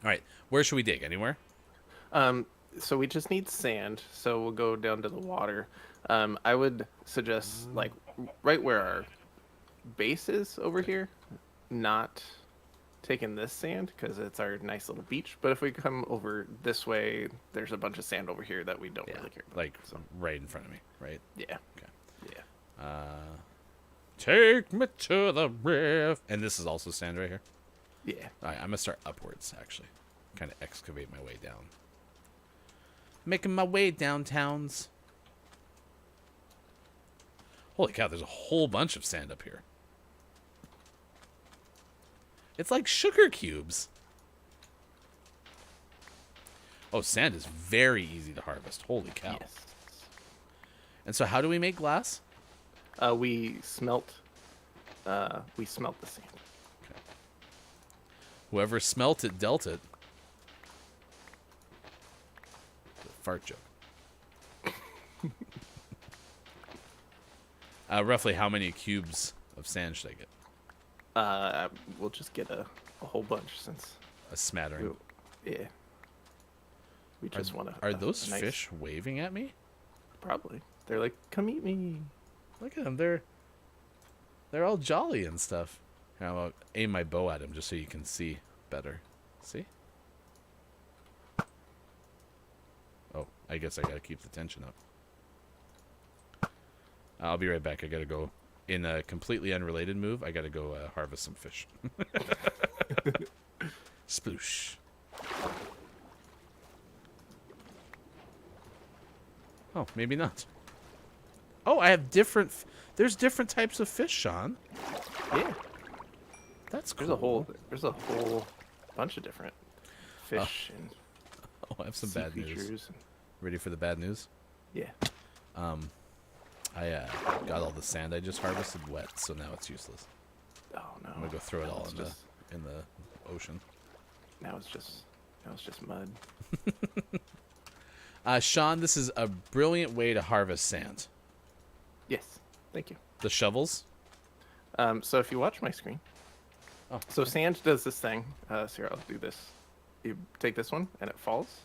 All right, where should we dig? Anywhere?
So we just need sand, so we'll go down to the water. I would suggest like right where our base is over here, not taking this sand because it's our nice little beach. But if we come over this way, there's a bunch of sand over here that we don't really care about.
Like right in front of me, right?
Yeah.
Okay.
Yeah.
Take me to the river. And this is also sand right here.
Yeah.
All right, I'm gonna start upwards actually, kind of excavate my way down. Making my way downtowns. Holy cow, there's a whole bunch of sand up here. It's like sugar cubes. Oh, sand is very easy to harvest. Holy cow.
Yes.
And so how do we make glass?
We smelt the sand.
Whoever smelt it, dealt it. Fart joke. Roughly how many cubes of sand should I get?
We'll just get a whole bunch since
A smattering.
yeah. We just want to.
Are those fish waving at me?
Probably. They're like, come eat me.
Look at them. They're all jolly and stuff. Here, I'll aim my bow at them just so you can see better. See? Oh, I guess I gotta keep the tension up. I'll be right back. I gotta go. In a completely unrelated move, I gotta go harvest some fish. Sploosh. Oh, maybe not. Oh, I have different... There's different types of fish, Sean.
Yeah.
That's cool.
There's a whole bunch of different fish and
Oh, I have some
sea
bad news.
creatures.
Ready for the bad news?
Yeah.
I got all the sand I just harvested wet, so now it's useless.
Oh no.
I'm gonna go throw it
Now
all
it's
in
just-
the ocean.
Now it's just mud.
Sean, this is a brilliant way to harvest sand.
Yes. Thank you.
The shovels.
So if you watch my screen,
Oh,
so sand does this thing. So here, I'll do this. You take this one and it falls,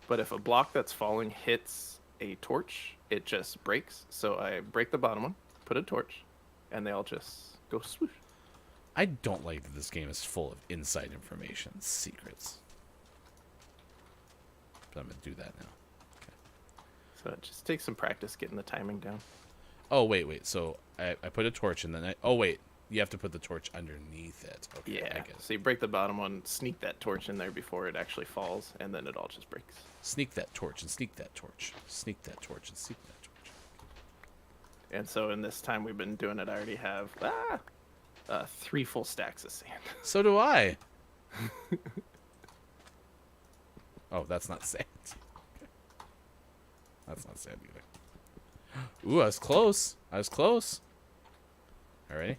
but if a block that's falling hits a torch, it just breaks. So I break the bottom one, put a torch, and they all just go swoosh.
I don't like that this game is full of inside information, secrets. But I'm gonna do that now.
So it just takes some practice getting the timing down.
Oh, wait. So I put a torch and then oh, wait. You have to put the torch underneath it. Okay, I
Yeah.
get it.
So you break the bottom one, sneak that torch in there before it actually falls, and then it all just breaks.
Sneak that torch and sneak that torch. Sneak that torch and sneak that torch.
And so in this time we've been doing it, I already have 3 full stacks of sand.
So do I. Oh, that's not sand. Okay. That's not sand either. Ooh, I was close. All ready?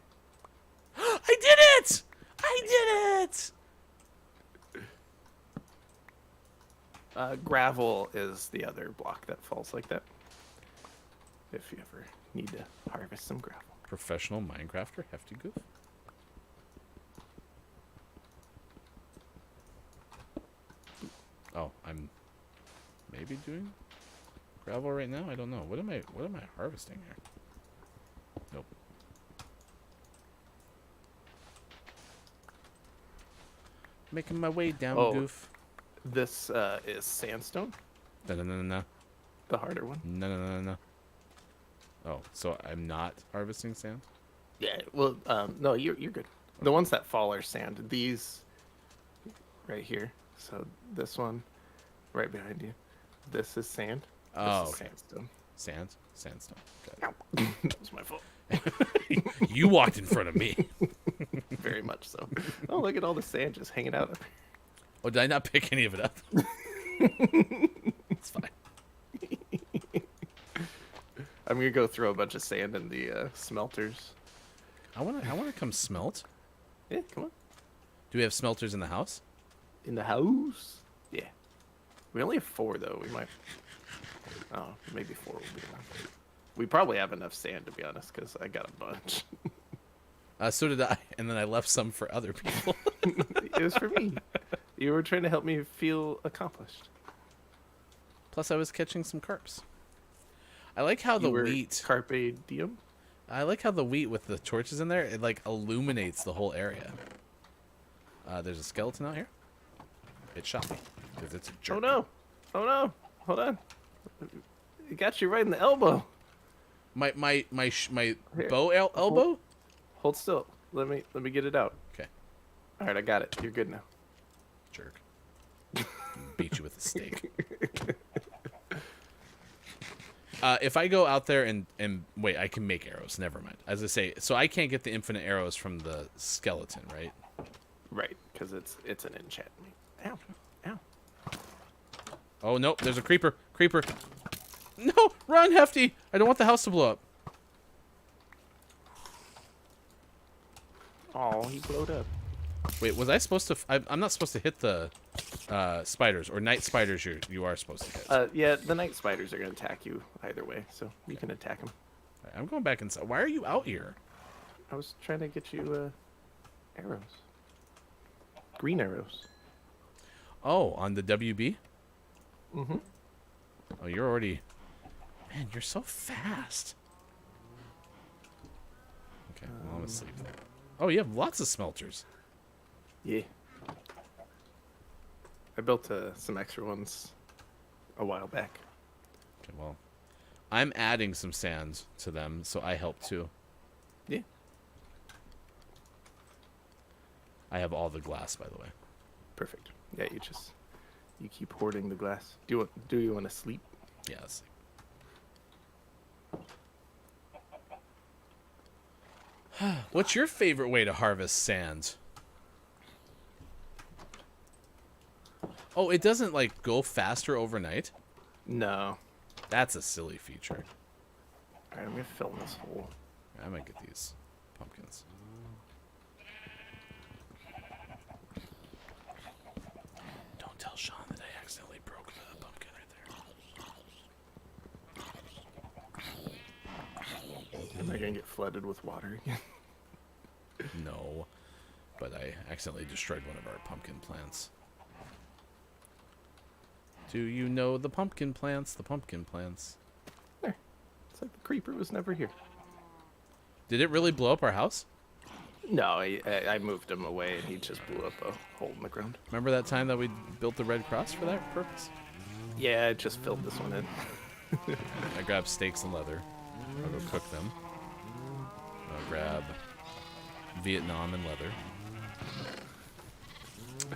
I did it! I did it!
Gravel is the other block that falls like that. If you ever need to harvest some gravel.
Professional Minecrafter, Hefty Goof. Oh, I'm maybe doing gravel right now. I don't know. What am I harvesting here? Nope. Making my way down,
Oh.
Goof.
This is sandstone,
No, no, no, no, no.
the harder one.
No, no, no, no, no. Oh, so I'm not harvesting sand?
Yeah. Well, no, you're good. The ones that fall are sand. These right here. So this one, right behind you. This is sand.
Oh,
This is
okay.
sandstone.
Sandstone.
Ow. That was my fault.
You walked in front of me.
Very much so. Oh, look at all the sand just hanging out.
Oh, did I not pick any of it up? It's fine.
I'm gonna go throw a bunch of sand in the smelters.
I wanna come smelt.
Yeah, come on.
Do we have smelters in the house?
In the house? Yeah. We only have 4 though. We might. Oh, maybe 4 will be enough. We probably have enough sand to be honest, because I got a bunch.
So did I, and then I left some for other people.
It was for me. You were trying to help me feel accomplished.
Plus, I was catching some carps. I like how the
You were
wheat.
Carpe diem.
I like how the wheat with the torches in there, it like illuminates the whole area. There's a skeleton out here. It shot me because it's a jerk.
Oh no! Oh no! Hold on. It got you right in the elbow.
My
Here,
bow elbow.
Hold still. Let me get it out.
Okay,
All right, I got it. You're good now.
jerk. Beat you with a stake. If I go out there and wait, I can make arrows. Never mind. As I say, so I can't get the infinite arrows from the skeleton, right?
Right, because it's an enchantment. Ow! Ow!
Oh no, there's a creeper. Creeper. No, run, Hefty. I don't want the house to blow up.
Oh, he blowed up.
Wait, was I supposed to? I'm not supposed to hit the spiders or night spiders. You are supposed to hit.
Yeah, the night spiders are gonna attack you either way, so you can attack them.
Alright, I'm going back inside. Why are you out here?
I was trying to get you arrows. Green arrows.
Oh, on the WB.
Mm-hmm.
Oh, you're already. Man, you're so fast. Okay, well, I'm asleep then. Oh, you have lots of smelters.
Yeah. I built some extra ones a while back.
Okay, well, I'm adding some sand to them, so I help too.
Yeah.
I have all the glass, by the way.
Perfect. Yeah, you keep hoarding the glass. Do you want to sleep?
Yeah, let's see. What's your favorite way to harvest sand? Oh, it doesn't like go faster overnight?
No.
That's a silly feature.
All right, I'm gonna fill in this hole.
I might get these pumpkins. Don't tell Sean that I accidentally broke the pumpkin right there.
Am I gonna get flooded with water again?
No, but I accidentally destroyed one of our pumpkin plants. Do you know the pumpkin plants? The pumpkin plants.
There. It's like the creeper was never here.
Did it really blow up our house?
No, I moved him away and he just blew up a hole in the ground.
Remember that time that we built the Red Cross for that purpose?
Yeah, I just filled this one in.
I grabbed steaks and leather. I'll go cook them. I'll grab Vietnam and leather.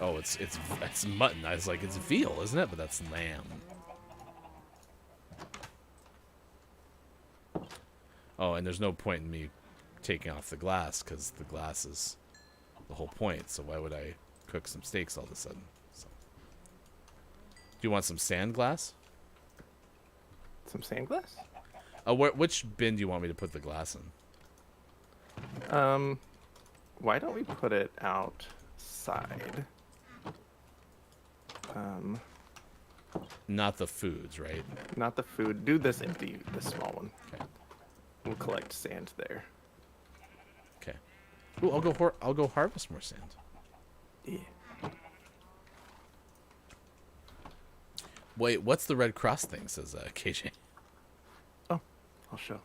Oh, it's mutton. I was like, it's veal, isn't it? But that's lamb. Oh, and there's no point in me taking off the glass because the glass is the whole point. So why would I cook some steaks all of a sudden? So. Do you want some sand glass?
Some sand glass?
Which bin do you want me to put the glass in?
Why don't we put it outside?
Not the foods, right?
Not the food. Do this empty, the small one.
Okay.
We'll collect sand there.
Okay. Ooh, I'll go harvest more sand.
Yeah.
Wait, what's the red cross thing? Says KJ.
Oh, I'll show.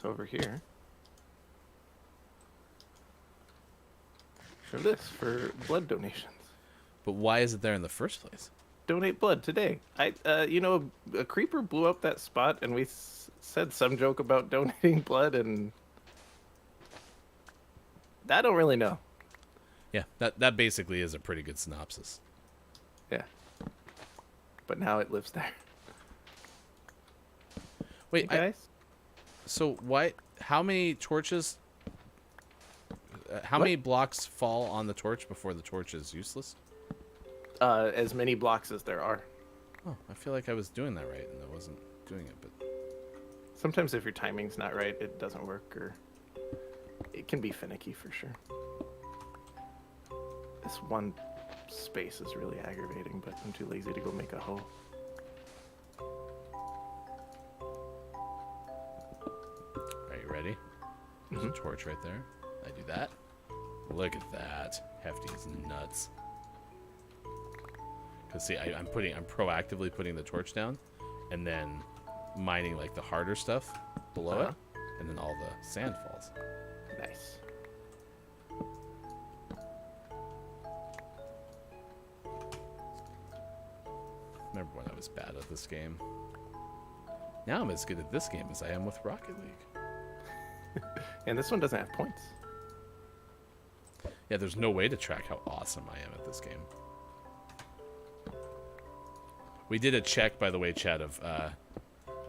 So over here, show this for blood donations.
But why is it there in the first place?
Donate blood today. A creeper blew up that spot, and we said some joke about donating blood, and I don't really know.
Yeah, that basically is a pretty good synopsis.
Yeah. But now it lives there.
Wait,
Hey, guys.
so why? How many torches? How many blocks fall on the torch before the torch is useless?
As many blocks as there are.
Oh, I feel like I was doing that right, and I wasn't doing it. But
Sometimes if your timing's not right, it doesn't work, or it can be finicky for sure. This one space is really aggravating, but I'm too lazy to go make a hoe.
are you ready? There's a torch right there. I do that. Look at that. Hefty is nuts. Cause see, I'm proactively putting the torch down, and then mining like the harder stuff below it, and then all the sand falls.
Nice.
Remember when I was bad at this game? Now I'm as good at this game as I am with Rocket League.
And this one doesn't have points.
Yeah, there's no way to track how awesome I am at this game. We did a check, by the way, Chad, of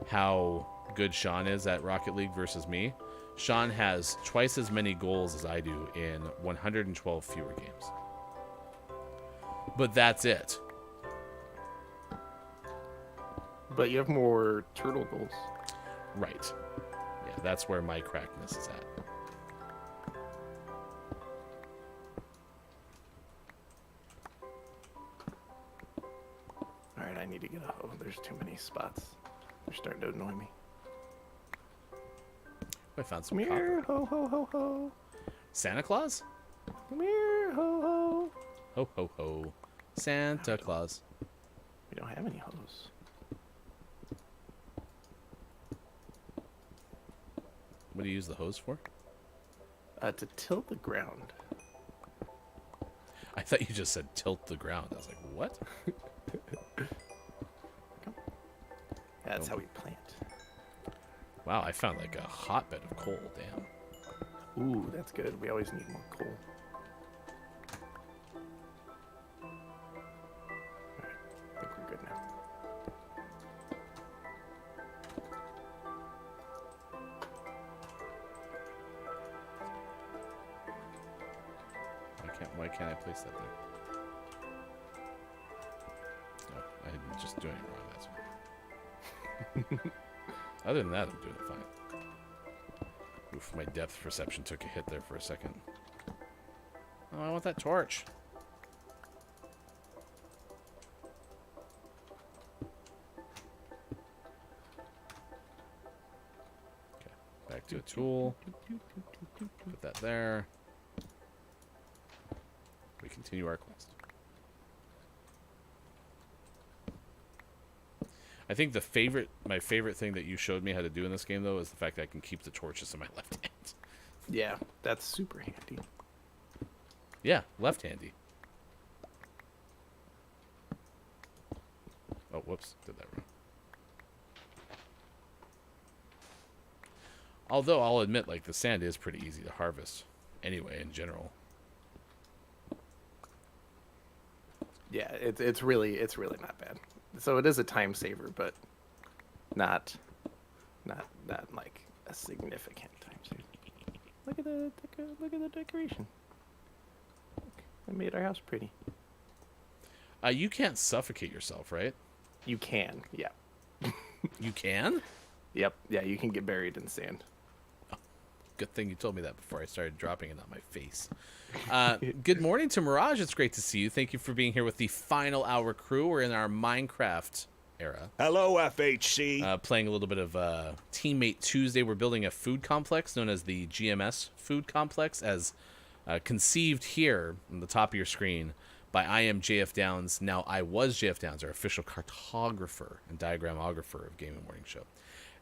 how good Sean is at Rocket League versus me. Sean has twice as many goals as I do in 112 fewer games. But that's it.
But you have more turtle goals.
Right. Yeah, that's where my crackness is at.
Alright, I need to get a hoe. There's too many spots. They're starting to annoy me.
I found some
Come
copper.
here, ho ho ho ho.
Santa Claus?
Come here, ho ho.
Ho ho ho. Santa Claus.
We don't have any hoes.
What do you use the hose for?
To tilt the ground.
I thought you just said tilt the ground. I was like, what?
That's how we plant.
Wow, I found like a hotbed of coal. Damn.
Ooh, that's good. We always need more coal. Alright, I think we're good now.
Why can't I place that there? No, I'm just doing it wrong. That's why. Other than that, I'm doing it fine. Oof, my depth perception took a hit there for a second. Oh, I want that torch. Okay, back to a tool. Put that there. We continue our quest. I think my favorite thing that you showed me how to do in this game, though, is the fact that I can keep the torches in my left hand.
Yeah, that's super handy.
Yeah, left-handy. Oh, whoops, did that wrong. Although I'll admit, like, the sand is pretty easy to harvest anyway, in general.
Yeah, it's really not bad. So it is a time saver, but not like a significant time saver. Look at the decoration. Look, I made our house pretty.
You can't suffocate yourself, right?
You can, yeah.
You can?
Yep, yeah, you can get buried in sand.
Good thing you told me that before I started dropping it on my face. Good morning to Mirage. It's great to see you. Thank you for being here with the final hour crew. We're in our Minecraft era.
Hello, FHC.
Playing a little bit of Teammate Tuesday. We're building a food complex known as the GMS food complex, as conceived here on the top of your screen by I Am JF Downs, now I Was JF Downs, our official cartographer and diagramographer of Gaming Morning Show.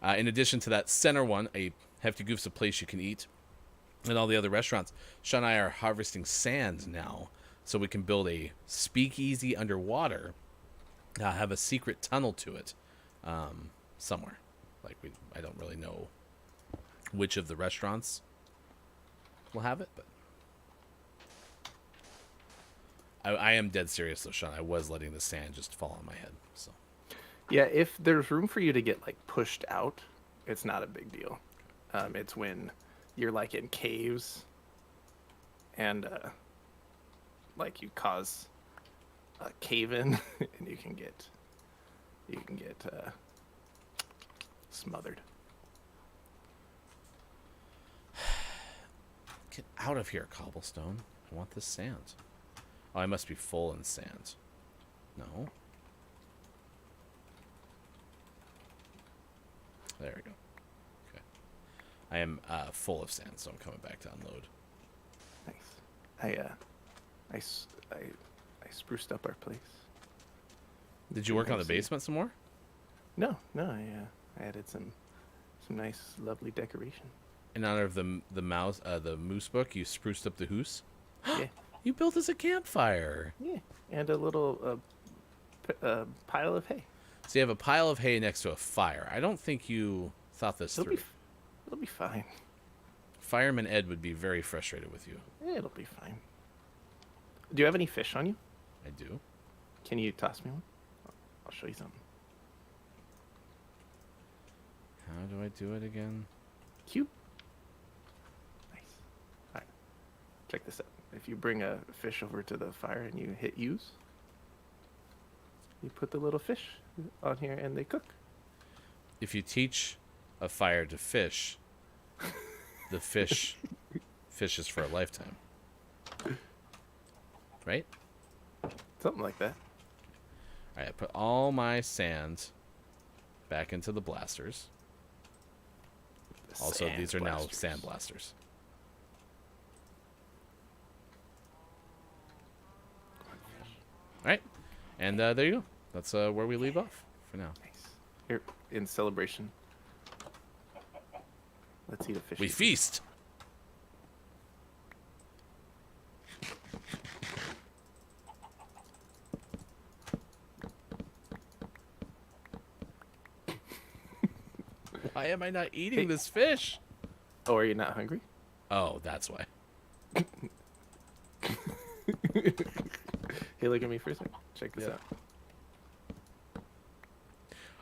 In addition to that center one, a Hefty Goof's a place you can eat, and all the other restaurants, Sean and I are harvesting sand now so we can build a speakeasy underwater, have a secret tunnel to it somewhere. Like, I don't really know which of the restaurants will have it, but I am dead serious though, Sean. I was letting the sand just fall on my head. So
Yeah, if there's room for you to get like pushed out, it's not a big deal. It's when you're like in caves and like you cause a cave in and you can get smothered.
get out of here, cobblestone. I want this sand. Oh, I must be full in sand. No. There we go. Okay. I am full of sand, so I'm coming back to unload.
Nice. I spruced up our place.
Did you work on the basement some more?
No, I added some nice, lovely decoration.
In honor of the moose book, you spruced up the hoose.
Yeah,
You built us a campfire.
yeah, and a little pile of hay.
So you have a pile of hay next to a fire. I don't think you thought this through.
It'll be fine.
Fireman Ed would be very frustrated with you.
Yeah, it'll be fine. Do you have any fish on you?
I do.
Can you toss me one? I'll show you something.
How do I do it again?
Cute. Nice. All right. Check this out. If you bring a fish over to the fire and you hit use, you put the little fish on here and they cook.
If you teach a fire to fish, the fish fishes for a lifetime. Right?
Something like that.
All right, I put all my sand back into the blasters. Also,
Sand
these are now
blasters.
sand blasters. All right, and there you go. That's where we leave off for now.
Nice. Here, in celebration. Let's eat a fish.
We feast. Why am I not eating this fish?
Oh, are you not hungry?
Oh, that's why.
Hey, look at me for a second. Check this
Yeah.
out.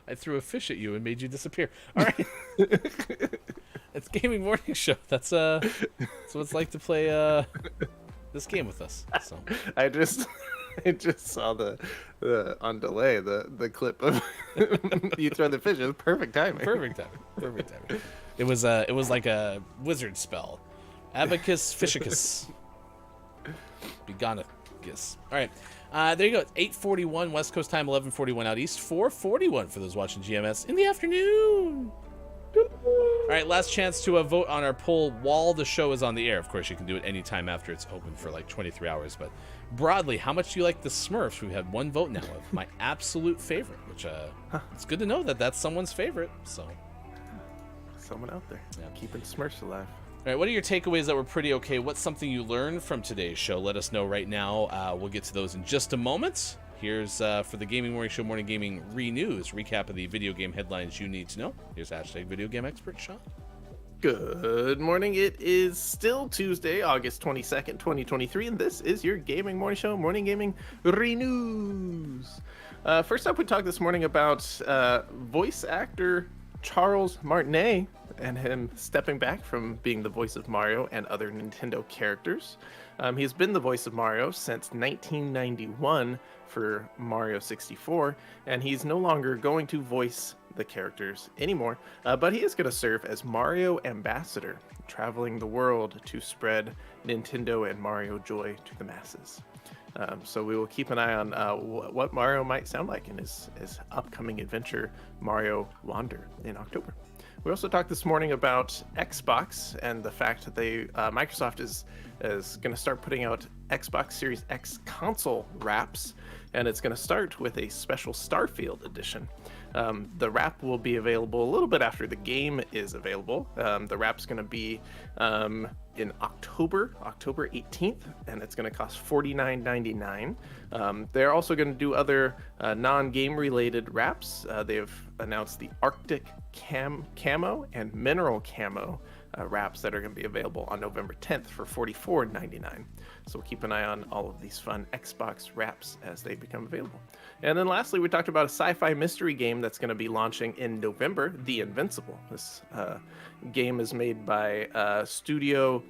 I threw a fish at you and made you disappear. All right. It's Gaming Morning Show. That's what it's like to play this game with us. So
I just saw the on delay the clip of you throw the fish. It was perfect timing.
perfect timing. Perfect timing. It was like a wizard spell. Abacus Fishicus. Begonicus. All right. There you go. It's 8:41 West Coast time, 11:41 out east, 4:41 for those watching GMS in the afternoon. All right, last chance to vote on our poll while the show is on the air. Of course, you can do it anytime after it's open for like 23 hours. But broadly, how much do you like the Smurfs? We've had one vote now of my absolute favorite, which it's good to know that that's someone's favorite. So, all
Someone out there
Yeah.
keeping Smurfs alive.
right, what are your takeaways that were pretty okay? What's something you learned from today's show? Let us know right now. We'll get to those in just a moment. Here's for the Gaming Morning Show Morning Gaming Re-News, recap of the video game headlines you need to know. Here's hashtag Video Game Expert Sean.
Good morning. It is still Tuesday, August 22nd, 2023, and this is your Gaming Morning Show, Morning Gaming Re-News. First up, we talked this morning about voice actor Charles Martinet and him stepping back from being the voice of Mario and other Nintendo characters. He's been the voice of Mario since 1991 for Mario 64, and he's no longer going to voice the characters anymore, but he is going to serve as Mario Ambassador, traveling the world to spread Nintendo and Mario joy to the masses. So we will keep an eye on what Mario might sound like in his upcoming adventure, Mario Wander, in October. We also talked this morning about Xbox and the fact that Microsoft is going to start putting out Xbox Series X console wraps, and it's going to start with a special Starfield edition. The wrap will be available a little bit after the game is available. The wrap's going to be in October 18th, and it's going to cost $49.99. They're also going to do other non-game related wraps. They've announced the Arctic Camo and Mineral Camo wraps that are going to be available on November 10th for $44.99. So we'll keep an eye on all of these fun Xbox wraps as they become available. And then lastly, we talked about a sci-fi mystery game that's going to be launching in November, The Invincible. This game is made by studio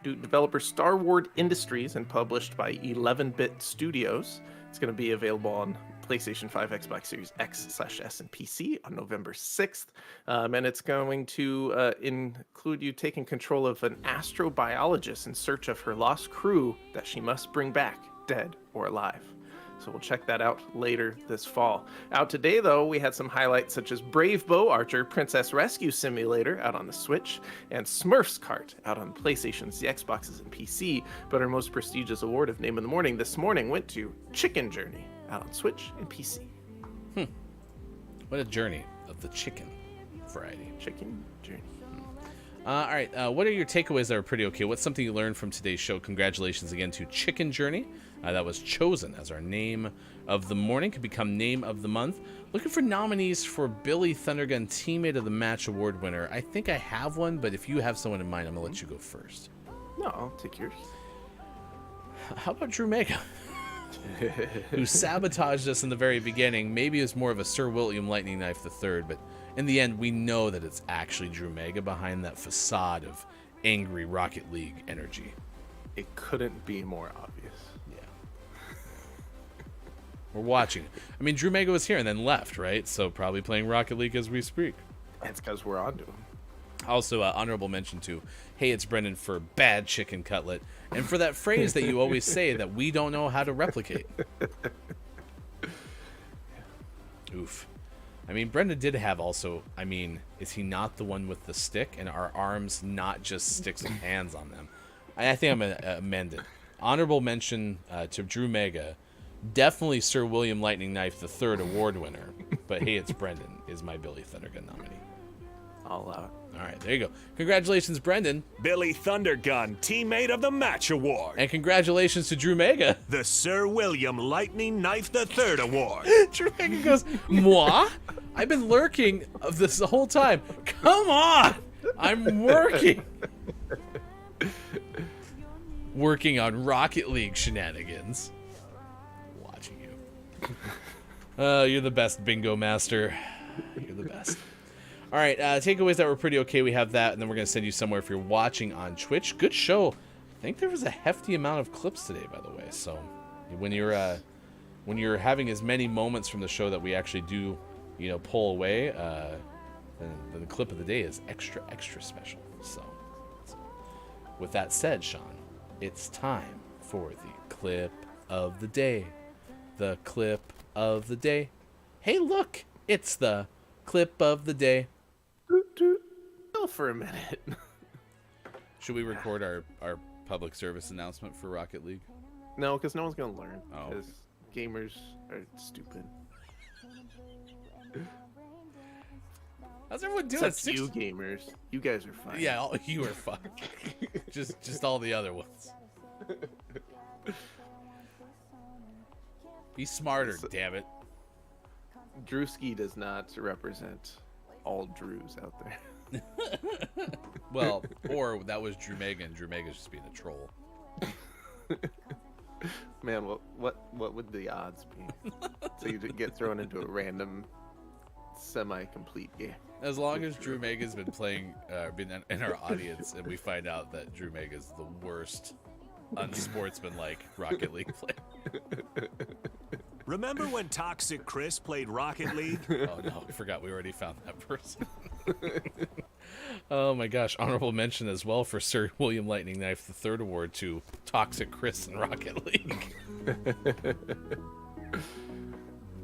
developer Starward Industries and published by 11-Bit Studios. It's going to be available on PlayStation 5, Xbox Series X/S, and PC on November 6th. And it's going to include you taking control of an astrobiologist in search of her lost crew that she must bring back, dead or alive. So we'll check that out later this fall. Out today, though, we had some highlights such as Brave Bow Archer Princess Rescue Simulator out on the Switch, and Smurfs Kart out on PlayStations, the Xboxes, and PC. But our most prestigious award of Name of the Morning this morning went to Chicken Journey out on Switch and PC.
What a journey of the chicken variety.
Chicken Journey.
All right, what are your takeaways that are pretty okay? What's something you learned from today's show? Congratulations again to Chicken Journey. That was chosen as our name of the morning. Could become name of the month. Looking for nominees for Billy Thundergun Teammate of the Match Award winner. I think I have one, but if you have someone in mind, I'm going to let you go first.
No, I'll take yours.
How about Drew Mega? Who sabotaged us in the very beginning. Maybe it's more of a Sir William Lightning Knife III, but in the end, we know that it's actually Drew Mega behind that facade of angry Rocket League energy.
It couldn't be more obvious.
Yeah. We're watching. I mean, Drew Mega was here and then left, right? So probably playing Rocket League as we speak.
That's because we're on to him.
Also, honorable mention to, hey, it's Brendan for bad chicken cutlet. And for that phrase that you always say that we don't know how to replicate. Oof. I mean, Brendan did have also, I mean, is he not the one with the stick? And our arms not just sticks with hands on them? I think I'm going to amend it. Honorable mention to Drew Mega. Definitely Sir William Lightning Knife III award winner. But hey, it's Brendan is my Billy Thundergun nominee.
All out.
All right, there you go. Congratulations, Brendan.
Billy Thundergun Teammate of the Match Award.
And congratulations to Drew Mega.
The Sir William Lightning Knife III Award.
Drew Mega goes, moi? I've been lurking of this the whole time. Come on! I'm working. Working on Rocket League shenanigans. Watching you. You're the best, Bingo Master. You're the best. All right, takeaways that were pretty okay. We have that, and then we're going to send you somewhere if you're watching on Twitch. Good show. I think there was a hefty amount of clips today, by the way. So when you're having as many moments from the show that we actually do, pull away, then the clip of the day is extra, extra special. So with that said, Sean, it's time for the clip of the day. The clip of the day. Hey, look, it's the clip of the day.
Chill for a minute.
Should we record our public service announcement for Rocket League?
No, because no one's going to learn.
Oh.
Because gamers are stupid.
How's everyone doing?
Except you gamers. You guys are fine.
Yeah, you are fine. just all the other ones. Be smarter, damn it.
Drewski does not represent all Drews out there.
Well, or that was Drew Mega, and Drew Mega's just being a troll.
Man, what would the odds be? So you get thrown into a random semi-complete game.
As long as Drew Mega's been playing, been in our audience, and we find out that Drew Mega's the worst unsportsmanlike Rocket League player.
Remember when Toxic Chris played Rocket League?
Oh no, I forgot we already found that person. Oh my gosh, honorable mention as well for Sir William Lightning Knife III award to Toxic Chris in Rocket League.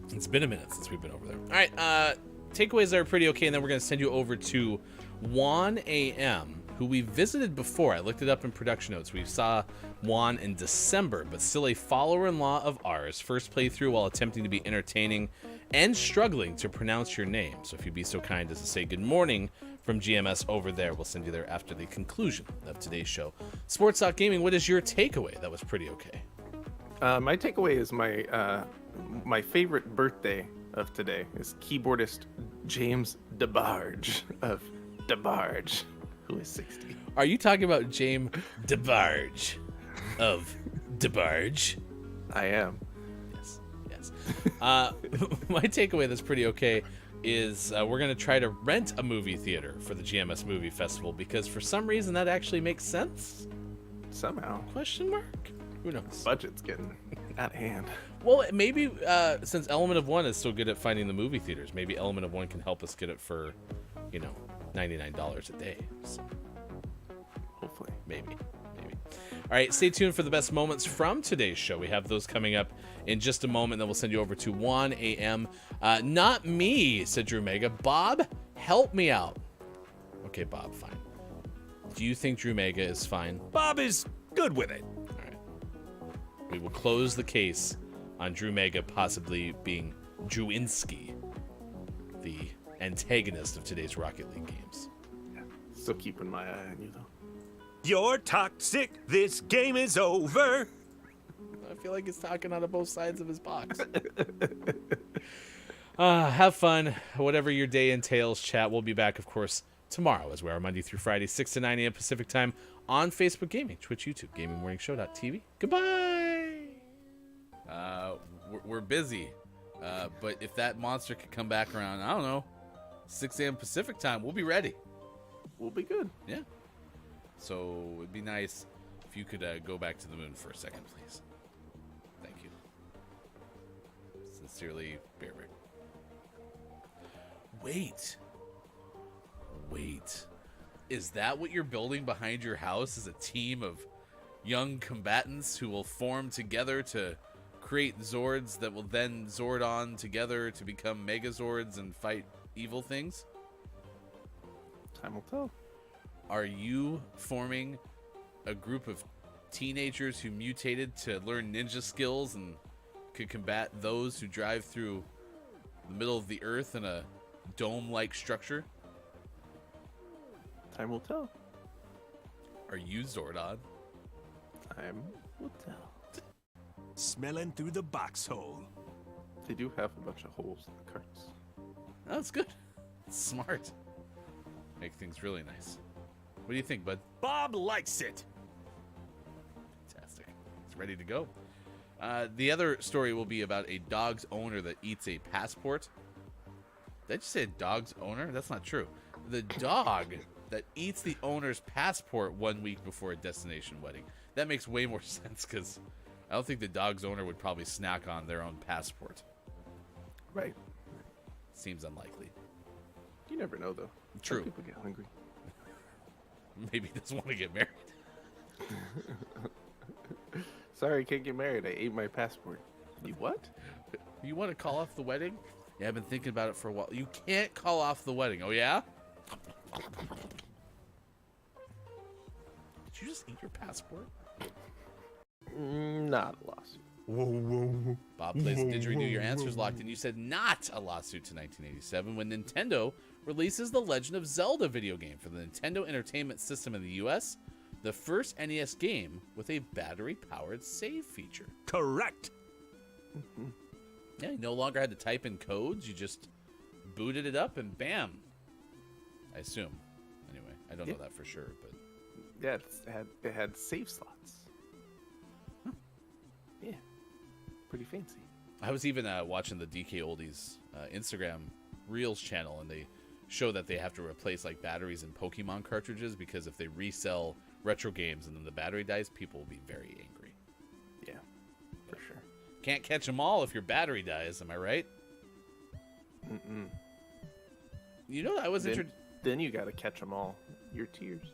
It's been a minute since we've been over there. All right, takeaways are pretty okay, and then we're going to send you over to Juan AM, who we visited before. I looked it up in production notes. We saw Juan in December, but still a follower-in-law of ours. First playthrough while attempting to be entertaining and struggling to pronounce your name. So if you'd be so kind as to say good morning from GMS over there, we'll send you there after the conclusion of today's show. Sports Talk Gaming, what is your takeaway? That was pretty okay.
My takeaway is my favorite birthday of today is keyboardist James DeBarge of DeBarge, who is 60.
Are you talking about James DeBarge of DeBarge?
I am.
Yes. My takeaway that's pretty okay is we're going to try to rent a movie theater for the GMS Movie Festival because for some reason that actually makes sense.
Somehow.
Question mark? Who knows?
Budget's getting out of hand.
Well, maybe since Element of One is so good at finding the movie theaters, maybe Element of One can help us get it for, $99 a day. So,
Hopefully.
maybe. All right, stay tuned for the best moments from today's show. We have those coming up in just a moment. Then we'll send you over to 1 a.m. Not me, said Drew Mega. Bob, help me out. Okay, Bob, fine. Do you think Drew Mega is fine?
Bob is good with it.
All right. We will close the case on Drew Mega possibly being Drewinski, the antagonist of today's Rocket League games.
Still keeping my eye on you, though.
You're toxic. This game is over.
I feel like he's talking out of both sides of his box. Have fun, whatever your day entails, chat. We'll be back, of course, tomorrow, as we are Monday through Friday, 6 to 9 a.m. Pacific time on Facebook Gaming, Twitch, YouTube, GamingMorningShow.tv. Goodbye. We're busy, but if that monster could come back around, I don't know, 6 a.m. Pacific time, we'll be ready.
We'll be good.
Yeah. So it'd be nice if you could go back to the moon for a second, please. Thank you. Sincerely, Bear Bear. Wait. Is that what you're building behind your house? Is a team of young combatants who will form together to create Zords that will then Zord on together to become Megazords and fight evil things?
Time will tell.
Are you forming a group of teenagers who mutated to learn ninja skills and could combat those who drive through the middle of the earth in a dome-like structure?
Time will tell.
Are you Zordon?
Time will tell.
Smelling through the box hole.
They do have a bunch of holes in the carts.
That's good. Smart. Make things really nice. What do you think, bud?
Bob likes it.
Fantastic. It's ready to go. The other story will be about a dog's owner that eats a passport. Did I just say a dog's owner? That's not true. The dog that eats the owner's passport 1 week before a destination wedding. That makes way more sense because I don't think the dog's owner would probably snack on their own passport.
Right.
Seems unlikely.
You never know, though.
True.
Some people get hungry.
Maybe he doesn't want to get married.
Sorry, can't get married. I ate my passport. You what?
You want to call off the wedding? Yeah, I've been thinking about it for a while. You can't call off the wedding. Oh, yeah? Did you just eat your passport?
Not a lawsuit.
Bob plays the didgeridoo. Your answer's locked in. You said not a lawsuit to 1987 when Nintendo releases the Legend of Zelda video game for the Nintendo Entertainment System in the US, the first NES game with a battery-powered save feature.
Correct.
Yeah, you no longer had to type in codes. You just booted it up and bam. I assume. Anyway, I don't know that for sure, but
Yeah, it had save slots.
Huh.
Yeah. Pretty fancy.
I was even watching the DK Oldies Instagram Reels channel, and they show that they have to replace like batteries in Pokemon cartridges because if they resell retro games and then the battery dies, people will be very angry.
Yeah, for sure.
Can't catch them all if your battery dies. Am I right?
Mm-mm.
You know, I was
Then you gotta catch them all. Your tears.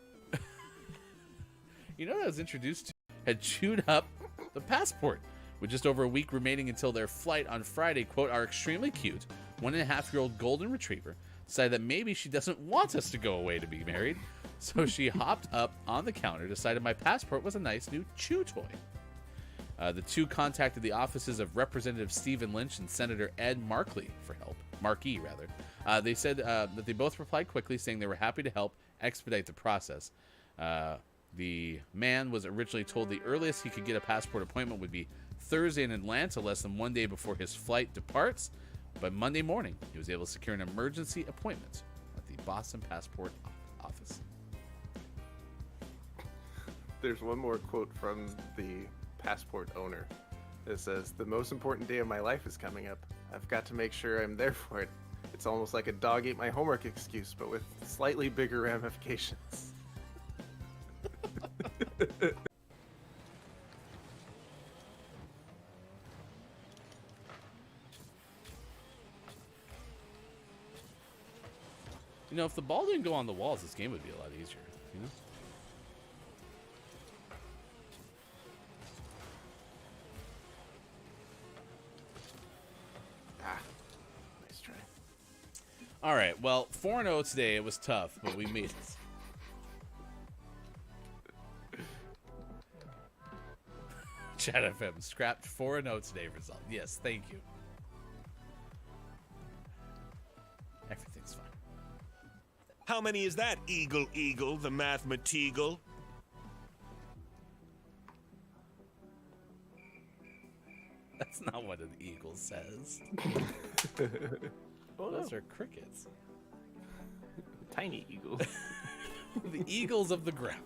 You know what I was introduced to? Had chewed up the passport. With just over a week remaining until their flight on Friday, quote, our extremely cute 1.5-year-old golden retriever, decided that maybe she doesn't want us to go away to be married. So she hopped up on the counter, decided my passport was a nice new chew toy. The two contacted the offices of Representative Stephen Lynch and Senator Ed Markey for help. Markey, rather. They said that they both replied quickly, saying they were happy to help expedite the process. The man was originally told the earliest he could get a passport appointment would be Thursday in Atlanta, less than 1 day before his flight departs. But Monday morning, he was able to secure an emergency appointment at the Boston Passport Office.
There's one more quote from the passport owner. It says, "The most important day of my life is coming up. I've got to make sure I'm there for it. It's almost like a dog ate my homework excuse, but with slightly bigger ramifications."
You know, if the ball didn't go on the walls, this game would be a lot easier, you know?
Nice try.
All right, well, 4-0 today. It was tough, but we made it. Chat FM scrapped 4-0 today result. Yes, thank you. Everything's fine.
How many is that, Eagle, the mathematical?
That's not what an eagle says.
Oh,
Those
no.
are crickets.
Tiny eagle.
The eagles of the ground.